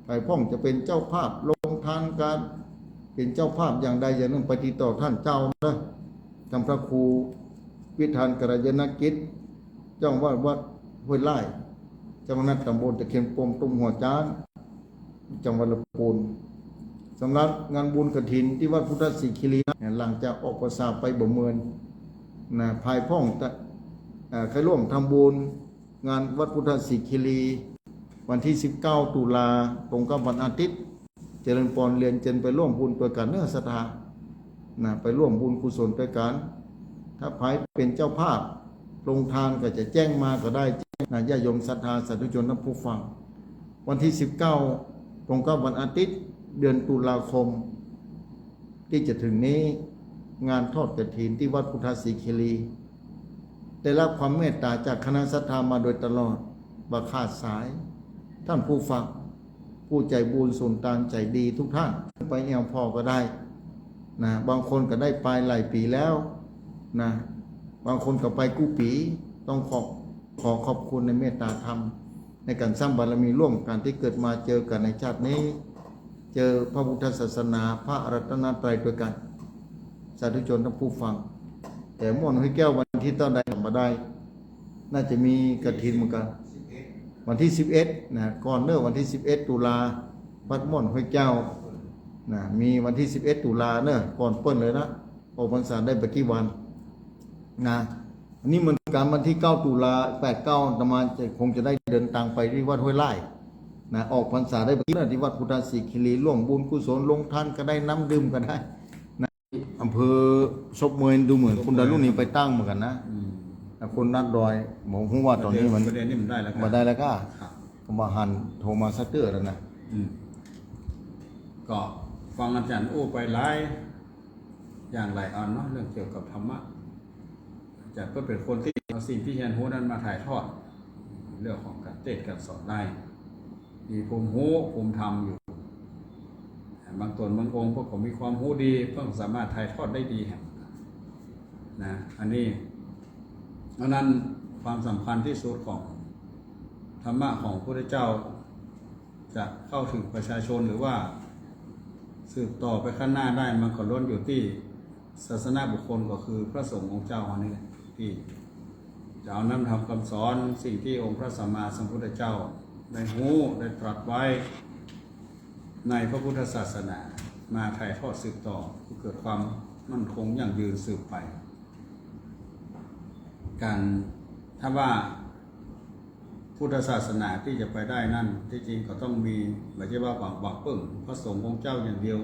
S3: ไปพ่องจะเป็นเจ้าภาพลงทานการเป็นเจ้าภาพอย่างใดอย่างหนึ่งไปติดต่อท่านเจ้านะทำพระครูวิธานกระยนกิจเจ้าวัดห้วยไร่เจ้าคณะตำบลตะเคียนปมตุ้มหัวจานจังหวัดลำพูนสำหรับงานบุญกฐินที่วัดพุทธศิคีรีหลังจากออกประสาไปบ่เมินนะภายพ่องใครร่วมทำบุญงานวัดพุทธศิคีรีวันที่19 ตุลาตรงกับวันอาทิตย์เจริญพรเรียนเจนไปร่วมบุญตัวกันเนื้อศรัทธานะไปร่วมบุญกุศลด้วยกันถ้าภายเป็นเจ้าภาพลงทานก็จะแจ้งมาก็ได้นะญาติโยมศรัทธาสาธุชนท่านผู้ฟังวันที่19ตรงกับวันอาทิตย์เดือนตุลาคมที่จะถึงนี้งานทอดกฐินที่วัดพุทธศิคีรีได้รับความเมตตาจากคณะศรัทธามาโดยตลอดบ่ขาดสายท่านผู้ฟังผู้ใจบุญสุนทานใจดีทุกท่านไปแอวพอก็ได้นะบางคนก็ได้ไปหลายปีแล้วนะบางคนก็ไปกู้ปีต้องขอขอบคุณในเมตตาธรรมในการสร้างบารมีร่วมกันที่เกิดมาเจอกันในชาตินี้เจอพระพุทธศาสนาพระรัตนตรัยด้วยกันสาธุชนท่านผู้ฟังแต่ม่วนห้วยแก้ววันที่ต้นใดมาได้น่าจะมีกฐินเหมือนกันวันที่11นะก่อนเนื่อวันที่11 ตุลาวัดม่วนห้วยแก้วนะมีวันที่11 ตุลาเนื่อก่อนเปิ้นเลยนะออกพรรษาได้ไปกี่วันนะอันนี้เหมือนกันวันที่9 ตุลา89ประมาณคงจะได้เดินทางไปที่วัดห้วยไร่นะออกพรรษาได้ไปที่วัดพุทธศิคีรีร่วมบุญกุศลลงทานก็ได้น้ำดื่มก็ได้นะอำเภอศพเมยดูเหมือนคุณดารุณีไปตั้งเหมือนกันนะคนนัดดอยบอกผมว่าตอนนี้มัน
S2: ประเด็นนี้มันได้แล้ว
S3: มาได้แล้วก็ผมมาหันโทรมาสักเตือแล้วนะ
S2: ก็ฟังอาจารย์อู้ไปหลายอย่างหลายอันเนาะเรื่องเกี่ยวกับธรรมะอาจารย์ก็เป็นคนที่เอาสิ่งที่เรียนรู้นั้นมาถ่ายทอดเรื่องของการเทศน์การสอนได้มีภูมิรู้ภูมิธรรมอยู่ บางตนบางองค์พวกเขามีความรู้ดีเพิ่งสามารถถ่ายทอดได้ดีนะอันนี้เพราะนั้นความสำคัญที่สุดของธรรมะของพระพุทธเจ้าจะเข้าถึงประชาชนหรือว่าสืบต่อไปข้างหน้าได้มันก็ล้วนอยู่ที่ศาสนาบุคคลก็คือพระสงฆ์องค์เจ้าอันนี้ที่จะเอานำทำคำสอนสิ่งที่องค์พระสัมมาสัมพุทธเจ้าได้หูได้ตรัสไว้ในพระพุทธศาสนามาถ่ายทอดสืบต่อเกิดความมั่นคงยั่งยืนสืบไปการถ้าว่าพุทธศาสนาที่จะไปได้นั่นที่จริงก็ต้องมีไม่ใช่ว่าบักปึ้งพระสงฆ์องค์เจ้าอย่างเดียว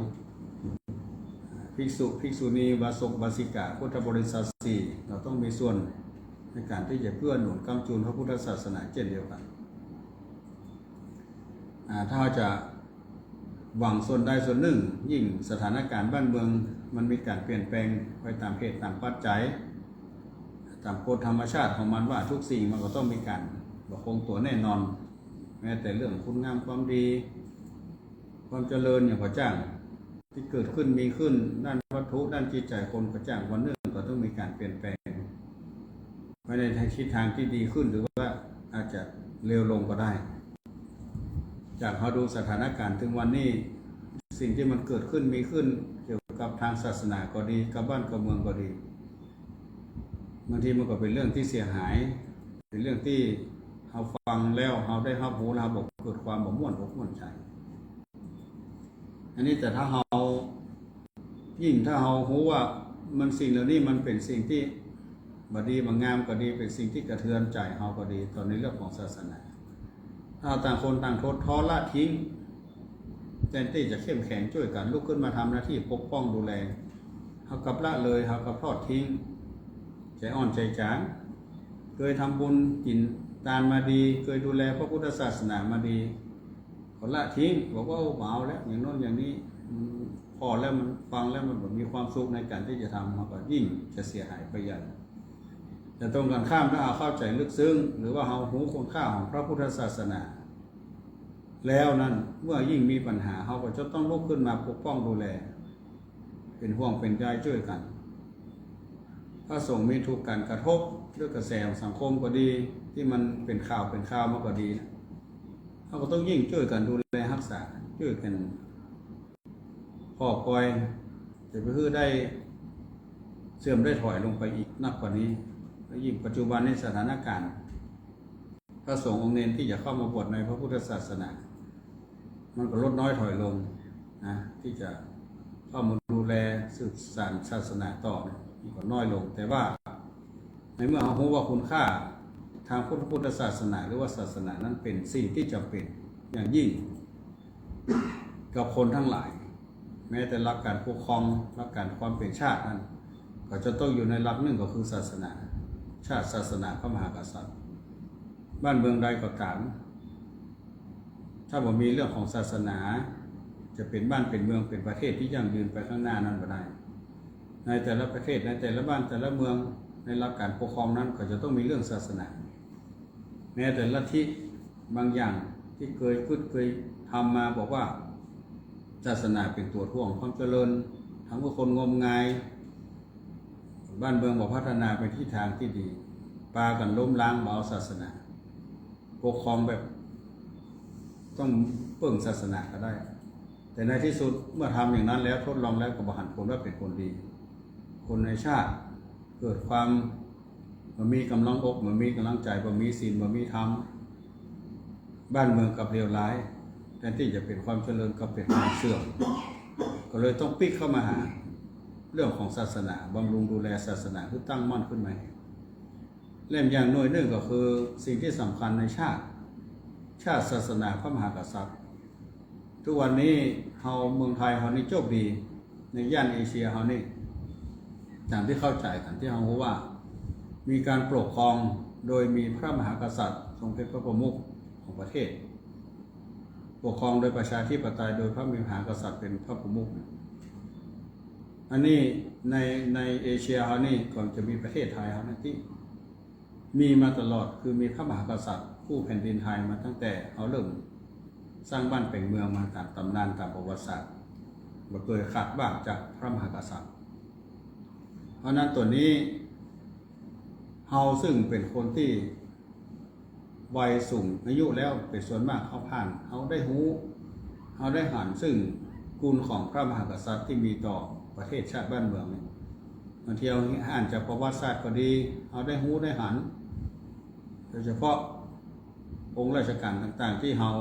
S2: ภิกษุภิกษุณีบาศกบาสิกาพุทธบริษัทสี่เราต้องมีส่วนในการที่จะเพื่อหนุนกำจูนพระพุทธศาสนาเช่นเดียวกันถ้าจะหวังส่วนใดส่วนหนึ่งยิ่งสถานการณ์บ้านเมืองมันมีการเปลี่ยนแปลงไปตามเหตุตามปัจจัยตามกฎธรรมชาติของมันว่าทุกสิ่งมันก็ต้องมีการคงตัวแน่นอนแม้แต่เรื่องคุณงามความดีความเจริญอย่างพระจ้างที่เกิดขึ้นมีขึ้นด้านวัตถุด้านจิตใจคนพระจ้างวันหนึ่งก็ต้องมีการเปลี่ยนแปลงไปในทิศทางที่ดีขึ้นหรือว่าอาจจะเลวลงก็ได้จากเราดูสถานการณ์ถึงวันนี้สิ่งที่มันเกิดขึ้นมีขึ้นเกี่ยวกับทางศาสนาก็ดีกับบ้านกับเมืองก็ดีบางทีมันก็เป็นเรื่องที่เสียหายเป็นเรื่องที่เราฟังแล้วเราได้รับรู้เราบอกเกิดความบ่ม่วนอกม่วนใจอันนี้แต่ถ้าเรายิ่งถ้าเรารู้ว่ามันสิ่งเหล่านี้มันเป็นสิ่งที่บดีบางงามก็ดีเป็นสิ่งที่กระเทือนใจเราก็ดีตอนในเรื่องของศาสนาถ้าต่างคนต่างท้อละทิ้งแทนที่จะเข้มแข็งช่วยกันลุกขึ้นมาทำหน้าที่ปกป้องดูแลเขากับละเลยเขากับทอดทิ้งใจอ่อนใจจางเคยทำบุญกินทานมาดีเคยดูแลพระพุทธศาสนามาดีก็ละทิ้งบอกว่าเบาแล้วอย่างโน้นอย่างนี้พอแล้วมันฟังแล้วมันแบบมีความสุขในการที่จะทำมันก็ยิ่งจะเสียหายไปใหญ่แต่ตรงกันข้ามถ้าเราเข้าใจลึกซึ้งหรือว่าเราหูคุณค่าของพระพุทธศาสนาแล้วนั้นเมื่อยิ่งมีปัญหาเราก็จะต้องลุกขึ้นมาปกป้องดูแลเป็นห่วงเป็นใยช่วยกันพระสงฆ์มีถูกการกระทบด้วยกระแสสังคมก็ดีที่มันเป็นข่าวมาก็ดีเราก็ต้องยิ่งช่วยกันดูแลรักษาช่วยกันพ่อคอยจะเพื่อได้เสื่อมได้ถอยลงไปอีกนักกว่านี้และยิ่งปัจจุบันในสถานการณ์พระสงฆ์องค์เนรที่จะเข้ามาบวชในพระพุทธศาสนามันก็ลดน้อยถอยลงนะที่จะเข้ามาดูแลสืบสานศาสนาต่อมันก็น้อยลงแต่ว่าในเมื่อเรารู้ว่าคุณค่าทางพุทธศาสนาหรือว่าศาสนานั้นเป็นสิ่งที่จำเป็นอย่างยิ่งกับคนทั้งหลายแม้แต่หลักการปกครองหลักการความเป็นชาตินั้นก็จะต้องอยู่ในหลักหนึ่งก็คือศาสนาชาติศาสนาพระมหากษัตริย์บ้านเมืองใดก็ตามถ้าบ่มีเรื่องของศาสนาจะเป็นบ้านเป็นเมืองเป็นประเทศที่ยั่งยืนไปข้างหน้านั้นบ่ได้ในแต่ละประเทศในแต่ละบ้านแต่ละเมืองในหลักการปกครองนั้นก็จะต้องมีเรื่องศาสนาแม้แต่ลัทธิบางอย่างที่เคยทำมาบอกว่าศาสนาเป็นตัวท่วงความเจริญทำให้คนงมงายบ้านเมืองบอกพัฒนาไปที่ทางที่ดีปากันล้มล้างเอาศาสนาปกครองแบบต้องเปิ่งศาสนาก็ได้แต่ในที่สุดเมื่อทำอย่างนั้นแล้วทดลองแล้วก็บ่หันผลว่าเป็นคนดีคนในชาติเกิดความมันมีกำลังอกมันมีกำลังใจมันมีศีลมันมีธรรมบ้านเมืองกับเลวร้ายแทนที่จะเป็นความเจริญกับเป็นความเสื่อมก็เลยต้องปิ๊กเข้ามาหาเรื่องของศาสนาบำรุงดูแลศาสนาที่ตั้งมั่นขึ้นมาเล่มอย่างหน่วยหนึ่งก็คือสิ่งที่สำคัญในชาติศาสนาพระมหากษัตริย์ทุกวันนี้เฮาเมืองไทยเฮานี่โชคดีในย่านเอเชียเฮานี่อย่างที่เข้าใจกันที่เฮารู้ว่ามีการปกครองโดยมีพระมหากษัตริย์ทรงเป็นพระประมุขของประเทศปกครองโดยประชาธิปไตยโดยพระมหากษัตริย์เป็นพระประมุขอันนี้ในเอเชียเฮานี่ก่อนจะมีประเทศไทยเฮานี่ที่มีมาตลอดคือมีพระมหากษัตริย์ผู้แผ่นดินไทยมาตั้งแต่เขาเริ่มสร้างบ้านเป็นเมืองมาตามตำนานตามประวัติศาสตร์ บ่เคยขาดบ้างจากพระมหากษัตริย์เพราะนั้นตัวนี้เฮาซึ่งเป็นคนที่วัยสูงอายุแล้วเป็นส่วนมากเขาผ่านเขาได้รู้เขาได้หันซึ่งคุณของพระมหากษัตริย์ที่มีต่อประเทศชาติบ้านเมืองนี่บางทีเราอ่านจากประวัติศาสตร์ก็ดีเขาได้รู้ได้หันโดยเฉพาะองค์ราชการต่างๆที่เรา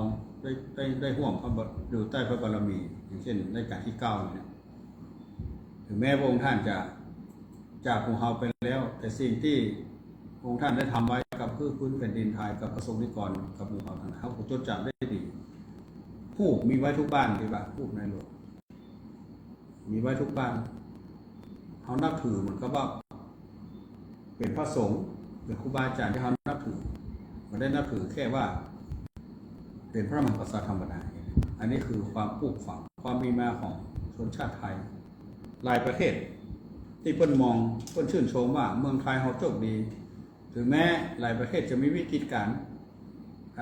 S2: ได้ห่วงพระอยู่ใต้พระบารมีอย่างเช่นรัชกาลที่9เนี่ยถึงแม้พระองค์ท่านจะจากของเราไปแล้วแต่สิ่งที่พระองค์ท่านได้ทำไว้กับพื้นแผ่นดินไทยกับประสงค์นิกรกับหมู่เราทั้งนั้นเขาจดจำได้ดีผู้มีไว้ทุกบ้านดีป่ะผู้ในหลวงมีไว้ทุกบ้านเขานับถือเหมือนกับว่าเป็นพระสงฆ์เป็นครูบาอาจารย์ที่เขานับถือไม่ได้นับถือแค่ว่าเป็นพระมหากษัตริย์ธรรมดาอันนี้คือความปลูกฝังความมีมาของชนชาติไทยหลายประเทศที่เพิ่นมองเพิ่นชื่นชมว่าเมืองไทยเราโชคดีถึงแม้หลายประเทศจะมีวิกฤตกา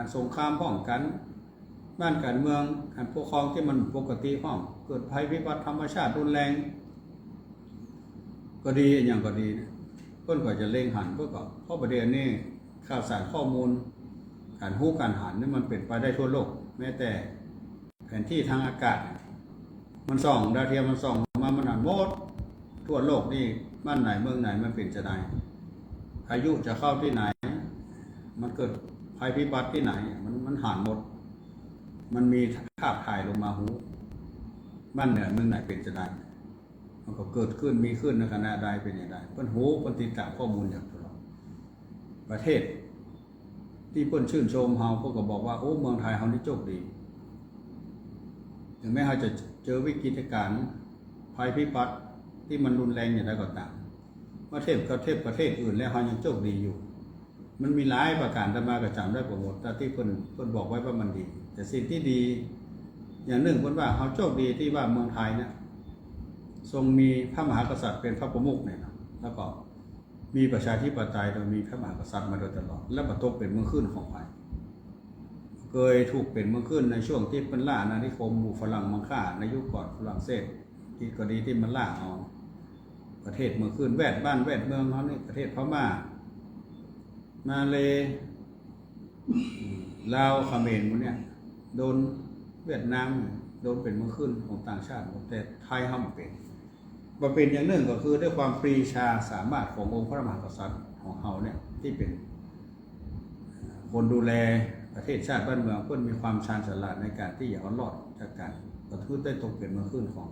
S2: รสงครามป้องกันบ้านการเมืองการปกครองที่มันปกติพ้องเกิดภัยพิบัติธรรมชาติรุนแรงก็ดีอย่างก็ดีเพิ่นก็จะเล็งหันเพื่อก็เพราะประเด็นนี้ข่าวสารข้อมูลการรู้การหันนี่มันเป็นไปได้ทั่วโลกแม้แต่แผนที่ทางอากาศมันส่องดาวเทียมมันส่องมามันหันหมดทั่วโลกนี่บ้านไหนเมืองไหนมันเป็นจะได้พายุจะเข้าที่ไหนมันเกิดภัยพิบัติที่ไหนมันหันหมดมันมีภาพถ่ายลงมาหูบ้านเหนือเมืองไหนเป็นจะได้มันก็เกิดขึ้นมีขึ้นในขณะใดเป็นอย่างไรเพิ่นหูเพิ่นติดตามข้อมูลอย่างตลอดประเทศที่เพิ่นชื่นชมเฮาเพิ่นก็บอกว่าโอ้เมืองไทยเฮานี่โชคดีถึงแม้เฮาจะเจอวิกฤตการณ์ภัยพิบัติที่มันรุนแรงอย่างไรก็ตามประเทศประเทศอื่นแล้วเฮายังโชคดีอยู่มันมีหลายประการแต่มาก็จำได้บ่หมดแต่ที่เพิ่นบอกไว้ว่ามันดีแต่สิ่งที่ดีอย่างหนึ่งเพิ่นว่าเฮาโชคดีที่ว่าเมืองไทยเนี่ยทรงมีพระมหากษัตริย์เป็นพระประมุขเนี่ยนะแล้วก็มีประชาธิปไตยโดยมีพระมหากษัตริย์มาโดยตลอดและประตกเป็นเมืองขึ้นของไทยเคยถูกเป็นเมืองขึ้นในช่วงที่เป็นล่าอาณานิคมหมู่ฝรั่งมังค่าในยุคก่อนฝรั่งเศสที่ก็ดีที่มันล่าเอาประเทศเมืองขึ้นแวดบ้านแวดเมืองเขานี่ประเทศพม่ามาเลลาวเขมรพวกเนี้ยโดนเวียดนามโดนเป็นเมืองขึ้นของต่างชาติแต่ไทยห้ามเป็นมาเป็นอย่างหนึ่งก็คือด้วยความปรีชาสามารถขององค์พระมหากษัตริย์ของเขาเนี่ยที่เป็นคนดูแลประเทศชาติบ้านเมืองเพื่อมีความชาญฉลาดในการที่จะเอารอดจากการประทุษได้ตกเป็นเมืองขึ้นของ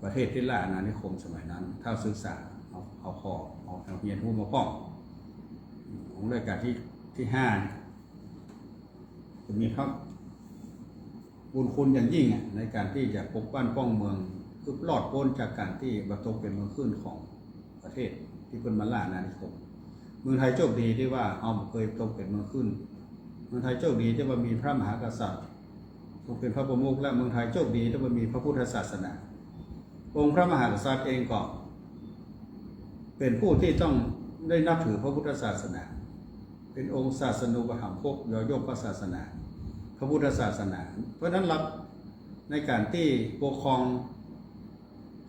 S2: ประเทศที่ล่าอาณานิคมสมัยนั้นถ้าศึกษาเอาข้อเอาเรียนรู้มาป้องของรายการที่5จะมีพระบุญคุณอย่างยิ่งในการที่จะปกป้องป้องเมืองคือรอดพ้นจากการที่ประตกเป็นเมืองขึ้นของประเทศที่เป็นมาล่าอาณานิคมเมืองไทยโชคดีที่ว่าเอาเคยตกเป็นเมืองขึ้นเมืองไทยโชคดีที่ว่ามีพระมหากษัตริย์ทรงเป็นพระประมุขและเมืองไทยโชคดีที่ว่ามีพระพุทธศาสนาองค์พระมหากษัตริย์เองก็เป็นผู้ที่ต้องได้นับถือพระพุทธศาสนาเป็นองค์ศาสนูปถัมภกย่อยกพระศาสนาพระพุทธศาสนาเพราะนั้นรับในการที่ปกครอง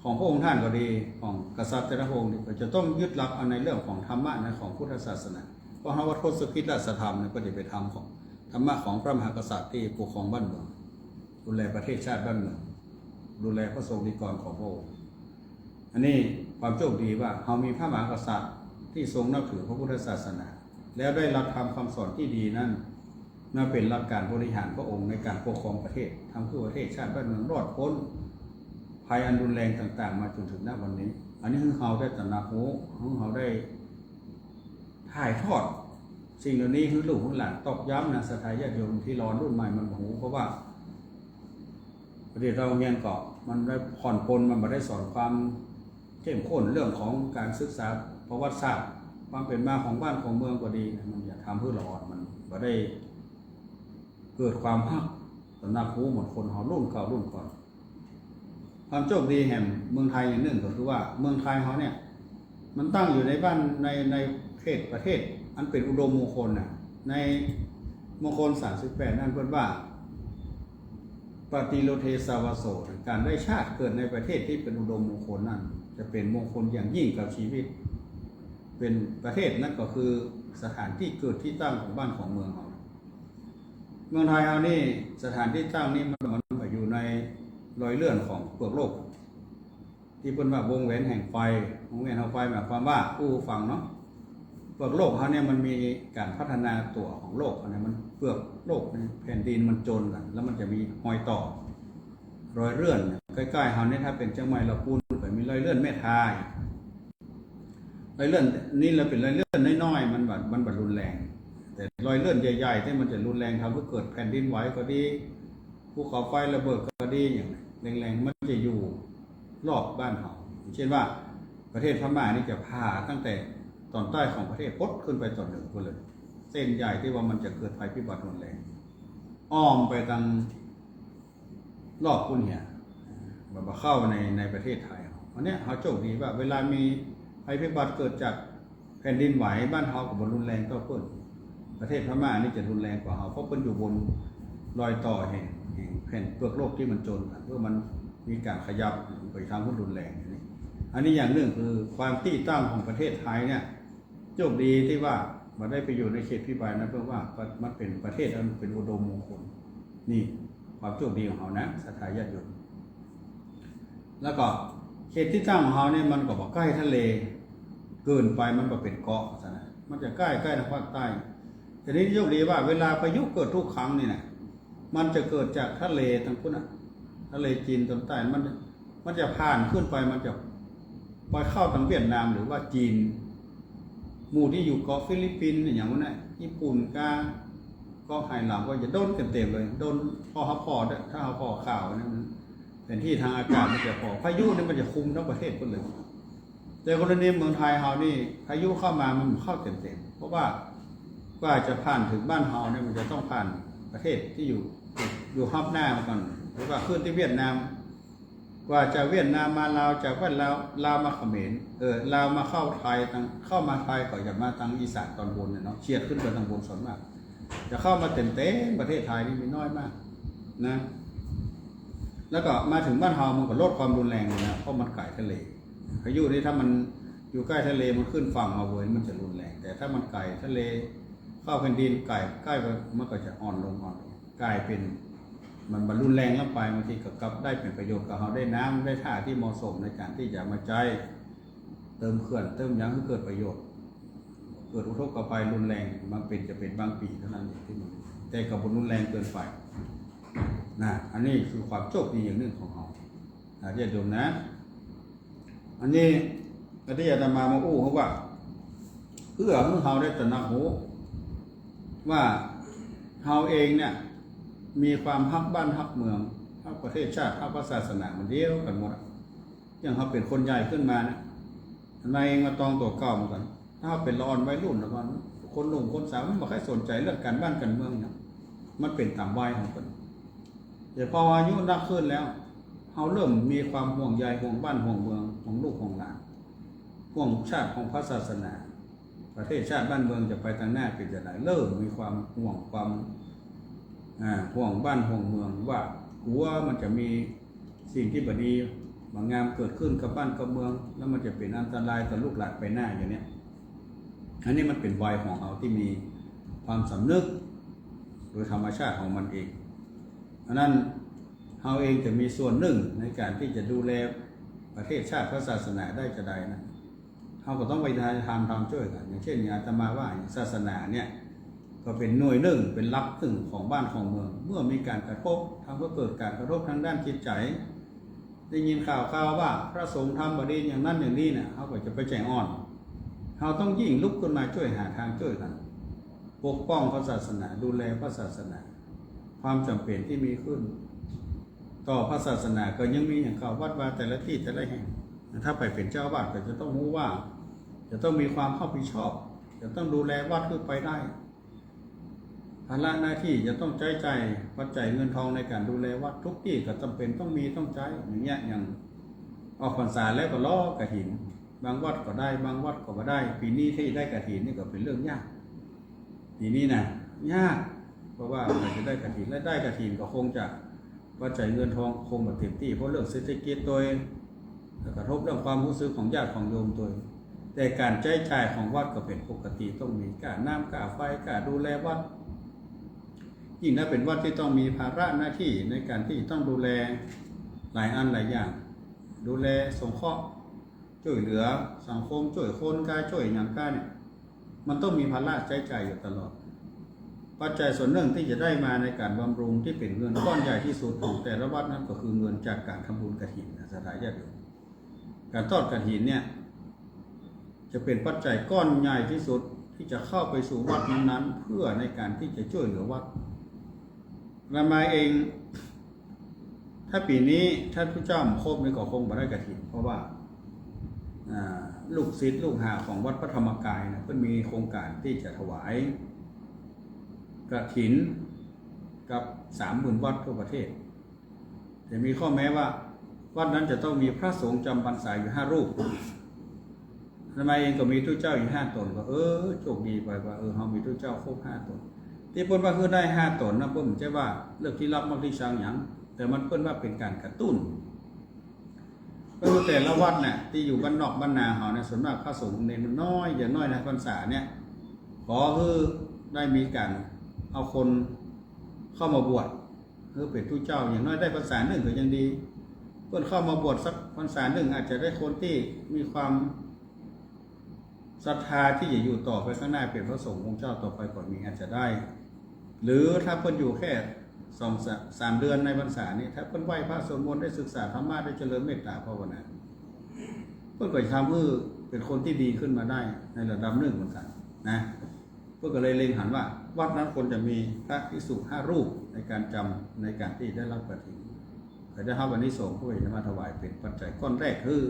S2: ของพระองค์ท่านก็ดีของกษัตริย์แต่ละพระองค์ก็จะต้องยึดหลักในเรื่องของธรรมะในของพุทธศาสนาเพราะว่าทศพิธราชธรรมเนี่ยก็จะไปทำของธรรมะของพระมหากษัตริย์ที่ปกครองบ้านเมืองดูแลประเทศชาติบ้านเมืองดูแลพระสงฆ์นิกรของพระองค์อันนี้ความโชคดีว่าเรามีพระมหากษัตริย์ที่ทรงนับถือพระพุทธศาสนาแล้วได้รับธรรมคำสอนที่ดีนั้นน่าเป็นหลักการบริหารพระองค์ในการปกครองประเทศทำเพื่อประเทศชาติบ้านเมืองรอดพ้นภัยอันรุนแรงต่างๆมาจนถึงณวันนี้อันนี้คือเราได้ตระหนักรู้เราได้ถ่ายทอดสิ่งเหล่านี้คือลูกหลานตอกย้ำนะศรัทธาญาติโยมที่รอรุ่นใหม่มันหูเพราะว่าประเทศเราเรียนเกาะมันได้ผ่อนปลนมันไม่ได้สอนความเข้มข้นเรื่องของการศึกษาประวัติศาสตร์ความเป็นมาของบ้านของเมืองก็ดีมันอย่าทำเพื่อหลอดมันไม่ได้เกิดความภาคสำนักรู้หมดคนเขารุ่นเก่ารุ่นก่อนความโชคดีแห่งเมืองไทยอย่างหนึ่งก็คือว่าเมืองไทยเขาเนี่ยมันตั้งอยู่ในบ้านในเขตประเทศอันเป็นอุดมมงคลน่ะในมงคล38นั่นเพิ่นว่า ปฏิโลเทสาวโสการได้ชาติเกิดในประเทศที่เป็นอุดมมงคลนั้นจะเป็นมงคลอย่างยิ่งกับชีวิตเป็นประเทศนั่นก็คือสถานที่เกิดที่ตั้งของบ้านของเมืองเราเมืองไทยเรานี่สถานที่ตั้งนี่มันอยู่ในรอยเลื่อนของเปลือกโลกที่เป็นว่าวงแหวนแห่งไฟวงแหวนแห่งไฟหมายความว่าผู้ฟังเนาะเปลือกโลกเขาเนี่ยมันมีการพัฒนาตัวของโลกเนี่ยมันเปลือกโลกแผ่นดินมันจนกันแล้วมันจะมีรอยต่อรอยเลื่อนใกล้ๆเขาเนี่ยถ้าเป็นเชียงใหม่เราปูนไปมีรอยเลื่อนแม่ทายรอยเลื่อนนี่เราเป็นรอยเลื่อนน้อยๆมันแบบรุนแรงแต่รอยเลื่อนใหญ่ๆที่มันจะรุนแรงทำให้เกิดแผ่นดินไหวก็ดีภูเขาไฟระเบิดก็ดีอย่างแรงๆมันจะอยู่รอบบ้านเขาเช่นว่าประเทศพม่านี่จะผ่าตั้งแต่ตอนใต้ของประเทศพดขึ้นไปตอนเหนือก็เลยเส้นใหญ่ที่ว่ามันจะเกิดภัยพิบัติรุนแรงอ้อมไปทางรอบคุณเนี่ยแบบเข้าในประเทศไทยอันนี้เขาโชคดีว่าเวลามีภัยพิบัติเกิดจากแผ่นดินไหวบ้านเขากับบนรุนแรงก็เพิ่มประเทศพม่านี่จะรุนแรงกว่าเขาเพราะเป็นอยู่บนรอยต่อแห่งแผ่นเปลือกโลกที่มันจนเพื่อมันมีการขยับไปทำให้รุนแรงอันนี้อย่างหนึ่งคือความที่ตั้งของประเทศไทยเนี่ยโชคดีที่ว่ามันได้ไปอยู่ในเขตพิบัตินะเพราะว่ามันเป็นประเทศมันเป็นอุดมมงคลนี่ความโชคดีของเขานะศรัทธาญาติโยมแล้วก็เขตที่ตั้งของเขาเนี่ยมันก็บอกใกล้ทะเลเกินไปมันก็เป็นเกาะนะมันจะใกล้ทางภาคใต้แต่นี้โชคดีว่าเวลาพายุเกิดทุกครั้งนี่นะมันจะเกิดจากทะเลทางพุทธทะเลจีนตอนใต้มันจะผ่านขึ้นไปมันจะไปเข้าทางเวียดนามหรือว่าจีนหมู่ที่อยู่เกาะฟิลิปปินส์อย่างนั้นนะญี่ปุ่นก็ไหหลำก็จะโดนเต็มๆเลยโดนพอเขาพอถ้าเขาพอข่าวนี่มันแผนที่ทางอากาศมันจะพอพายุนี่มันจะคุมทั้งประเทศหมดเลยแต่กรณีเมืองไทยเฮานี่พายุเข้ามามันเข้าเต็มๆเพราะว่าจะผ่านถึงบ้านเฮาเนี่ยมันจะต้องผ่านประเทศที่อยู่ฮับหน้ามาก่อนหรือว่าขึ้นที่เวียดนามกว่าจะเวียดนามมาลาวจากว่าลาวมาเขมรลาวมาเข้าไทยเข้ามาไทยก่อนจะมาทางอีสานตอนบนเนี่ยเนาะเฉียดขึ้นไปทางบนส่วนมากจะเข้ามาเต็มประเทศไทยนี่มีน้อยมากนะแล้วก็มาถึงบ้านเฮามันก็ลดความรุนแรงเลยนะเพราะมันไกลทะเลพายุนี่ถ้ามันอยู่ใกล้ทะเลมันขึ้นฝั่งมาเว้ยมันจะรุนแรงแต่ถ้ามันไกลทะเลเข้าแผ่นดินใกล้มันก็จะอ่อนลงกลายเป็นมันบรรลุนแรงแล้วไปบางทีกับได้เป็นประโยชน์กับเราได้น้ำได้ท่าที่เหมาะสมในการที่จะมาใจเติมเขื่อนเติมยังให้เกิดประโยชน์เกิดอุทกภัยรุนแรงบางเป็นจะเป็นบางปีเท่านั้นเองที่มันแต่กับบรุนแรงเกินไปนะอันนี้คือความโชคดีอย่างหนึ่งของเราญาติโยมนะอันนี้ที่อาตมาอู้เขาว่าเพื่อให้เราได้ตระหนักรู้ว่าเราเองเนี่ยมีความฮักบ้านฮักเมืองฮักประเทศชาติฮักศาสนามันเดียวกันหมดอย่างเขาเป็นคนใหญ่ขึ้นมานะนายเองมาตองตัวเก่าเหมือนกันถ้าเป็นละอ่อนวัยรุ่นแล้วกันคนหนุ่มคนสาวมันไม่ค่อยสนใจเรื่องการบ้านการเมืองเนี่ยมันเป็นตามวัยของคนแต่พออายุนักขึ้นแล้วเขาเริ่มมีความห่วงใยห่วงบ้านห่วงเมืองห่วงลูกห่วงหลานห่วงชาติของพระศาสนาประเทศชาติบ้านเมืองจะไปทางหน้าเป็นจะไหนเริ่มมีความห่วงห่วงบ้านห่วงเมืองว่ากลัวมันจะมีสิ่งที่บดีบางงามเกิดขึ้นกับบ้านกับเมืองแล้วมันจะเป็นอันตรายต่อลูกหลานไปหน้าอย่างนี้อันนี้มันเป็นวัยของเราที่มีความสำนึกโดยธรรมชาติของมันเองอันนั้นเราเองจะมีส่วนหนึ่งในการที่จะดูแลประเทศชาติพระศาสนาได้จะได้นะเราก็ต้องไปทำช่วยกันอย่างเช่นอาตมาว่าศาสนาเนี่ยก็เป็นหน่วยหนึ่งเป็นลับหนึ่งของบ้านของเมืองเมื่อมีการกระทบทำให้เกิดการกระทบทางด้านจิตใจได้ยินข่าวว่าพระสงฆ์ทำบดีอย่างนั้นอย่างนี้เนี่ยเขาก็จะไปแจ้งอ่อนเราต้องยิ่งลุกขึ้นมาช่วยหาทางช่วยกันปกป้องพระศาสนาดูแลพระศาสนาความจำเป็นที่มีขึ้นต่อพระศาสนาก็ยังมีอย่างข่าววัดวาแต่ละที่แต่ละแห่งถ้าไปเป็นเจ้าวัดก็จะต้องรู้ว่าจะต้องมีความรับผิดชอบจะต้องดูแลวัดขึ้นไปได้ภาระหน้าที่จะต้องใจปัจจัยเงินทองในการดูแลวัดทุกที่ก็จำเป็นต้องมีต้องใจอย่างเงี้ยอย่างออกพรรษาแล้วก็ล้อกฐินบางวัดก็ได้บางวัดก็ไม่ได้ปีนี้ที่ได้กฐินนี่ก็เป็นเรื่องยากปีนี้นะยากเพราะว่าจะได้กฐินและได้กฐินก็คงจะ ปัจจัยเงินทองคงแบบเต็มที่เพราะเรื่องเศรษฐกิจตัวกระทบเรื่องความรู้สึกของญาติของโยมตัวแต่การใช้จ่ายของวัดก็เป็นปกติต้องมีการน้ำการไฟการดูแลวัดยิ่งถ้าเป็นวัดที่ต้องมีภาระหน้าที่ในการที่ต้องดูแลหลายอันหลายอย่างดูแลสงเคราะห์ช่วยเหลือสังคมช่วยคนกายช่วยอย่างกายเนี่ยมันต้องมีภาระใช้จ่ายอยู่ตลอดปัจจัยส่วนหนึ่งที่จะได้มาในการบำรุงที่เป็นเงินก้อนใหญ่ที่สุดของแต่ละวัดนั้นก็คือเงินจากการทำบุญกฐินสถานญาติโยมการทอดกฐินเนี่ยจะเป็นปัจจัยก้อนใหญ่ที่สุดที่จะเข้าไปสู่วัดนั้นๆเพื่อในการที่จะช่วยเหลือวัดอาตมาเองถ้าปีนี้ท่านผู้เจ้าครบในก็คงบ่ได้กฐินเพราะว่าลูกศิษย์ลูกหาของวัดพระธรรมกายนะเพิ่นมีโครงการที่จะถวายกฐินกับ30,000 วัดทั่วประเทศแต่มีข้อแม้ว่าวัดนั้นจะต้องมีพระสงฆ์จำพรรษาอยู่5 รูปทำไมเองก็มีตู้เจ้าอยู่5 ตนก็โชคดีไปว่าเฮามีตู้เจ้าครบ5 ตนที่เพิ่นว่าคือได้5 ตนนะเพิ่นไม่ใช่ว่าเลือกที่รับมากที่ชังหยังแต่มันเพิ่นว่าเป็นการกระตุ้นก็คือแต่ละวัดเนี่ยที่อยู่บ้านนอกบ้านนาเฮาเนี่ยส่วนมากพระสงฆ์เน้นน้อยอย่างน้อยนะพรรษาเนี่ยขอคือได้มีการเอาคนเข้ามาบวชคือเป็นผู้เจ้าอย่างน้อยได้พรรษา1ก็ยังดีเพิ่นเข้ามาบวชสักพรรษา1อาจจะได้คนที่มีความศรัทธาที่จะอยู่ต่อไปข้างหน้าเป็นพระสงฆ์องค์เจ้าต่อไปก่อนมีอาจจะได้หรือถ้าเพิ่นอยู่แค่2-3 เดือนในพรรษานี้ถ้าเพิ่นไหว้พระสวดมนต์ได้ศึกษาธรรมะได้เจริญเมตตาภาวนาเพิ่นก็จะทำให้เป็นคนที่ดีขึ้นมาได้ในระดับหนึ่งเหมือนกันนะเพิ่นก็เลยเล็งหันว่าวัดนั้นควรจะมีพระภิกษุ5 รูปในการจำในการที่ได้รับกฐินแต่ได้รับวันนี้ส่งผู้จะมาถวายเป็นปัจจัยก้อนแรกคือ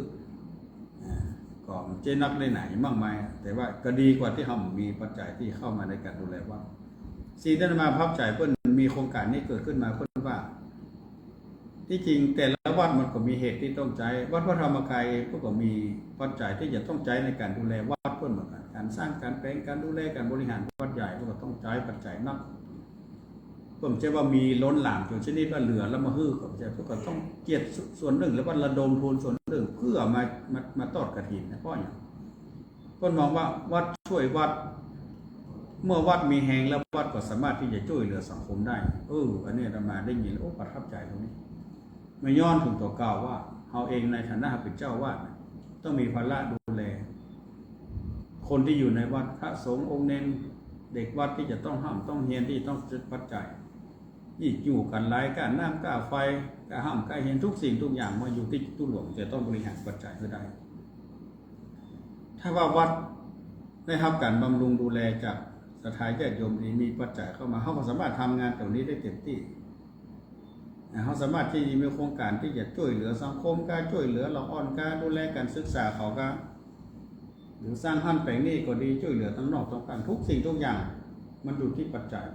S2: ก็เจนักได้ไหนมากมายแต่ว่าก็ดีกว่าที่เรามีปัจจัยที่เข้ามาในการดูแลวัดสีได้มาพับจ่ายเพิ่นมีโครงการนี้เกิดขึ้นมาเพิ่นว่าที่จริงแต่ละวัดมันก็มีเหตุที่ต้องใช้วัดพระธรรมกายเองก็มีปัจจัยที่จะต้องใช้ในการดูแลวัดเพิ่นเหมือนกันการสร้างการแปลงการดูแลการบริหารวัดใหญ่ก็ต้องใช้ปัจจัยนักผมเชื่อว่ามีล้นหลามจนชนิดว่าเหลือแล้วมาฮื้อก็จะก็ต้องเกียรติส่วนหนึ่งแล้วว่าระดมทุนส่วนหนึ่งเพื่อมาทอดกฐินนะเพราะอย่างเพิ่นมองว่าวัดช่วยวัดเมื่อวัดมีแหงแล้ววัดก็สามารถที่จะช่วยเหลือสังคมได้อันนี้อาตมาได้ยินแล้วประทับใจตรงนี้ไม่ย้อนถึงตัวเก่าว่าเราเองในฐานะเป็นเจ้าวาดต้องมีภาระดูแลคนที่อยู่ในวัดพระสงฆ์องค์เนนเด็กวัดที่จะต้องห้ามต้องเฮียนที่ต้องจัดปัจจัยยิ่งอยู่กันหลายการน้ำการไฟการห้ามการเฮียนทุกสิ่งทุกอย่างมาอยู่ที่ตู้หลวงจะต้องบริหารปัจจัยให้ได้ถ้าว่าวัดได้รับการบำรุงดูแลจากสถานญาติโยมนี้มีปัจจัยเข้ามาเขาก็สามารถทำงานตรงนี้ได้เต็มที่เขาสามารถที่มีโครงการที่จะช่วยเหลือสังคมการช่วยเหลือละอ่อนการดูแลการศึกษาเขาก็หรือสร้างหันแปลงนี้ก็ดีช่วยเหลือทั้งนอกทั้งการทุกสิ่งทุกอย่างมันอยู่ที่ปัจจัย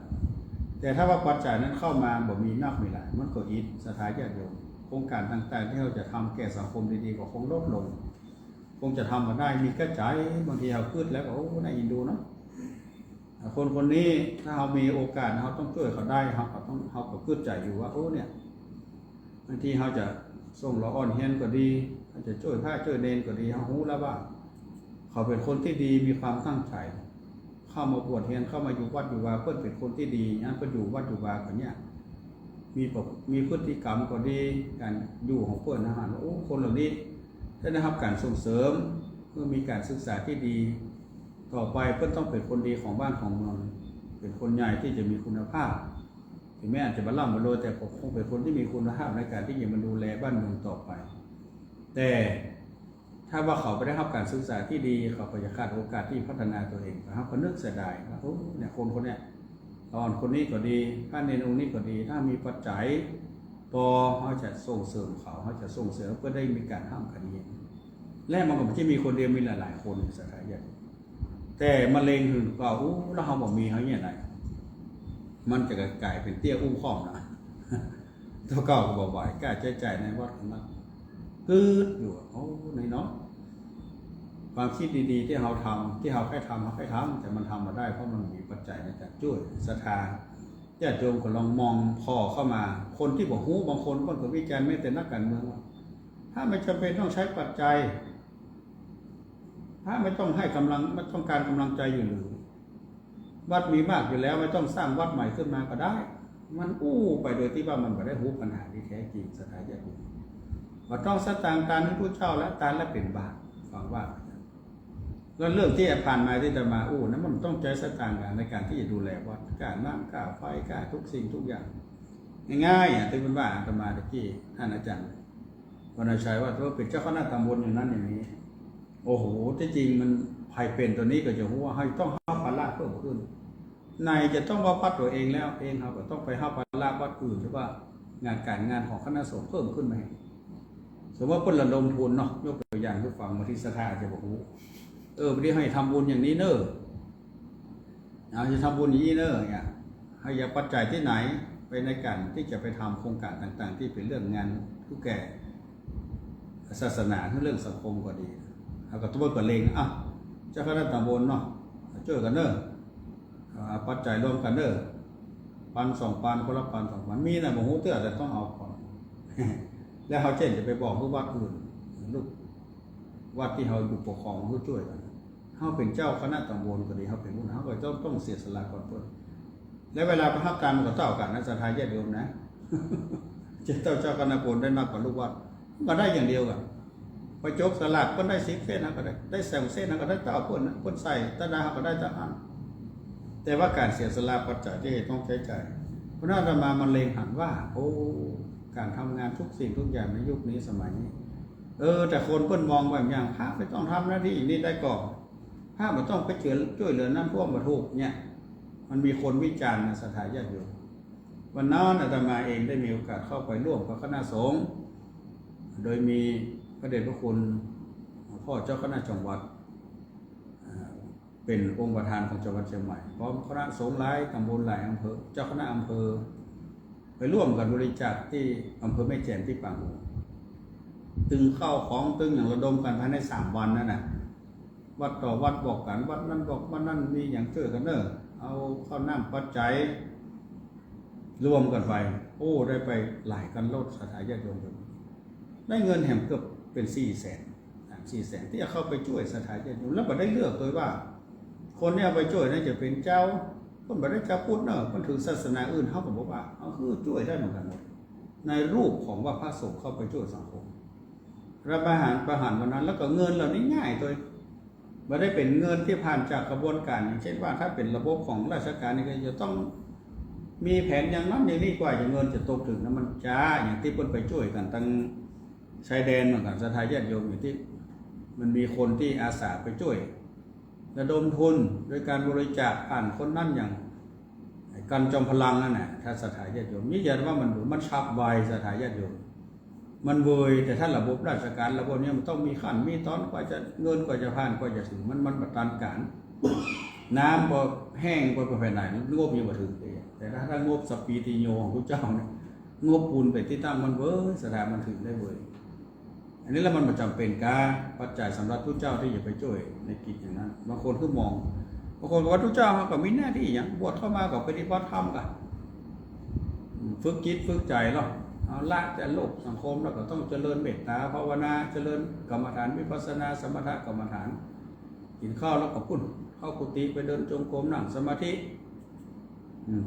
S2: แต่ถ้าว่าปัจจัยนั้นเข้ามาบ่มีนับไม่หลายมันก็อิดสถานญาติโยมโครงการต่างๆที่เราจะทำแก่สังคมดีๆก็คงลดลงคงจะทำมาได้มีกระจายบางทีเราขึ้นแล้วก็น่าอินดูเนาะคนนี้ถ้าเรามีโอกาสเราต้องช่วยเขาได้เขาก็ขึ้นใจอยู่ว่าเนี่ยบางทีเราจะส่งละอ่อนเฮียนก็ดีเราจะช่วยพระช่วยเนนก็ดีเรารู้แล้วว่าเขาเป็นคนที่ดีมีความตั้งใจเข้ามาบวชเฮียนเข้ามาอยู่วัดอยู่วาเพื่อนเป็นคนที่ดีงั้นเพื่อนอยู่วัดอยู่วาแบบนี้มีพฤติกรรมก็ดีการอยู่ของเพื่อนนะฮะคนเหล่านี้ได้รับการส่งเสริมเมื่อมีการศึกษาที่ดีต่อไปเพื่อนต้องเป็นคนดีของบ้านของเมืองเป็นคนใหญ่ที่จะมีคุณภาพถึงแม้อาจจะมาล่ำมาโรยแต่คงเป็นคนที่มีคุณภาพในการที่จะมาดูแลบ้านเมืองต่อไปแต่ถ้าว่าเขาไปได้รับการศึกษาที่ดีเขาก็จะขาดโอกาสที่พัฒนาตัวเองนะครับก็นึกเสียดายว่าเนี่ยคนเนี้ยตอนคนนี้ก็ดีท่านในองค์นี้ก็ดีถ้ามีปัจจัยพอเขาจะส่งเสริมเขาจะส่งเสริมเพื่อได้มีการห้ามคดีและมันก็ไม่ใช่มีคนเดียวมีหลายๆคนในสถานที่แต่มะเร็งถึงก็แล้วเขาบอกมีเขาเนี่ยไรมันจะกลายเป็นเตี้ยอุ้มข้อมนะตัวเก่าก็บอกว่าแก้ใจในวัดของมันกืดอยู่ในเนาะความคิดดีๆที่เราทำที่เราแค่ทำแต่มันทำมาได้เพราะมันมีปัจจัยในการช่วยศรัทธา ญาติโยมก็ลองมองพอเข้ามาคนที่บอกหูบางคนก็วิจารณ์ไม่แต่นักการเมืองว่าถ้าไม่จำเป็นต้องใช้ปัจจัยถ้าไม่ต้องให้กำลังไม่ต้องการกำลังใจอยู่หรือวัดมีมากอยู่แล้วไม่ต้องสร้างวัดใหม่ขึ้นมาก็ได้มันไปโดยที่ว่ามันไม่ได้หูปัญหาที่แท้จริงสถานญาติโยมว่าต้องสตางค์ตามที่ผู้เช่าและตามและเป็นบาปฟังว่าแล้วเรื่องที่ผ่านมาที่จะมานั้นมันต้องใช้สตางค์ในการที่จะดูแลวัดการน้ำค่าไฟค่าทุกสิ่งทุกอย่างง่ายๆที่เป็นว่าอาตมาตะกี้ท่านอาจารย์วรรณชัยว่าถ้าเป็นเจ้าคณะตำบลอย่างนั้นอย่างนี้โอ้โหที่จริงมันภัยเป็นตัวนี้ก็จะรู้ว่าให้ต้องห้าภาระเพิ่มขึ้นในจะต้องว่าพัดตัวเองแล้วเองเขาก็ต้องไปห้าภาระวัดอื่นหรือว่างานการงานของคณะสงฆ์เพิ่มขึ้นไหมสมมติว่าเพิ่นระดมทุนเนาะยกตัวอย่างผู้ฟังมาที่สถาจะบอกไม่ได้ให้ทำบุญอย่างนี้เนอะจะทำบุญอย่างนี้เนอะเนี่ยให้ยาปัจจัยที่ไหนไปในการที่จะไปทำโครงการต่างๆที่เป็นเรื่องงานผู้แก่ศาสนาเรื่องสังคมก็ดีเอาก็ตัวก็เลงเจ้าคณะตำบลเนาะช่วยกันเนอะปัจจัยรวมกันเนอะ1,000-2,000คนละ1,000-2,000มีนะบอกหูเตื้อแต่ต้องเอาก่อน แล้วเขาเช่นจะไปบอกผู้วัดอื่นลูกวัดที่เขาอยู่ปกครองเขาช่วยกันเขาเป็นเจ้าคณะตำบลก็ดีเขาเป็นผู้นำเขาก็ต้องเสียสละก่อนเพื่อนแล้วเวลาประทับการมันก็เท่ากันนะศรัทธาญาติโยมนะ เจ้าคณะตำบลได้มากกว่าลูกวัดก็ได้อย่างเดียวกันไปจกสลัดก็ได้10 เส้นนะก็ได้2 เส้นนะก็ได้เต้าคนใส่ตาดาก็ได้ตาอันแต่ว่าการเสียสละปัจจัยที่ต้องใช้จ่ายเพราะนั้นมาเล็งหันว่าการทำงานทุกสิ่งทุกอย่างในยุคนี้สมัยนี้แต่คนเพิ่นมองแบบอย่างพระไม่ต้องทำหน้าที่นี้ได้ก่อนพระไม่ต้องไปช่วยเหลือน้ำท่วมมาทุกเนี่ยมันมีคนวิจารณ์ในสถานญาติโยมวันนั้นอาตมาเองได้มีโอกาสเข้าไปร่วมกับคณะสงฆ์โดยมีพระเดชพระคุณพ่อเจ้าคณะจังหวัดเป็นองค์ประธานของจังหวัดเชียงใหม่พร้อมคณะสงฆ์หลายตำบลหลายอำเภอเจ้าคณะอำเภอไปร่วมกันบริจาคที่อำเภอแม่แจ่มที่ปางหูตึงเข้าของตึงอย่างระดมกันภายใน3 วันนั่นน่ะวัดต่อวัดบอกกันวัดนั้นบอกวัดนั้นมีอย่างช่วยกันเนอะเอาข้าวน้ำปัจจัยรวมกันไปได้ไปหลายกันโลดสถานญาติโยมได้เงินแหมเกือบเป็น400,000ที่จะเข้าไปช่วยสถานญาติโยมแล้วก็ได้เลือกโดยว่าคนที่เอาไปช่วยนั่นจะเป็นเจ้าคนบ่ได้เจ้าพุทธเนอะคนถือศาสนาอื่นเขาก็บอกว่าคือช่วยได้เหมือนกันหมดในรูปของว่าพระสงฆ์เข้าไปช่วยสังคมรับประหารวันนั้นแล้วก็เงินเหล่านี้ง่ายโดยไม่ได้เป็นเงินที่ผ่านจากกระบวนการอย่างเช่นว่าถ้าเป็นระบบของราชการนี่ก็จะต้องมีแผนอย่างนั้นอย่างนี้กว่าจะเงินจะตกถึงนั้นมันช้าอย่างที่เพิ่นไปช่วยกันตั้งชายแดนเหมือนกันสถานญาติโยมอย่างที่มันมีคนที่อาสาไปช่วยระดมทุนโดยการบริจาคผ่านคนนั่นอย่างกันจอมพลังนั่นแหละถ้าสถานญาติโยมนี่ยันว่ามันชับไวสถานญาติโยมมันเวยแต่ถ้าระบบราชการระบบนี้มันต้องมีขั้นมีตอนกว่าจะเงินกว่าจะผ่านกว่าจะถึงมันประตันการน้ำพอแห้งพอไปไหนงบยังบ่ถึงแต่ถ้างบสปีติโยของพระเจ้าเนี่ยงบปูนไปที่ตั้งมันเว้ยสถานมันถึงได้เว้ยอันนี้แล้วมันจำเป็นการปัจจัยสำหรับพระเจ้าที่จะไปช่วยในกิจอย่างนั้นบางคนก็มองบางคนก็ว่าพระเจ้าเขาก็มีหน้าที่อย่างบวชเข้ามาก็ปฏิบัติธรรมกันฝึกจิตฝึกใจหรอกเอาละจะโลกสังคมแล้วก็ต้องเจริญเมตตาภาวนาเจริญกรรมฐานวิปัสสนาสมถกรรมฐานกินข้าวแล้วก็พุ่นเข้ากุฏิไปเดินจงกรมนั่งสมาธิ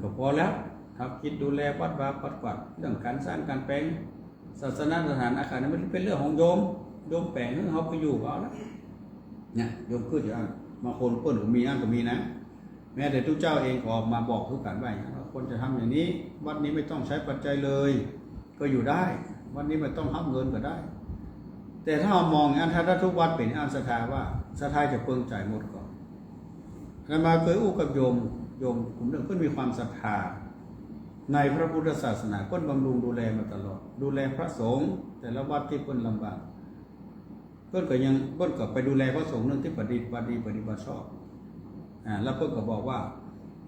S2: ก็พอแล้วครับคิดดูแลวัดวาปัดกวาดเรื่องการสร้างการแปลงศาสนาสถานอาคารนั้นมันเป็นเรื่องของโยมแปลงเขาไปอยู่ก็เอาละเนี่ยโยมขึ้นอย่างบางคนเปิ้นก็มีก็มีนะแม้แต่ทุกเจ้าเองก็ออกมาบอกทุกการว่าคนจะทำอย่างนี้วัดนี้ไม่ต้องใช้ปัจจัยเลยก็อยู่ได้วันนี้ไม่ต้องรับเงินก็ได้แต่ถ้าเรามองอย่างนั้นถ้าทุกวัดเป็นศรัทธาว่าศรัทธาจะเปิงจ่ายหมดก่อนแล้วมาเคยกับโยมกลุ่มหนึ่งเพิ่นมีความศรัทธาในพระพุทธศาสนาเพิ่นบำรุงดูแลมาตลอดดูแลพระสงฆ์แต่ละวัดที่เพิ่นลำบากเพิ่นก็ไปดูแลพระสงฆ์เรื่องที่ปฏิบัติชอบแล้วเพิ่นก็บอกว่า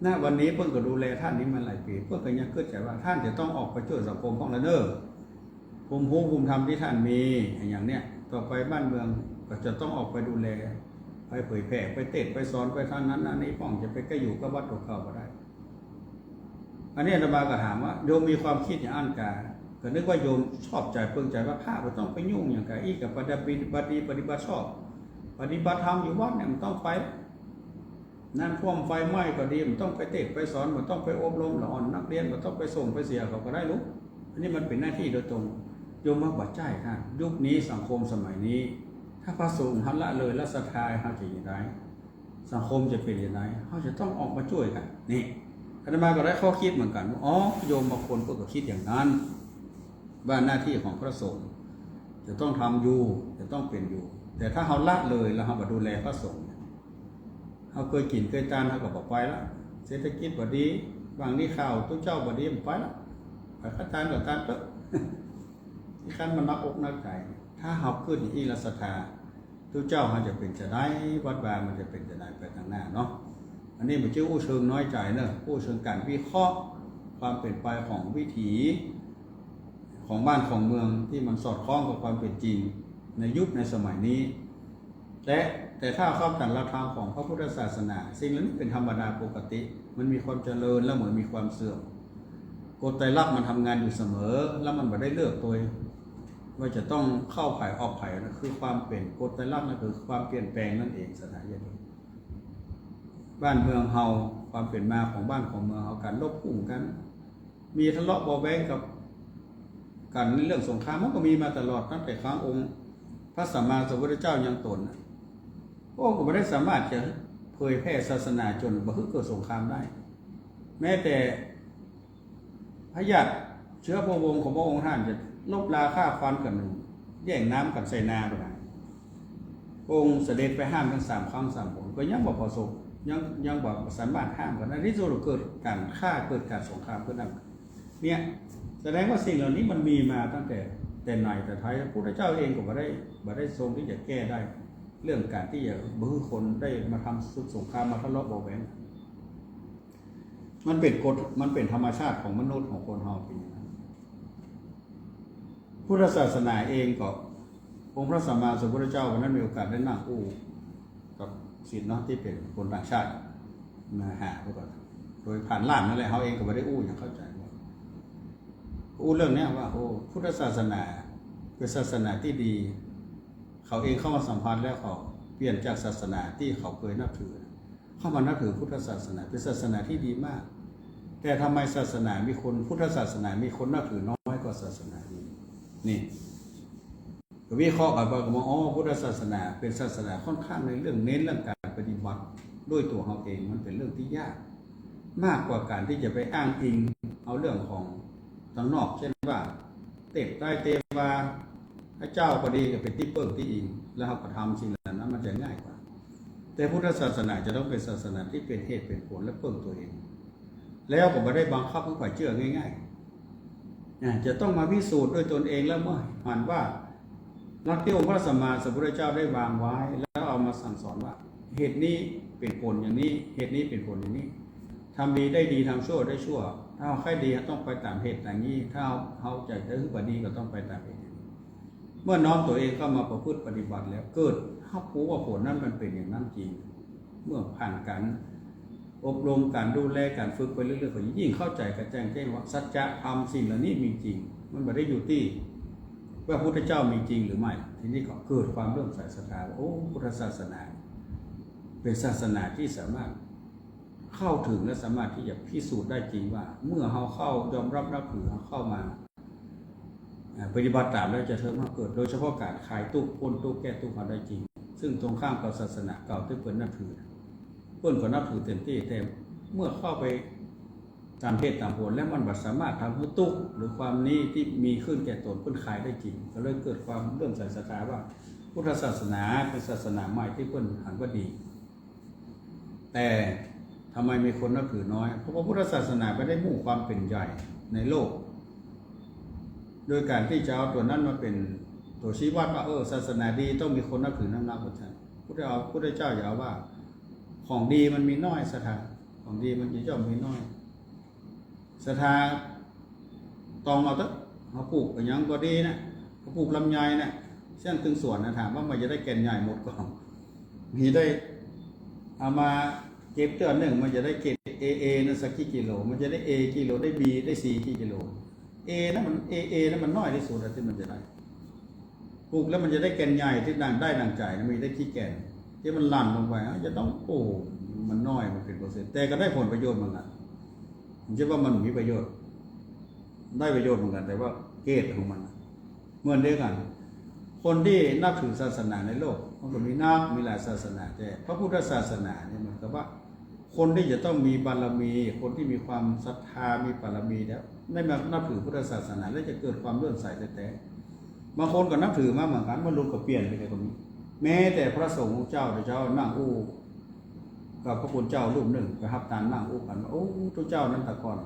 S2: ณวันนี้เพิ่นก็ดูแลท่านนี้มาหลายปีเพิ่นก็ยังเข้าใจว่าท่านจะต้องออกไปช่วยสังคมของละเด้อภูมิธรรมที่ท่านมีอย่างเนี้ยต่อไปบ้านเมืองก็จะต้องออกไปดูแลไปเผยแผ่ไปเทศน์ไปสอนไปทางนั้นอันนี้ป้องจะไปก็อยู่กับวัดตัวเขาก็ได้ อันนี้อาตมาก็ถามว่าโยมมีความคิดอย่างอันกาก็นึกว่าโยมชอบใจเพิ่งใจว่าพระมันต้องไปยุ่งอย่างกะอีกับปฏิบัติชอบปฏิบัติธรรมอยู่วัดเนี่ยมันต้องไปนั่นท่วมไฟไหม้ก็ดีมันต้องไปเทศไปสอนมันต้องไปอบรมละอ่อนนักเรียนมันต้องไปส่งไปเสียเขาก็ได้รู้อันนี้มันเป็นหน้าที่โดยตรงโยมมาบัดใจค่ะยุคนี้สังคมสมัยนี้ถ้าพระสงฆ์ท่านละเลยและศรัทธาเขาจะอย่างไรสังคมจะเป็นอย่างไรเขาจะต้องออกมาช่วยกันนี่อาตมาก็ได้ข้อคิดเหมือนกันว่าอ๋อโยมบางคนก็คิดอย่างนั้นว่าหน้าที่ของพระสงฆ์จะต้องทำอยู่จะต้องเป็นอยู่แต่ถ้าเขาละเลยแล้วเขามาดูแลพระสงฆ์เขาเคยกินเคยทานเขาก็บอกไปแล้วเศรษฐกิจบดีบางนี่ข่าวตุ้เจ้าบดีมันไปแล้วไปข้าทานกับทานเถอะที่ขั้นมันนักอกนักใจถ้าเขาขึ้นอีรัสธาตุ้เจ้าเขาจะเป็นจะได้วัดวามันจะเป็นจะได้ไปทางหน้าเนาะอันนี้มันชื่ออู้เชิงน้อยใจเนอะอู้เชิงการวิเคราะห์ความเปลี่ยนไปของวิถีของบ้านของเมืองที่มันสอดคล้องกับความเป็นจริงในยุคในสมัยนี้แต่ถ้าเข้าแต่ละทางของพระพุทธศาสนาสิ่งนั้นเป็นธรรมดาปกติมันมีความเจริญแล้วเหมือนมีความเสื่อมกฎไตรลักษณ์มันทำงานอยู่เสมอแล้วมันไม่ได้เลือกตัวว่าจะต้องเข้าไผ่ออกไผ่นะคือความเปลี่ยนกฎไตรลักษณ์นั่นคือความเปลี่ยนแปลงนั่นเองสถานที่บ้านเมืองเฮาความเปลี่ยนมาของบ้านของเมืองเฮาการลบพุ่งกันมีทะเลาะเบาแวงกับกันในเรื่องสงครามมันก็มีมาตลอดตั้งแต่ครั้งองค์พระสัมมาสัมพุทธเจ้ายังตนพระองค์ก็ไม่ได้สามารถจะเผยแพร่ศาสนาจนบ่เกิดสงครามได้แม้แต่พระญาติเชื้อพระวงศ์ของพระองค์ท่านจะลบราฆ่าฟันกันแย่งน้ำกันใส่นาไปได้องค์เสด็จไปห้ามทั้ง3 ครั้ง 3 หนก็ยังบ่พอสมยังบอกสามารถห้ามกันในที่สุดเกิดการฆ่าเกิดการสงครามขึ้นนั่นเนี่ยแสดงว่าสิ่งเหล่านี้มันมีมาตั้งแต่ไหนแต่ไทยพระพุทธเจ้าเองก็บ่ได้ทรงที่จะแก้ได้เรื่องการที่จะบื้อคนได้มาทำสงครามมาทะเลาะเบาแหวงมันเป็นกฎมันเป็นธรรมชาติของมนุษย์ของคนเฮาเป็นอย่างนั้นพุทธศาสนาเองก็องค์พระสัมมาสัมพุทธเจ้าวันนั้นมีโอกาสได้นั่งอู้กับศิษย์เนาะที่เป็นคนต่างชาติมาหาพวกเราโดยผ่านล่ามนั่นแหละเขาเองก็ไม่ได้อู้อย่างเข้าใจว่าอู้เรื่องนี้ว่าโอ้พุทธศาสนาเป็นศาสนาที่ดีเขาเองเข้ามาสัมพันธ์แล้วเขาเปลี่ยนจากศาสนาที่เขาเคยนับถือเข้ามานับถือพุทธศาสนาเป็นศาสนาที่ดีมากแต่ทำไมศาสนามีคนพุทธศาสนามีคนนับถือน้อยกว่าศาสนาอื่นนี่ก็วิเคราะห์กันว่าอ๋อพุทธศาสนาเป็นศาสนาค่อนข้างในเรื่องเน้นเรื่องการปฏิบัติด้วยตัวเขาเองมันเป็นเรื่องที่ยากมากกว่าการที่จะไปอ้างอิงเอาเรื่องของทางนอกเช่นว่าเตะใต้เตวาพระเจ้าก็ดีก็เป็นที่เปิ่งที่อิงแล้วเขาก็ทำสิ่งเหล่านั้นมันจะง่ายกว่าแต่พุทธศาสนาจะต้องเป็นศาสนาที่เป็นเหตุเป็นผลและเปิ่งตัวเองแล้วก็ไม่ได้บังคับให้ฝ่ายเชื่อง่ายๆจะต้องมาพิสูจน์ด้วยตนเองแล้วเมื่อหันว่าหลักที่องค์พระสัมมาสัมพุทธเจ้าได้วางไว้แล้วเอามาสั่งสอนว่าเหตุนี้เป็นผลอย่างนี้เหตุนี้เป็นผลอย่างนี้ทำดีได้ดีทำชั่วได้ชั่วถ้าเอาใครดีต้องไปตามเหตุอย่างนี้ถ้าเขาใจได้ขึ้นกว่าดีก็ต้องไปตามเหตุเมื่อน้อมตัวเองเข้ามาประพฤติปฏิบัติแล้วเกิดเขารู้ว่าผลนั้นมันเป็นอย่างนั้นจริงเมื่อผ่านการอบรมการดูแลการฝึกไปเรื่อยๆก็ยิ่งเข้าใจกระแจ้งแจ้งว่าสัจจะธรรมสิ่งเหล่านี้มีจริงมันไม่ได้อยู่ที่ว่าพระพุทธเจ้ามีจริงหรือไม่ทีนี้ก็เกิดความเริ่มใส่ศรัทธาว่าโอ้พุทธศาสนาเป็นศาสนาที่สามารถเข้าถึงและสามารถที่จะพิสูจน์ได้จริงว่าเมื่อเราเข้ายอมรับนับถือเข้ามาปฏิบัติตามแล้วจะเทิดมาเกิดโดยเฉพาะการขายตู้พ้นตู้แก้ตู้มาได้จริงซึ่งตรงข้ามกับศาสนาเก่าที่เพิ่นนับถือเพิ่นก็นับถือเต็มที่แต่เมื่อเข้าไปตามเพศตามผลแล้วมันบัดสามารถทำให้ตู้หรือความนี้ที่มีขึ้นแก่ตนเพิ่นขายได้จริงก็เลยเกิดความเริ่มใส่ศรัทธาว่าพุทธศาสนาเป็นศาสนาใหม่ที่เพิ่นหันว่าดีแต่ทำไมมีคนนับถือน้อยเพราะว่าพุทธศาสนาไม่ได้มุ่งความเป็นใหญ่ในโลกโดยการที่จะเอาตัวนั้นมาเป็นตัวชี้วัดว่าศาสนาดีต้องมีคนนับถือนับถือพุทธเจ้าอย่าว่าของดีมันมีน้อยศรัทธาของดีมันจะย่อมมีน้อยศรัทธาตองเอาเถอะเขาปลูกอย่างก็ดีนะเขาปลูกลำไยนะเส้นตึงส่วนนะถามว่ามันจะได้แก่นใหญ่หมดก่อนมีได้เอามา เก็บตัวหนึ่งมันจะได้เกรด AA นั่นสักกี่กิโลมันจะได้ A กิโลได้ B ได้ C กี่กิโล A นั่นมัน AA นั่นมันน้อยที่สุดที่มันจะได้ปลูกแล้วมันจะได้แกนใหญ่ที่ดังได้ดังใจมีได้ที่แกนที่มันลั่นลงไปจะต้องโอ้มันน้อยมันเป็นเปอร์เซ็นต์แต่ก็ได้ผลประโยชน์เหมือนกันผมคิดว่ามันมีประโยชน์ได้ประโยชน์เหมือนกันแต่ว่าเกรดของมันเหมือนเดียวกันคนที่นับถือศาสนาในโลกมันก็มีมีหลายศาสนาแต่พระพุทธศาสนาเนี่ยมันก็ว่าคนที่จะต้องมีบารมีคนที่มีความศรัทธามีบารมีแล้วได้มานับถือพุทธศาสนาแล้วจะเกิดความเลื่อมใสแต่บางคนก็นับถือมาเหมือนกันมันลงกับเปลี่ยนไปเลยตรงนี้แม้แต่พระสงฆ์เจ้านั่งอู้กับพระคุณเจ้ารูปหนึ่งไปรับตามนั่งอู้กันว่าโอ้ตัวเจ้านั้นแต่ก่อน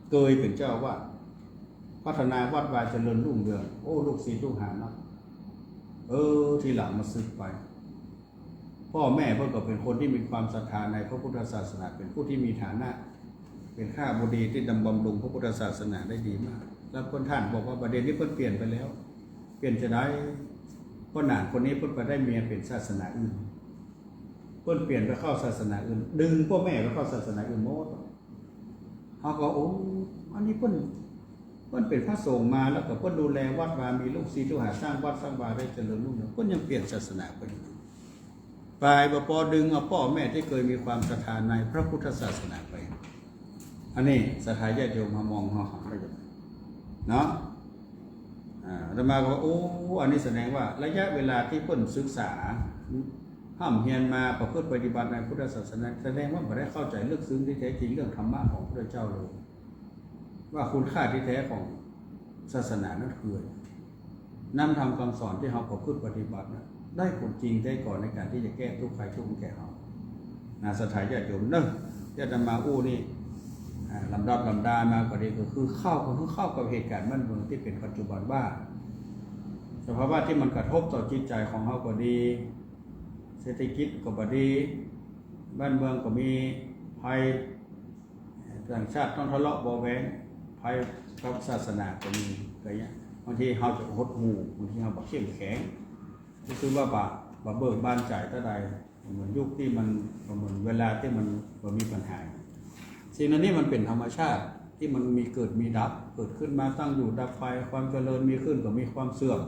S2: เคยเป็นเจ้าว่าพัฒนาวัดวายเจริญรุ่งเรืองโอ้ลูกศิษย์ลูกหาเนาะทีหลังมาสึกไปพ่อแม่เพิ่นก็เป็นคนที่มีความศรัทธาในพระพุทธศาสนาเป็นผู้ที่มีฐานะเป็นข้าบดีที่ดำบำรุงพระพุทธศาสนาได้ดีมากแล้วคนท่านบอกว่าประเด็นนี้เพิ่นเปลี่ยนไปแล้วเปลี่ยนจะได้คนหนานคนนี้เพิ่นไปได้เมียเป็นศาสนาอื่นเพิ่นเปลี่ยนไปเข้าศาสนาอื่นดึงพ่อแม่ไปเข้าศาสนาอื่นหมดเขาก็โอ้อันนี้เพิ่นเป็นพระสงฆ์มาแล้วก็เพิ่นดูแลวัดวามีลูกศิษย์ลูกหาสร้างวัดสร้างวาได้เจริญรุ่งเรืองเพิ่นยังเปลี่ยนศาสนาไปไปปอดึงเอาพ่อแม่ที่เคยมีความศรัทธาในพระพุทธศาสนาไปอันนี้ศรัทธาญาติโยมมามองเขาหันไปเนาะอาตมาก็ว่าโอ้อันนี้แสดงว่าระยะเวลาที่เพิ่นศึกษาห้ามเฮียนมาประพฤติปฏิบัติในพุทธศาสนาแสดงว่าไม่ได้เข้าใจลึกซึ้งที่แท้จริงเรื่องธรรมะของพระเจ้าเลยว่าคุณค่าที่แท้ของศาสนานั้นคือนำทำคำสอนที่เราประพฤติปฏิบัติได้ผลจริงได้ก่อนในการที่จะแก้ทุกข์ใครทุกข์แก่เราศรัทธาญาติโยมเนอะที่อาตมาอู้นี่ลำดับลำดามาประเด็นก็คือเข้ากับเหตุการณ์บ้านเมืองที่เป็นปัจจุบันว่าสภาวะที่มันกระทบต่อจิตใจของเราก็ดีเศรษฐกิจก็ดีบ้านเมืองก็มีภัยต่างชาติต้องทะเลาะเบาแวงภัยกับศาสนาก็มีอะไรเงี้ยบางทีเราจะหดหูบางทีเราเข้มแข็งคือว่าบาเบิกบานใจเท่าใดเหมือนยุคที่มันเหมือนเวลาที่มันมีปัญหาสิ่งนั้นนี่มันเป็นธรรมชาติที่มันมีเกิดมีดับเกิดขึ้นมาตั้งอยู่ดับไปความเจริญมีขึ้นก็มีความเสื่อม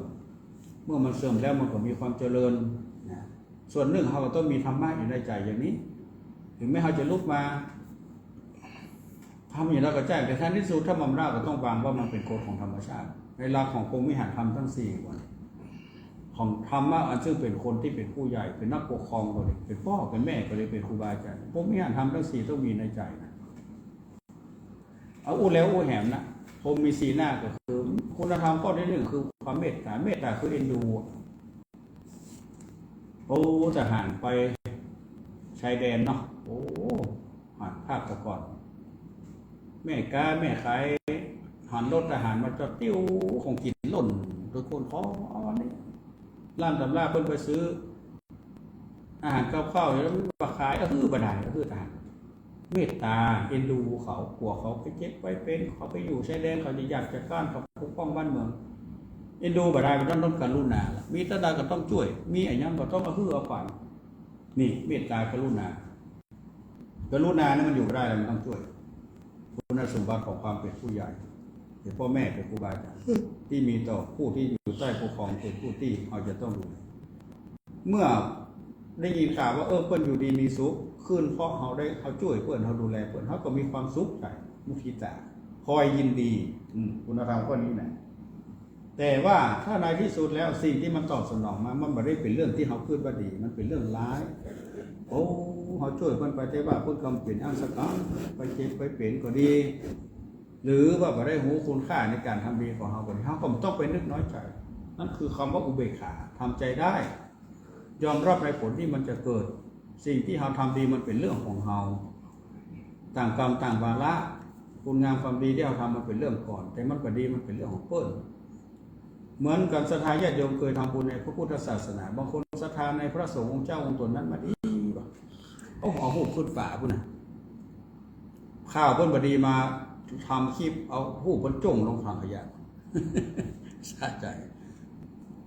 S2: เมื่อมันเสื่อมแล้วมันก็มีความเจริญนะส่วนหนึ่งเราก็ต้องมีธรรมะอยู่ในใจอย่างนี้ถึงแม้เราจะลุกมาทำอย่างเราก็แจ้งแต่ท่านที่สุดถ้ามันราก็ต้องวางว่ามันเป็นกฎของธรรมชาติในหลักของพรหมวิหารธรรมทั้ง4ก่อนของธรรมะอันซึ่งเป็นคนที่เป็นผู้ใหญ่เป็นนักปกครองก็เลยเป็นพ่อเป็นแม่ก็เลยเป็นครูบาอาจารย์พรหมวิหารธรรมทั้ง4ต้องมีในใจนะเอาอู้แล้วอู้แหมนะพรหมมี4หน้าก็คือคุณธรรมข้อที่1คือความเมตตาคือเอ็นดูโอ้ทหารไปชายแดนเนาะโอ้ผ่านภาคตะก่อนแม่กาแม่ขายหันรถทหารมาจอดติ้วของกินหล่นทุกคนขอนี่ร้านตำราเพิ่นไปซื้ออาหารกับข้าวแล้วมาขายก็คือบดายก็คือทหารเมตตาเอ็นดูเขากลัวเขาไปเจ็บไปเป็นเขาไปอยู่ชายแดนเขาจะอยากจะก้านเขาปกป้องบ้านเมืองเอ็นดูบดายมันต้องกรุณามีตาดาก็ต้องช่วยมีไอ้ยังก็ต้องเอาเอาฝันนี่เมตตากรุณานี่มันอยู่ได้แล้วมันต้องช่วยคุณสมบัติของความเป็นผู้ใหญ่เป็นพ่อแม่เป็นครูบาอาจารย์ที่มีต่อผู้ที่อยู่ใต้ปกครองเป็นผู้ที่เราจะต้องดูเมื่อได้ยินข่าวว่าเพิ่นอยู่ดีมีสุขขึ้นเพราะเขาช่วยเพิ่นเขาดูแลเพิ่นเขาก็มีความสุขใจมุทิตาคอยยินดีคุณธรรมข้อนี้นะแต่ว่าถ้าในที่สุดแล้วสิ่งที่มันตอบสนองมามันไม่ได้เป็นเรื่องที่เขาพูดว่าดีมันเป็นเรื่องร้ายโอ้เขาช่วยเพิ่นไปแต่ว่าเพิ่นกำเป็นอันสกัดไปเจ็บไปเป็นก็ดีหรือว่าไม่ได้หูคุณค่าในการทำดีของเขาก็ดีเขาก็ต้องไปนึกน้อยใจนั่นคือคำว่าอุเบกขาทำใจได้ยอมรับในผลที่มันจะเกิดสิ่งที่เราทำดีมันเป็นเรื่องของเราต่างกรรมต่างวาระคุณงามความดีที่เราทำมันเป็นเรื่องก่อนแต่มันก็ดีมันเป็นเรื่องของเพิ่นเหมือนกับศรัทธาญาติโยมเคยทำบุญในพระพุทธศาสนาบางคนศรัทธาในพระสงฆ์องค์เจ้าองค์ตนนั้นมาดีป่ะเอาหูขึ้นฝาพุ่นนะข้าวเพิ่นบดีมาทำคลิปเอาหูเพิ่นจ้งลงถังขยะสะใจ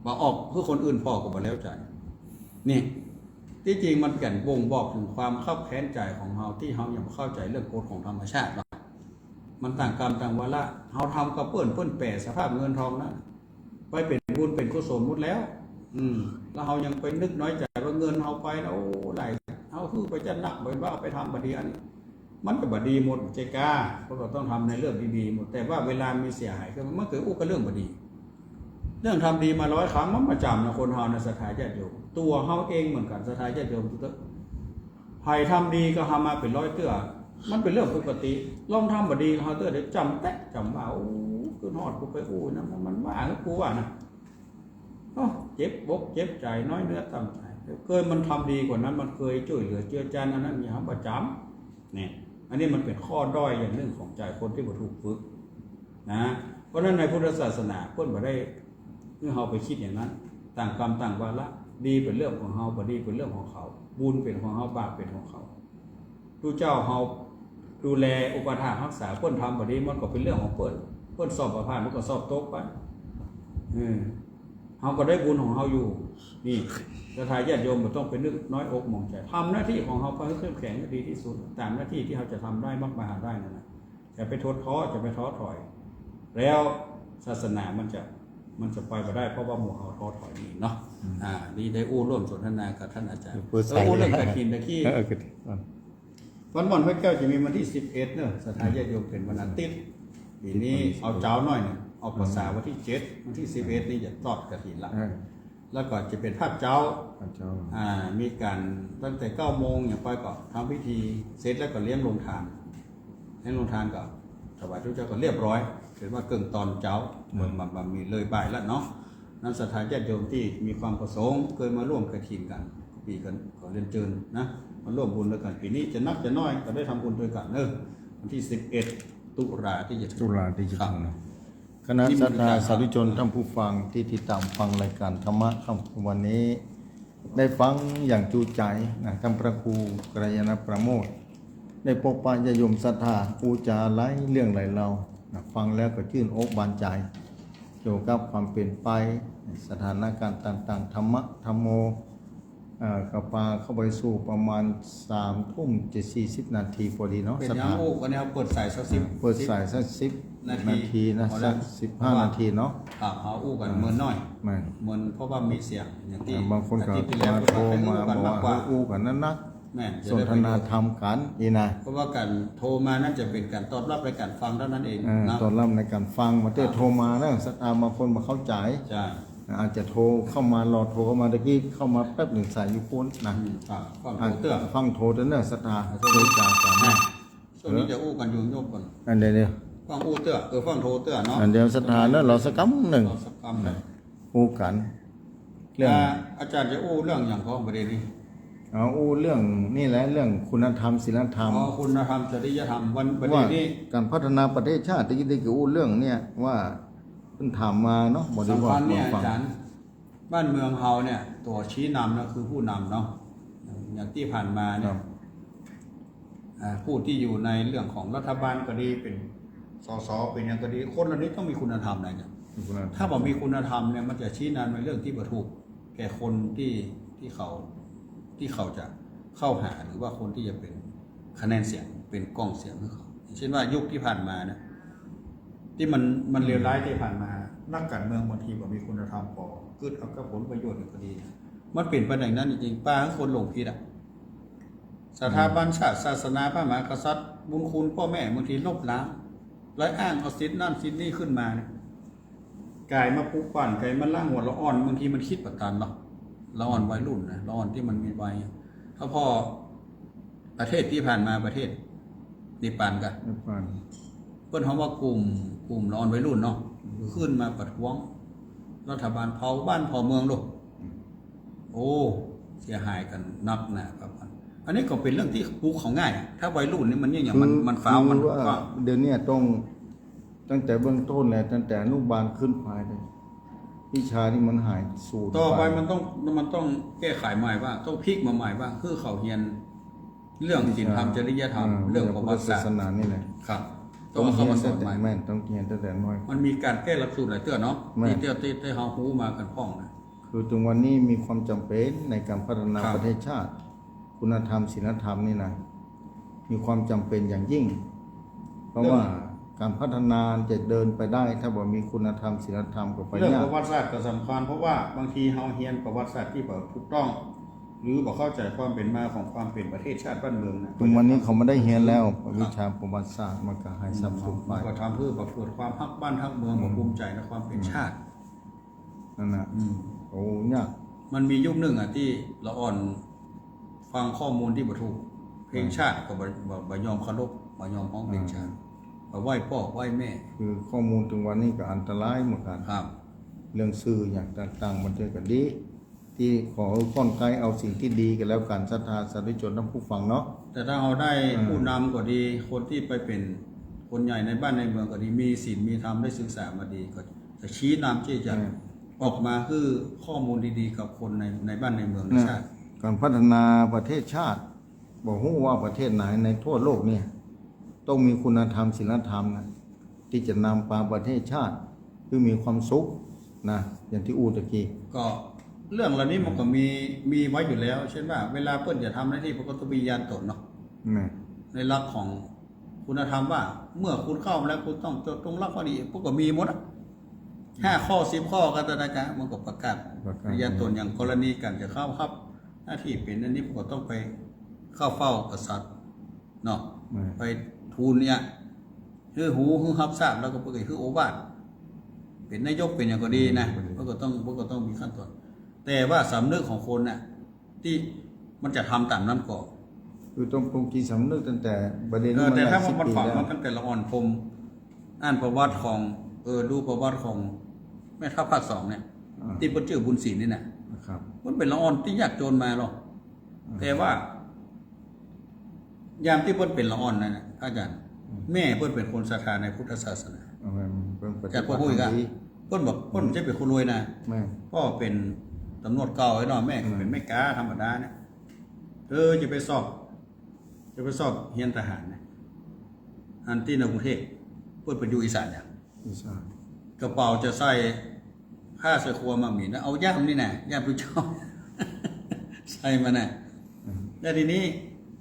S2: มาออกเพื่อคนอื่นพอก็บ่แล้วใจนี่ ที่จริงมันแก่นบ่งบอกถึงความเข้าแค้นใจของเราที่เรายังเข้าใจเรื่องกฎของธรรมชาติเนาะมันต่างกรรมต่างวาระเราทำกับเปิ้นแปรสภาพเงินทองนั้นไปเป็นบุญเป็นกุศลหมดแล้วแล้วเรายังไปนึกน้อยใจว่าเงินเราไปแล้วไหลเราคือไปจะหนักไปว่าไปทำบดีอันนี้มันก็บดีหมดใจกล้าเพราะเราต้องทำในเรื่องดีๆหมดแต่ว่าเวลามีเสียหายก็มันเกิดก็เรื่องบดีเรื่องทำดีมา100 ครั้งมันประจำนะคนเฮาในสถานญาติโยมตัวเฮาเองเหมือนกันสถานญาติโยมทุกๆภัยทำดีก็ทำมาเป็น100 เตื้อมันเป็นเรื่องปกติลองทำบดีเฮาเตื้อเดี๋ยวจำแตะจำว่าคือหอดกูไปนะมันว่าแล้วกูว่านะเจ็บบกเจ็บใจน้อยเนื้อต่ำใจเคยมันทำดีกว่านั้นมันเคยช่วยเหลือเจือจานอันนั้นมีเขาประจำเนี่ยอันนี้มันเป็นข้อด้อยอย่างหนึ่งของใจคนที่บ่ถูกฝึกนะเพราะฉะนั้นในพุทธศาสนาเพิ่นบ่ได้เมื่อเราไปคิดอย่างนั้นต่างกรรมต่างวาระดีเป็นเรื่องของเราบ่ดีเป็นเรื่องของเขาบุญเป็นของเราบาปเป็นของเขาผู้เจ้าเราดูแลอุปถากรักษาเพิ่นทำบ่ดีมันก็เป็นเรื่องของเพิ่นสอบประพานมันก็สอบตกไปเราก็ได้บุญของเราอยู่นี่สถานญาติโยมบ่ต้องไปนึกน้อยอกมองใจทำหน้าที่ของเราไปให้เข้มแข็งให้ดีที่สุดตามหน้าที่ที่เราจะทำได้มากมาได้นั่นนะอย่าไปท้อจะไปท้อถอยแล้วศาสนามันจะไปบ่ได้เพราะว่าหมู่เราท้อถอยนี่เนาะนี่ได้ร่วมสนทนากับท่านอาจารย์เรื่องกฐินตะกี้วันห้วยแก้วจะมีวันที่11เนอะสถานญาติโยมเป็นวันอาทิตย์ปีนี้เอาเจ้าหน่อยนึงเอาภาษาวันที่7วันที่11นี่จะทอดกฐินละแล้วก็จะเป็นภาพเจ้ามีการตั้งแต่9 โมงอย่างไปก็ทำพิธีเสร็จแล้วก็เลี้ยงโรงทานก็ถวายทุกเจ้าก็เรียบร้อยเห็นว่าเกินตอนเจ้าเหมือนมันมีเลยบ่ายแล้วเนาะนั้นศรัทธาญาติโยมที่มีความประสงค์เคยมาร่วมกฐินกันปีกันขอเรียนเชิญนะมาร่วมบุญด้วยกันปีนี้จะนักจะน้อยก็ได้ทำบุญด้วยกันวันที่11 ตุลาที่จะถึงนะ
S3: คณะศรัทธาสาธุชนท่านผู้ฟังที่ติดตามฟังรายการธรรมะค่ำวันนี้ได้ฟังอย่างจูใจนะท่านพระครูกัลยาณประโมทได้พบปะญาติโยมศรัทธาปูจาไร้เรื่องไหลเราฟังแล้วก็ชื่นอกบานใจเกี่ยวกับความเปลี่ยนไปสถานการณ์ต่างๆธรรมะธรรมโมกับปาเข้าไปสู่ประมาณ3:40 นาทีพอดีเนาะ
S2: สถานวันนี้เปิดสายสัก
S3: 10 นาทีนะสัก15 นาทีเนาะ
S2: เอาอู้กันเหมือนน้อยเหมือนเพราะว่ามีเสียงอย่างที่
S3: บางคนก็มาโทรมาบอกว่าอู้กันนั้นนะสนทนาธรรมกันนี่นะ
S2: เพราะว่าการโทรมานั่นจะเป็นการตอบรับในการฟังเท่านั้นเอง
S3: นะตอบรับในการฟังมาเตอโทรมาแล้วศรัทธาบางคนมาเข้าใจอาจจะโทรเข้ามารอโทรเข้ามาตะกี้เข้ามาแป๊บหนึ่งสายอยู่พ้นนะฟังโทรเนื้อศรัทธาโทรจากกันนะ
S2: ช่วงนี้จะอู้กันอยู่โยกก่อน
S3: อันเดียว
S2: ฟังอู้เตื้อฟังโทรเตื้อเนาะ
S3: อันเดียวศรัทธาเนื้อเราสักคำหนึ่งอู้กัน
S2: เรื่องอาจารย์จะอู้เรื่องอย่างของประเด็นนี้
S3: อู้เรื่องนี่แหละเรื่องคุณธรรมศีลธรรม
S2: คุณธรรมจริยธรรมวันประเด็นนี้
S3: การพัฒนาประเทศชาติที่ได้คืออู้เรื่องเนี่ยว่าเพิ่งถามมาเนาะ
S2: บริวารเนี่ยอาจารย์บ้านเมืองเฮาเนี่ยตัวชี้นำนะคือผู้นำเนาะอย่างที่ผ่านมาเนี่ยผู้ที่อยู่ในเรื่องของรัฐบาลก็ดีเป็นสสเป็นอย่างก็ดีคนเหล่านี้ต้องมีคุณธรรมอะไรเนี่ยถ้าบอกมีคุณธรรมเนี่ยมันจะชี้นำในเรื่องที่ประถูกแก่คนที่เขาจะเข้าหาหรือว่าคนที่จะเป็นคะแนนเสียงเป็นกองเสียงของเขาเช่นว่ายุคที่ผ่านมาเนี่ยที่มันเลวร้ายที่ผ่านมานักการเมืองบางทีบ่มีคุณธรรมพอเกิดเอากับผลประโยชน์ในคดีมันเป็นประเด็นนั้นจริงๆป้าคนหลงผิดสถาบันชาติศาสนาพระมหากษัตริย์บุญคุณพ่อแม่บางทีลบล้างและอ้างเอาสิทธิ์นั่นสิทธิ์นี่ขึ้นมาเนี่ยกายมาปุ๊บปั่นกายมาล่างหัวละอ่อนบางทีมันคิดประตันหรอกละอ่อนวัยรุ่นนะละอ่อนที่มันมีวัยถ้าพอประเทศที่ผ่านมาประเทศนิปานกันเพิ่นเขาว่ากลุ่มละอ่อนวัยรุ่นเนาะขึ้นมาประท้วงรัฐบาลเผาบ้านเผาเมืองลูกโอ้เสียหายกันนักนะครับอันนี้ก็เป็นเรื่องที่ปลูกเขาง่ายถ้าวัยรุ่นนี่มันอย่างมันฟ้าวมัน
S3: ว่าเดี๋ยวนี้ต้องตั้งแต่เบื้องต้นเลยตั้งแต่อนุบาลขึ้นไปเลยวิชาที่มันหายสูญ
S2: ต่อไปมันต้องแก้ไขใหม่ว่าต้องพลิกมาใหม่ว่าคือเขาเรียนเรื่องศีลธรรมจริยธรรมเรื่องประวัติศาสตร์
S3: นี่แหละ
S2: ครับต้องเข้ามาสอนใหม่
S3: แม่ต้องเรียนตั้งแต่น้อย
S2: มันมีการแก้หลักสูตรหลายเตื้อเนาะที่เฮาฮู้มากันพ้องนะ
S3: คือถึงวันนี้มีความจำเป็นในการพัฒนา
S2: ครับ
S3: ประเทศชาติ คุณธรรมศีลธรรมนี่นะมีความจำเป็นอย่างยิ่ง เพราะว่าการพัฒนาจะเดินไปได้ ถ้าบ่มีคุณธรรมศีลธรรมก็ไป
S2: เรื่อง
S3: ยา
S2: ป
S3: ก
S2: ระวัติศาสตร์ก็สำคัญเพราะว่าบางทีเฮาเรียนประวัติศาสตร์ที่บ่ถูกต้อง หรือบ่เข้าใจความเป็นมาของความเป็นประเทศชาติบ้านเมืองนะ
S3: ถึงวันนี้เขาไม่ได้เรียนแล้ววิชาประวัติศาสตร์มันก็หายสับสนไป
S2: มันก็ทำเพื่อประเกิดความฮักบ้านฮักเมืองบ่ภูมิใจในความเป็นชาติ
S3: นั่นน่ะโอ้ยาก
S2: มันมียุคหนึ่งอ่ะที่ละอ่อนฟังข้อมูลที่บ่ถูกเพลงชาติก็บ่ยอมเคารพบ่ยอมร้องเพลงชาติบ่ไหว้พ่อไหว้แม่
S3: คือข้อมูลถึงวันนี้ก็อันตรายเหมือนกัน
S2: ครับ
S3: เรื่องสื่ออย่างต่างๆมันเจอกันดี ที่ขอค่อนไกลเอาสิ่งที่ดีกันแล้วกันศรัทธาสาธุชนทั้งผู้ฟังเนาะ
S2: แต่ถ้าเราได้ผู้นำก็ดี คนที่ไปเป็นคนใหญ่ในบ้านในเมืองก็ดี มีศีลมีธรรมได้ศึกษามาดีก็จะชี้นำที่จะออกมาคือข้อมูลดีๆกับคนในบ้านในเมืองใน
S3: นะ
S2: ชาติ
S3: การพัฒนาประเทศชาติบอกว่าประเทศไหนในทั่วโลกเนี่ยต้องมีคุณธรรมศีลธรรมนะที่จะนำพาประเทศชาติคือมีความสุขนะอย่างที่อูตะกี้
S2: ก็เรื่องเหล่านี้มันก็มีไว้อยู่แล้ว เช่นว่าเวลาเปิ้นจะทำหน้าที่พวกก็ต้องมียานตนเนาะ
S3: แม่
S2: ในหลักของคุณธรรมว่า เมื่อคุณเข้ามาแล้วคุณต้องตรงหลักข้อดีพวกก็มีหมดอะ5 ข้อ 10 ข้อกันตะกะมันก็ประกาศยานตนอย่างกรณีการจะเข้าครับ หน้าที่เป็นอันนี้พวกก็ต้องไปเข้าเฝ้ากษัตริย์เนาะ
S3: แม่
S2: ไปทูลเนี่ยคือหูคือรับทราบแล้วก็เพื่อคือโอวาทเป็นนายกเป็นอย่างก็ดีนะพวกก็ต้องมีขั้นตอนแต่ว่าสำนึกของคนน่ะที่มันจะทำตามนั้นก่อน
S3: คือต้องปรุงจิตสำนึกตั้งแต่ประเด็น
S2: แต่
S3: หล
S2: ถ้าย
S3: สิบ
S2: มัน
S3: ปี
S2: ฝัง
S3: แล้ว
S2: มันตั้งแต่ละอ่อนผมอ่านประวัติของดูประวัติของแม่ทัพภาค 2เนี่ยที่เพิ่นชื่อบุญศรีนี่น่ะ
S3: นะครับ
S2: มันเป็นละอ่อนที่ยากจนมาหรอกแต่ว่ายามที่เพิ่นเป็นละอ่อนนั่นน่ะอาจารย์แม่เพิ่นเป็นคนศรัทธาในพุทธศาสนา
S3: เอาไว้เพิ่งปฏิ
S2: แต่
S3: บั
S2: พ่อ
S3: ติ
S2: พูดอีกอะ
S3: ดี
S2: เพิ่นบอกเพิ่นจะเป็นคนรวยนะ
S3: แม่
S2: พ่อเป็นตำรวจเก่าไอ้น้อแม่ก็เป็นแม่ค้าธรรมดาเนี่ยจะไปสอบเรียนทหารเนี่ยอันที่ในกรุงเทพเพิ่นไปอยู่อีสานเนี่ย
S3: อีสาน
S2: กระเป๋าจะใส่ผ้าใส่ครัวมามีนะเอาย่ามนี่น่ะย่ามผู้เจ้า ใส่มาน่ะแล้วทีนี้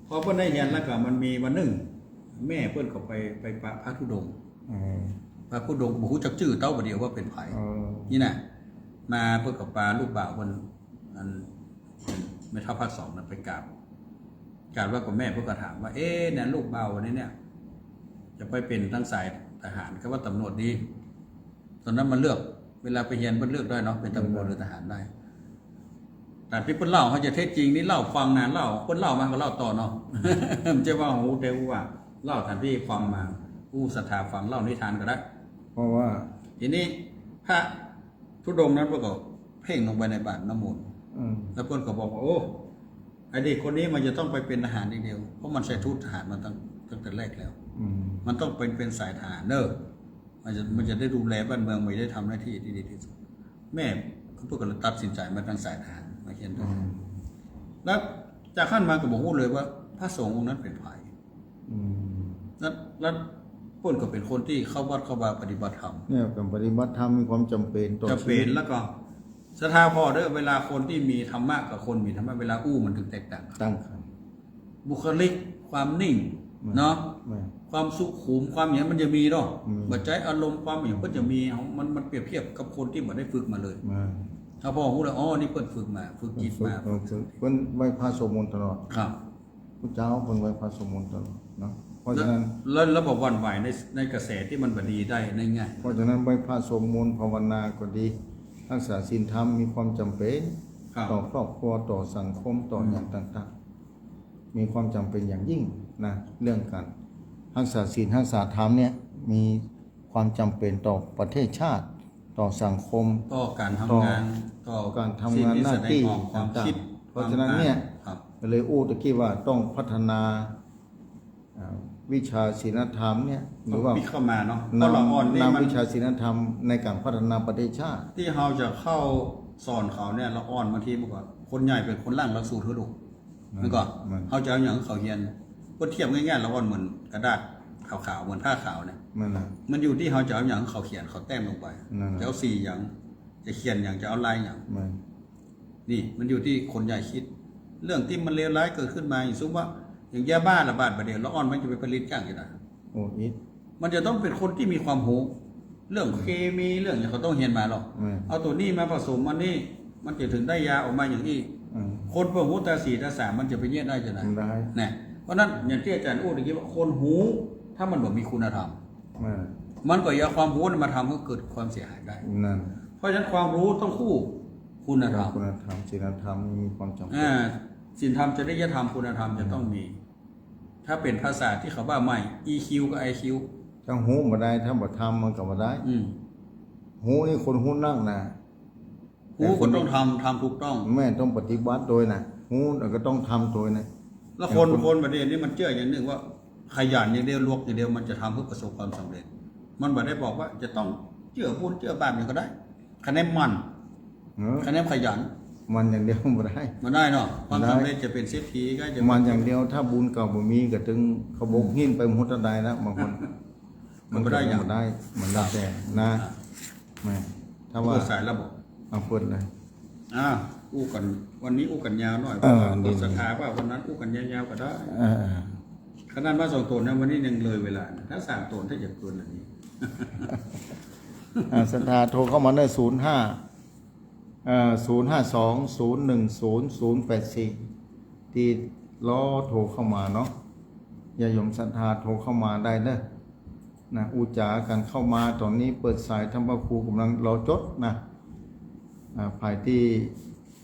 S2: พอเพิ่นได้เรียนแล้วก็มันมีวันหนึ่งแม่เพิ่นก็ไปพระธุดงค์
S3: เออ
S2: พระธุดงค์บ่ฮู้จักชื่อเต้าบ่เดียวว่าเป็นไผ
S3: เออ
S2: นี่น่ะมาเพื่อกับปลาลูกบ่าวคนอันไม่เท่าภาค 2นะไปกราบว่ากับแม่เพื่อก็ถามว่าเนี่ยลูกบ่าววันนี้เนี่ย จะไปเป็นทั้งสายทหารก็ว่าตำรวจดีตอนนั้นมันเลือกเวลาไปเรียนมันเลือกได้เนาะเป็นตำรวจหรือทหารได้แต่ที่เพิ่นเล่าเขาจะเท็จจริงนี่เล่าฟังนะเล่าเพิ่นเล่ามาก็เล่าต่อเนาะ มันจะว่าโหเดวว่าเล่าทันที่ฟังมาผู้ศรัทธาฟังเล่านิทานก็ได้
S3: เพราะว่า
S2: ทีนี้พระธุดงค์นั้นเพิ่นก็เพ่งลงไปในบาตรน้ำมนต์ แล้วเพิ่นก็บอกว่าโอ้ไอเด็กคนนี้มันจะต้องไปเป็นทหารอย่างเดียวเพราะมันใส่ชุดทหารมาตั้งแต่แรกแล้ว มันต้องเป็นสายทหารเนอะมันจะได้ดูแลบ้านเมืองไม่ได้ทำหน้าที่ที่ดีที่สุดแม่เขาเพิ่นก็เลยตัดสินใจมาตั้งสายทหารมาเขียนด้วยแล้วจากขั้นมาก็บอกเลยว่าพระสงฆ์องค์นั้นเป็นไผแล้วเพิ่นก็เป็นคนที่เข้าวัดเข้าบาปฏิบัติธรรม
S3: เนี่ยการปฏิบัติธรรมมีความจำเป็นต่อ
S2: จะเป็นแล้วก็ศรัทธาพอเด้อเวลาคนที่มีธรรมะกับคนมีธรรมะเวลาอู้มันถึงแตกต่าง
S3: ตั้งขัน
S2: บุคลิกความนิ่งเนาะ
S3: แม่
S2: ความสุขุมความอย่างมันจะมีเนาะ
S3: อืม
S2: ปัจจัยอารมณ์ความอย่างก็จะมีมันเปรียบเทียบกับคนที่บ่ได้ฝึกมาเลย
S3: มา
S2: ถ้าพ่อพูดแล้วอ๋อนี่เพิ่นฝึกมาฝึกจิตมา
S3: เพิ่นไหว้พระสวดมนต์ตลอด
S2: ครับ
S3: พระเจ้าเพิ่นไหว้พระสวดมนต์ตลอดเนาะเพราะฉะนั้น
S2: แล้วระบบวันไหวในกระแสที่มันบ่ดีได้ง่าย
S3: เพราะฉะนั้นไหว้พระสวดมนต์ภาวนาก็ดีรักษาศีลธรรมมีความจำเป็น
S2: ๆครับ
S3: ต่อครอบครัวต่อสังคมต่ออย่างต่างๆ มีความจำเป็นอย่างยิ่งนะเรื่องการรักษาศีลรักษาธรรมเนี่ยมีความจำเป็นต่อประเทศชาติ ต่อสังคม
S2: ต่อการทำงานต่อ
S3: การทำงานหน้าที่
S2: สิ่งแสดงออกความ
S3: ต่าง
S2: คิด
S3: ๆเพราะฉะนั้นเนี่ย
S2: ครับ
S3: ก็เลยอู้ตะกี้ว่าต้องพัฒนาวิชาศีลธรรมเนี่ยหรือว่า
S2: มีเข้ามาเนาะเพราะเราอ่อนนี่มัน
S3: นำวิชาศีลธรรมในการพัฒนาประเทศชาติ
S2: ที่เราจะเข้าสอนเขาเนี่ยเราอ่อนบางทีมันก็คนใหญ่เป็นคนล่างหลักสูตรเท่าดุนึกก่อนเขาจะเอาอย่างเขาเรียนก็เทียบง่ายๆเราอ่อนเหมือนกระดาษขาวๆเหมือนผ้าขาวเนี่ย
S3: นั่นนะ
S2: มันอยู่ที่เขาจะเอาอย่างเขาเขียนเขาแต้มลงไป
S3: นั่นน่ะ
S2: จะเอาสีอย่างจะเขียนอย่างจะเอาลายอย่าง
S3: มัน
S2: นี่มันอยู่ที่คนใหญ่คิด เรื่องที่มันเลวร้ายเกิดขึ้นมาอย่างสมมติว่าอย่างยาบ้าระบาดประเดี๋ยวแล้วอ่อนมันจะไปผลิตจ้างยังไง
S3: โอ้อีก
S2: มันจะต้องเป็นคนที่มีความรู้เรื่องเคมีเรื่องอย่างเขาต้องเรียนมาหรอก เอาตัวนี้มาผสมมันนี่มันจะถึงได้ยาออกมาอย่างนี้คนพวกหูตาสีตาสามมันจะไปเยี่ยได้จะไหน
S3: ได้
S2: นะเพราะนั้นอย่างที่อาจารย์อู้ตะกี้ว่าคนหูถ้ามันแบบมีคุณธรรม มันก็อย่าความรู้มาทำให้เกิดความเสียหายได้
S3: นั่น
S2: เพราะฉะนั้นความรู้ต้องคู่คุณธรรม
S3: คุณธรรมศีลธรรมมีความจำเป็น
S2: ศีลธรรมจริยธรรมคุณธรรมจะต้องมี ถ้าเป็นภาษาที่เขาว่าไม่ EQ กับ IQ
S3: ทั้งหูบ่ได้ถ้าบ่ทำมันก็บ่ได้หูนี่คนหูนั่งนะ
S2: หูก็ต้องทำถูกต้อง
S3: แม่ต้องปฏิบัติโดยนะหูก็ต้องทำโดยนะ
S2: แล้วคนประเด็นนี้มันเชื่ออย่างหนึ่งว่าขยันอย่างเดียวลวกอย่างเดียวมันจะทำเพื่อประสบความสำเร็จ มันไม่ได้บอกว่าจะต้องเชื่อบุญเชื่อบาปอย่างก็ได้คะแนนมันคะแนนขยัน
S3: มันอย่างเดียวบ่ได้
S2: มันได้เนาะความสำเร็จจะเป็นเศรษฐีก็จะ
S3: มันอย่างเดียวถ้าบุญเก่าบ่มีก็ถึงเขาบกหิ้นไปหมดตะไดแล้วบางคน
S2: มันก็ได้อย่าง
S3: บ่ได้มันแล้วแต่นะแม่ถ้าว่า
S2: เปิดสายระบบ
S3: เอาเปิดเลย
S2: อู้กันวันนี้อู้กันยาวหน่อย
S3: เออ
S2: เปิดสาขาว่าวันนั้นอู้กันยาวๆก็ได้
S3: เออ
S2: ขนาดว่า2 ตนนะวันนี้ยังเลยเวลาถ้า3 ตนถ้าจะเกินอันนี้
S3: ศรัทธาโทรเข้ามาได้052010084ที่ล้อโทรเข้ามาเนาะอย่าโยมศรัทธาโทรเข้ามาได้เด้อนะอุจากันเข้ามาตอนนี้เปิดสายธรรมครูกำลังรอจดนะภายที่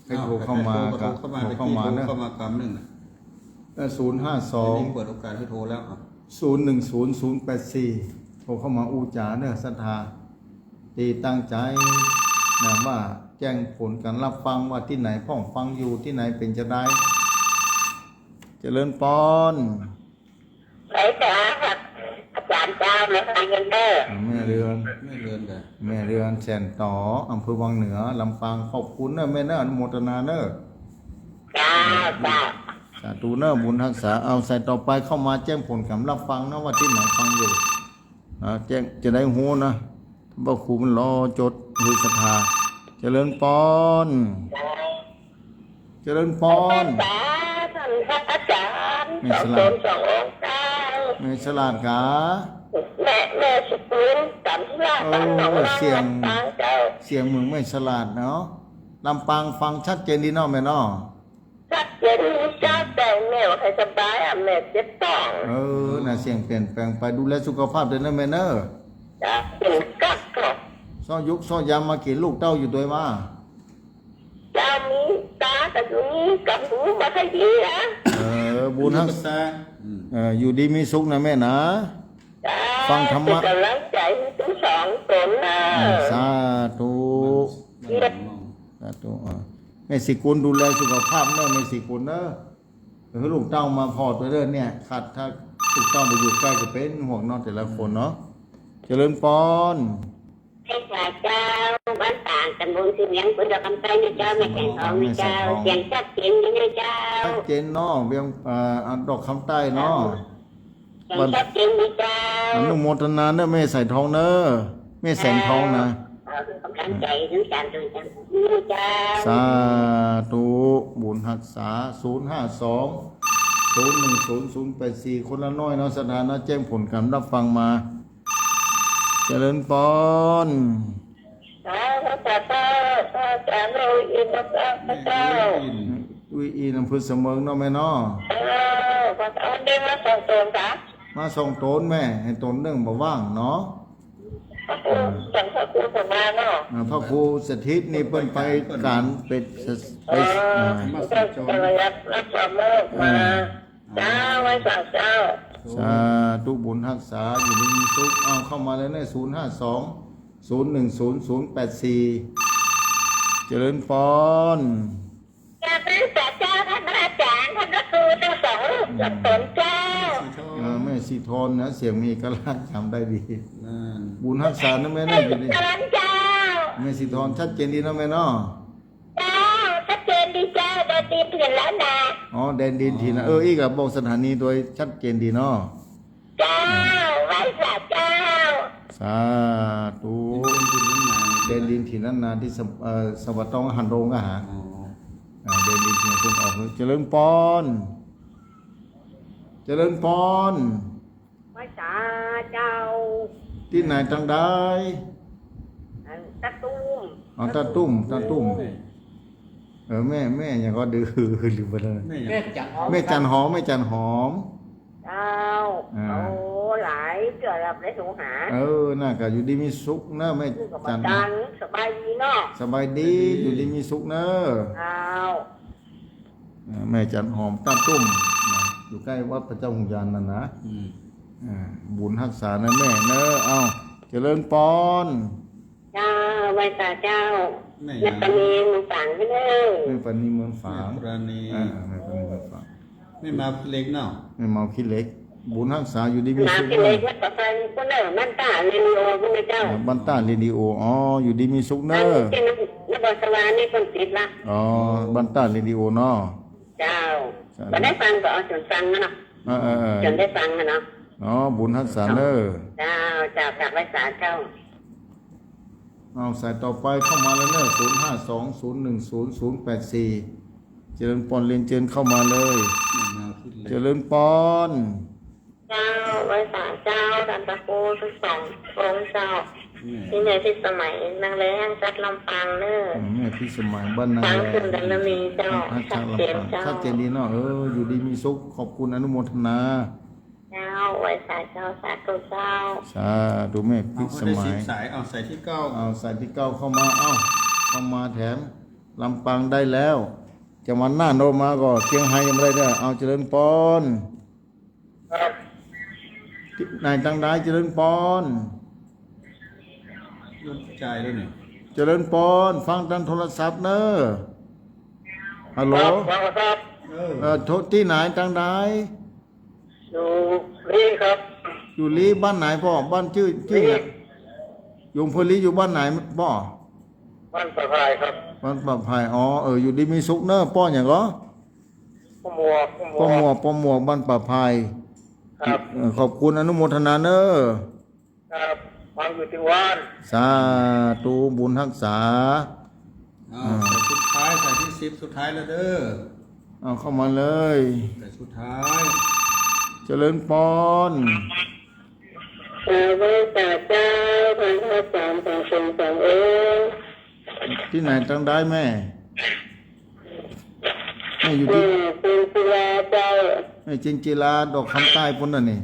S3: ให้โทรเข้ามากับโทรเข้ามาเนอะ
S2: เข้ามากำหนึ่ง
S3: 052
S2: เปิดโอกาสให้โทรแล้ว
S3: 010084โทรเข้ามาอุจาเนอะศรัทธาตีตั้งใจนะว่าแจ้งผลการรับฟังว่าที่ไหนพ่องฟังอยู่ที่ไหนเป็นจะได้เจริญปอน
S4: ไหนจ๋าอาจารย์เจ้าไม่ไปเงินเด้อ
S3: แม่เรือน
S2: ไม่เลินเลย
S3: แม่เรือนแสนต่ออำเภอวังเหนือลำปางขอบคุณเนอะแม่เนอะอนุโมทนาเนอะ
S4: จ้าจ้า
S3: สาธุเนอะบุญรักษาเอาใส่ต่อไปเข้ามาแจ้งผลการรับฟังนะว่าที่ไหนฟังอยู่แจ้งจะได้หูนะบ่ครูมันรอจดคือศรัทธาเจริญปอนเจริญปอน
S4: จ้าท่านพระอาจารย์สองตนสององค์เจ้า
S3: แม่ฉลาดกา
S4: แม่สุขุนจำที่ราชตั้งหนองน้ำตางเจ้า
S3: เสียงมึงไม่ฉลาดเนาะลำปางฟังชัดเจนดีเนาะแม่เนาะ
S4: ชัดเจนเจ้าแต่แม่ให้สบายแม่เจ็บต้อง
S3: น่ะเสียงเปลี่ยนแปลงไปดูแลสุขภาพด้วยนะแม่เนอะ
S4: จ้าเป็นกักก็
S3: ซ้อยุกซ้อยามมากี่ลูกเต้าอยู่ด้วยว่า
S4: เจ้ามีตาแต่อยู่นี้กับหูมาให้ดีนะ
S3: บุญฮัก
S2: ษา
S3: อยู่ดีมีสุขนะแม่นะ
S4: จ้า
S3: ฟังธรรมะ
S4: เป็นกำลังใจให้ทั้งสองตนนะ
S3: สาธุสาธุแม่สิกุลดูแลสุขภาพเนอะแม่สิกุลเนอะลูกเต้ามาพอดไปเรื่อยเนี่ยขาดถ้าลูกเต้าไปอยู่ใกล้ก็เป็นห่วงเนอะแต่ละคนเนาะเจริญปอน
S4: ให้ข้าเจ้าบ้านต่างกันบุญสิเมียงคุณดอกคำใจนะเจ้าแม่แก่งทองนะเจ้าเสียงชัดเจนนะเจ้า
S3: ชัดเจนเนาะเบียงดอกคำใต้เนาะ
S4: เสียงชัดเจนนะเจ้า
S3: อนุโมทนาเนอะแม่ใส่ทองเนอะแม่แสงทองนะ
S4: คือกำลังใจถึงการดูจังนะเจ้า
S3: สาธุบุญหักษา052010084คนละน้อยเนาะสถานะแจ้งผลการรับฟังมาเจริญปอน
S4: สาธุสาธุสาธุอินทร์พระเจ้า
S3: วิอีน้ำพึ่งเสมอเนาะแม่เนาะ
S4: พระเจ้าได้มาส่งตนจ้ะ
S3: มาส่งโตนแม่ให้โตนเรื่องบ่ว่างเนาะ
S4: พระครูสังฆครูสมาเนาะ
S3: พระครูสถิตนี่เปิ้นไปการเป็ดไป
S4: เจ้าจะรับความเลิกมาเจ้าไว้ฝากเจ้า
S3: สาธุบุญรักษาอยู่ในสุขเอาเข้ามาเลยเนี่ย052010084เจริญพร
S4: จะเป็นพระเจ้าท่านอาจารย์ท่านก็คือทั้งสองลูกกับตนเจ้า
S3: แม่สีทนนะเสียงมีเอกลักษณ์จำได้ดี
S2: นั่น
S3: บุญรักษานะแม่เนี่ยอยู่นี่
S4: กำลังเจ้า
S3: แม่สีทนชัดเจนดีนะแม่เนาะ
S4: เจ้าชัดเจนดีเจ้าโดยตีเถื่อนแล้วนะ
S3: อ๋อแดนดินทีนะอีกกับบอกสถานีโดยชัดเจนดีเนาะ
S4: เจ้าไว้ฝากเจ้า
S3: สาธุ
S2: เป็นกินน้ำนาน
S3: แดนดินทีนั้นนาที่สวัสดิ์ต้องหันโรงอาหาร
S2: อ๋อ
S3: เดินดินเนี่ยคนออกเลยเจริญปอนเจริญปอน
S4: ไว้ตาเจ้า
S3: ที่ไหนทางใด
S4: ตะตุ้ม
S3: อ๋อตาตุ้มแม่อย่างก็ดื้อหรือเปล่า
S2: แม่ยัง
S3: แม่จันหอมแม่จันหอม
S4: เจ้าโอ้หลายเกิดรับได้หนูหา
S3: น่าก็อยู่ดีมีสุขนะแม่
S4: คือกับ
S3: จัน
S4: ดังสบายดีเนาะ
S3: สบายดีอยู่ดีมีสุขเนอะ
S4: เจ้า
S3: แม่จันหอมตาตุ้มนะอยู่ใกล้วัดพระเจ้าหงยานนั่นนะบุญรักษานะแม่เนอะเอาเจริญปอน
S4: เจ้าไว้ตาเจ้า
S2: แม่
S4: แม่
S2: ยัง
S4: ตะเมียนมึงฝังให้เนอะ
S3: แม่ปานีเมืองฝาง
S2: แม่ปราณี
S3: แม่ปานีเมืองฝาง
S2: ไม่มาเล็กเนาะ
S3: แม่เมาขี้เล็ก บุญรักษาอยู่ดีมี
S4: มา
S3: สุข
S4: ที่
S3: เน
S4: เล็
S3: อะ
S4: กวัดประไฟก็เนอะมันตาเรนิโอคุณเจ้า
S3: บ้านต้าเรดิโออยู่ดีมีสุขเน
S4: อัน
S3: อะ
S4: นี้เป็นนบสวานี่คนติดละ
S3: บ้านต้าเรดิโอเนาะ
S4: เจ้าพอได้ฟังก็เอาจนฟังนะเนาะจนได้ฟังนะเนาะ
S3: บุญรักษาเนอะ
S4: เจ้าจากไว้สาเจ้า
S3: ใส่ต่อไปเข้ามาแล้วเนอะ0520100084เจริญปอนเรียนเชิญเข้ามาเลย
S2: แม่มาขึ้นเล็
S3: เจ
S2: ก
S3: ริญปอน
S4: เจ้าไว้สาเจ้าดันตะโกทุกสององค์เจ้า
S2: แม่
S4: ที่ในที่สมัยนางเลยแห่งจัดลำปางเนอะ
S3: แม่พี่สมัยบ้านนา
S4: ฟังขึ้นดันละมีเจ้า
S3: ชัด
S4: ชัดเจนเจ้า
S3: ชัดเจนดีเนาะอยู่ดีมีสุขขอบคุณอนุโมทนา
S4: เจ้าไว้สาเจ้าสาธุเจ้า
S3: สาธุแม่
S2: เอา
S3: พี่
S2: เขา
S3: ส
S2: ได้
S3: มั
S2: สิ
S3: ย
S2: บสายเอาใส่ที่เก้า
S3: ใส่ที่เก้าเข้ามาเข้ามาแถมลำปางได้แล้วจะวันหน้าโนมาก็เชียงไฮ้ยังไม่ได้เด้อเอาเจริญปอนนายตังได้เจริญปอน
S2: รุ่นใจด้วยเนี่ย
S3: เจริญปอนฟังทางโทรศัพท์เนอะฮัลโหล
S4: ครับ
S3: โทษที่ไหนตังได้
S4: อยู่นี่ครับ
S3: อยู่ลีบ้านไหนพ่อบ้านชื่อเนี่ยอยู่อำเภอลีอยู่บ้านไหนพ่อ
S4: บ้านประภายครับ
S3: บ้านปลอดภัยอยู่ดีมีสุขเนอะป้ออย่างก็
S4: ผู้หมวก
S3: ป้อหมวกบ้านปลอดภัย
S4: ครับ
S3: ขอบคุณอนุโมทนาเนอะ
S4: ครับฟังอยู่ที่ว่าน
S3: สาธุบุญรักษา
S2: เอาใส่สุดท้ายใส่ที่10สุดท้ายแล้วเด้อ
S3: เอาเข้ามาเลย
S2: ใส่สุดท้าย
S3: เจริญปอน
S4: ไว้สาเจ้าพันธะสามสองสองสองเอง
S3: ที่ไหนตังได้แม่อยู่ที่
S4: เป็นศิลาเจ้า
S3: แม่จินจิลาดอกคำใต้พุ่นน่ะนี่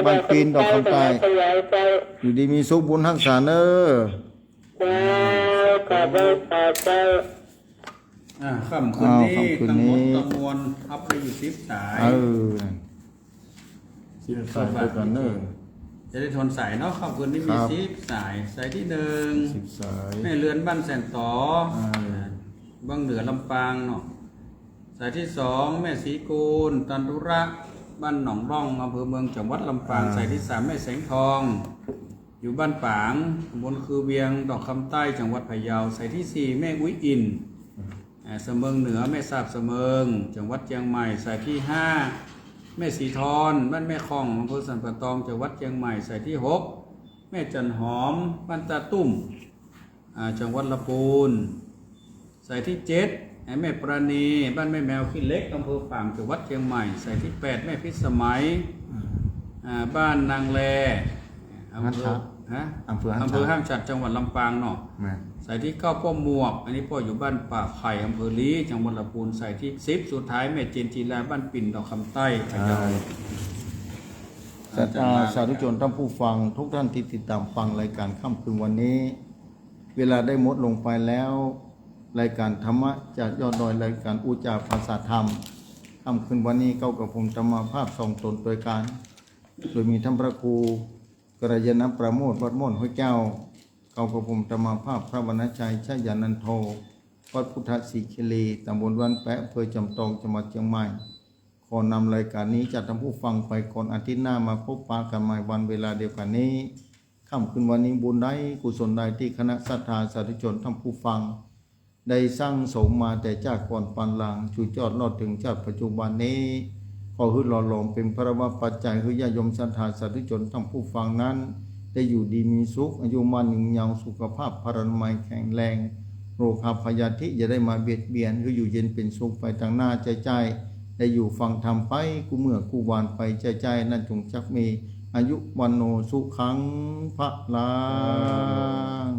S4: บ้านปีนดอกคำใต้
S3: อยู่ดีมีสุขบุญรักษาเนอะ
S4: เจ้าขอบไว้สาเจ้า
S2: ค่ำคืนนี้ทั้งหมดทั้งมวลอัพไปอยู่10สาย
S3: สิบสายไปก่อนเนอะ
S2: จะได้ทนสายเนาะค่ำคืนนี้มี10สายสายที่1
S3: 10 สาย
S2: แม่เรือนบ้านแสนต่อบ้างเหนือลำปางเนาะสายที่2แม่ศรีกูลตันตุระบ้านหนองร่องอำเภอเมืองจังหวัดลำปางสายที่3แม่แสงทอง อยู่บ้านปางตำบลคือเวียงดอกคำใต้จังหวัดพะเยาสายที่4แม่อุ้ยอินเสมิงเหนือแม่สาบเสมิงจังหวัดเชียงใหม่สายที่5แม่สีทอนบ้านแม่คองอำเภอสันปะตองจังหวัดเชียงใหม่สายที่6แม่จันหอมบ้านตาตุ้มจังหวัดลำพูนสายที่7แม่ปราณีบ้านแม่แมวขี้เล็กอำเภอฝางจังหวัดเชียงใหม่สายที่8แม่พิสมัยบ้านนางแลอำเภอห้างฉัดจังหวัดลำปางเนาะสายที่9พ่อหมวกอันนี้พ่ออยู่บ้านป่าไผ่อำเภอลีจังหวัดลำพูนสายที่10สุดท้ายแม่เจนจีราบ้านปิ่นดอกคำใต้พะเยา
S3: สาธุชนท่านผู้ฟังทุกท่านที่ติดตามฟังรายการค่ำคืนวันนี้ เวลาได้หมดลงไปแล้วรายการธรรมะจากยอดดอยรายการอุจาภาษาธรรมค่ำคืนวันนี้เก้ากับผมธรรมภาพส่องตนโดยการโดยมีท่านพระครูกระยนะประโมทวัดม่อนห้วยแก้วเก้ากับผมธรรมภาพพระวรรณชัยชยานันโทวัดพุทธศรีคีรีตำบลวันแปะอำเภอจำตองจังหวัดเชียงใหม่ขอนำรายการนี้จัดทำผู้ฟังไปก่อนอาทิตย์หน้ามาพบปะกันใหม่วันเวลาเดียวกันนี้ค่ำคืนวันนี้บุญใดกุศลใดที่คณะศรัทธาสาธุชนท่านผู้ฟังได้สร้างสมมาแต่จากก่อนปานหลังจุดยอดรอดถึงจากปัจจุบันนี้ขอให้หล่อหลอมเป็นพระวะปัจจัยให้ญาติโยมศรัทธาสาธุชนท่านผู้ฟังนั้นได้อยู่ดีมีสุขอายุมั่นยืนยาวสุขภาพพรรณนามัยแข็งแรง โรคาพยาธิอย่าได้มาเบียดเบียนคืออยู่เย็นเป็นสุขไปทางหน้าใจได้อยู่ฟังธรรมไปกูเมื่อกูวานไปใจนั่นจงจักมีอายุวันโนสุขังพระลาง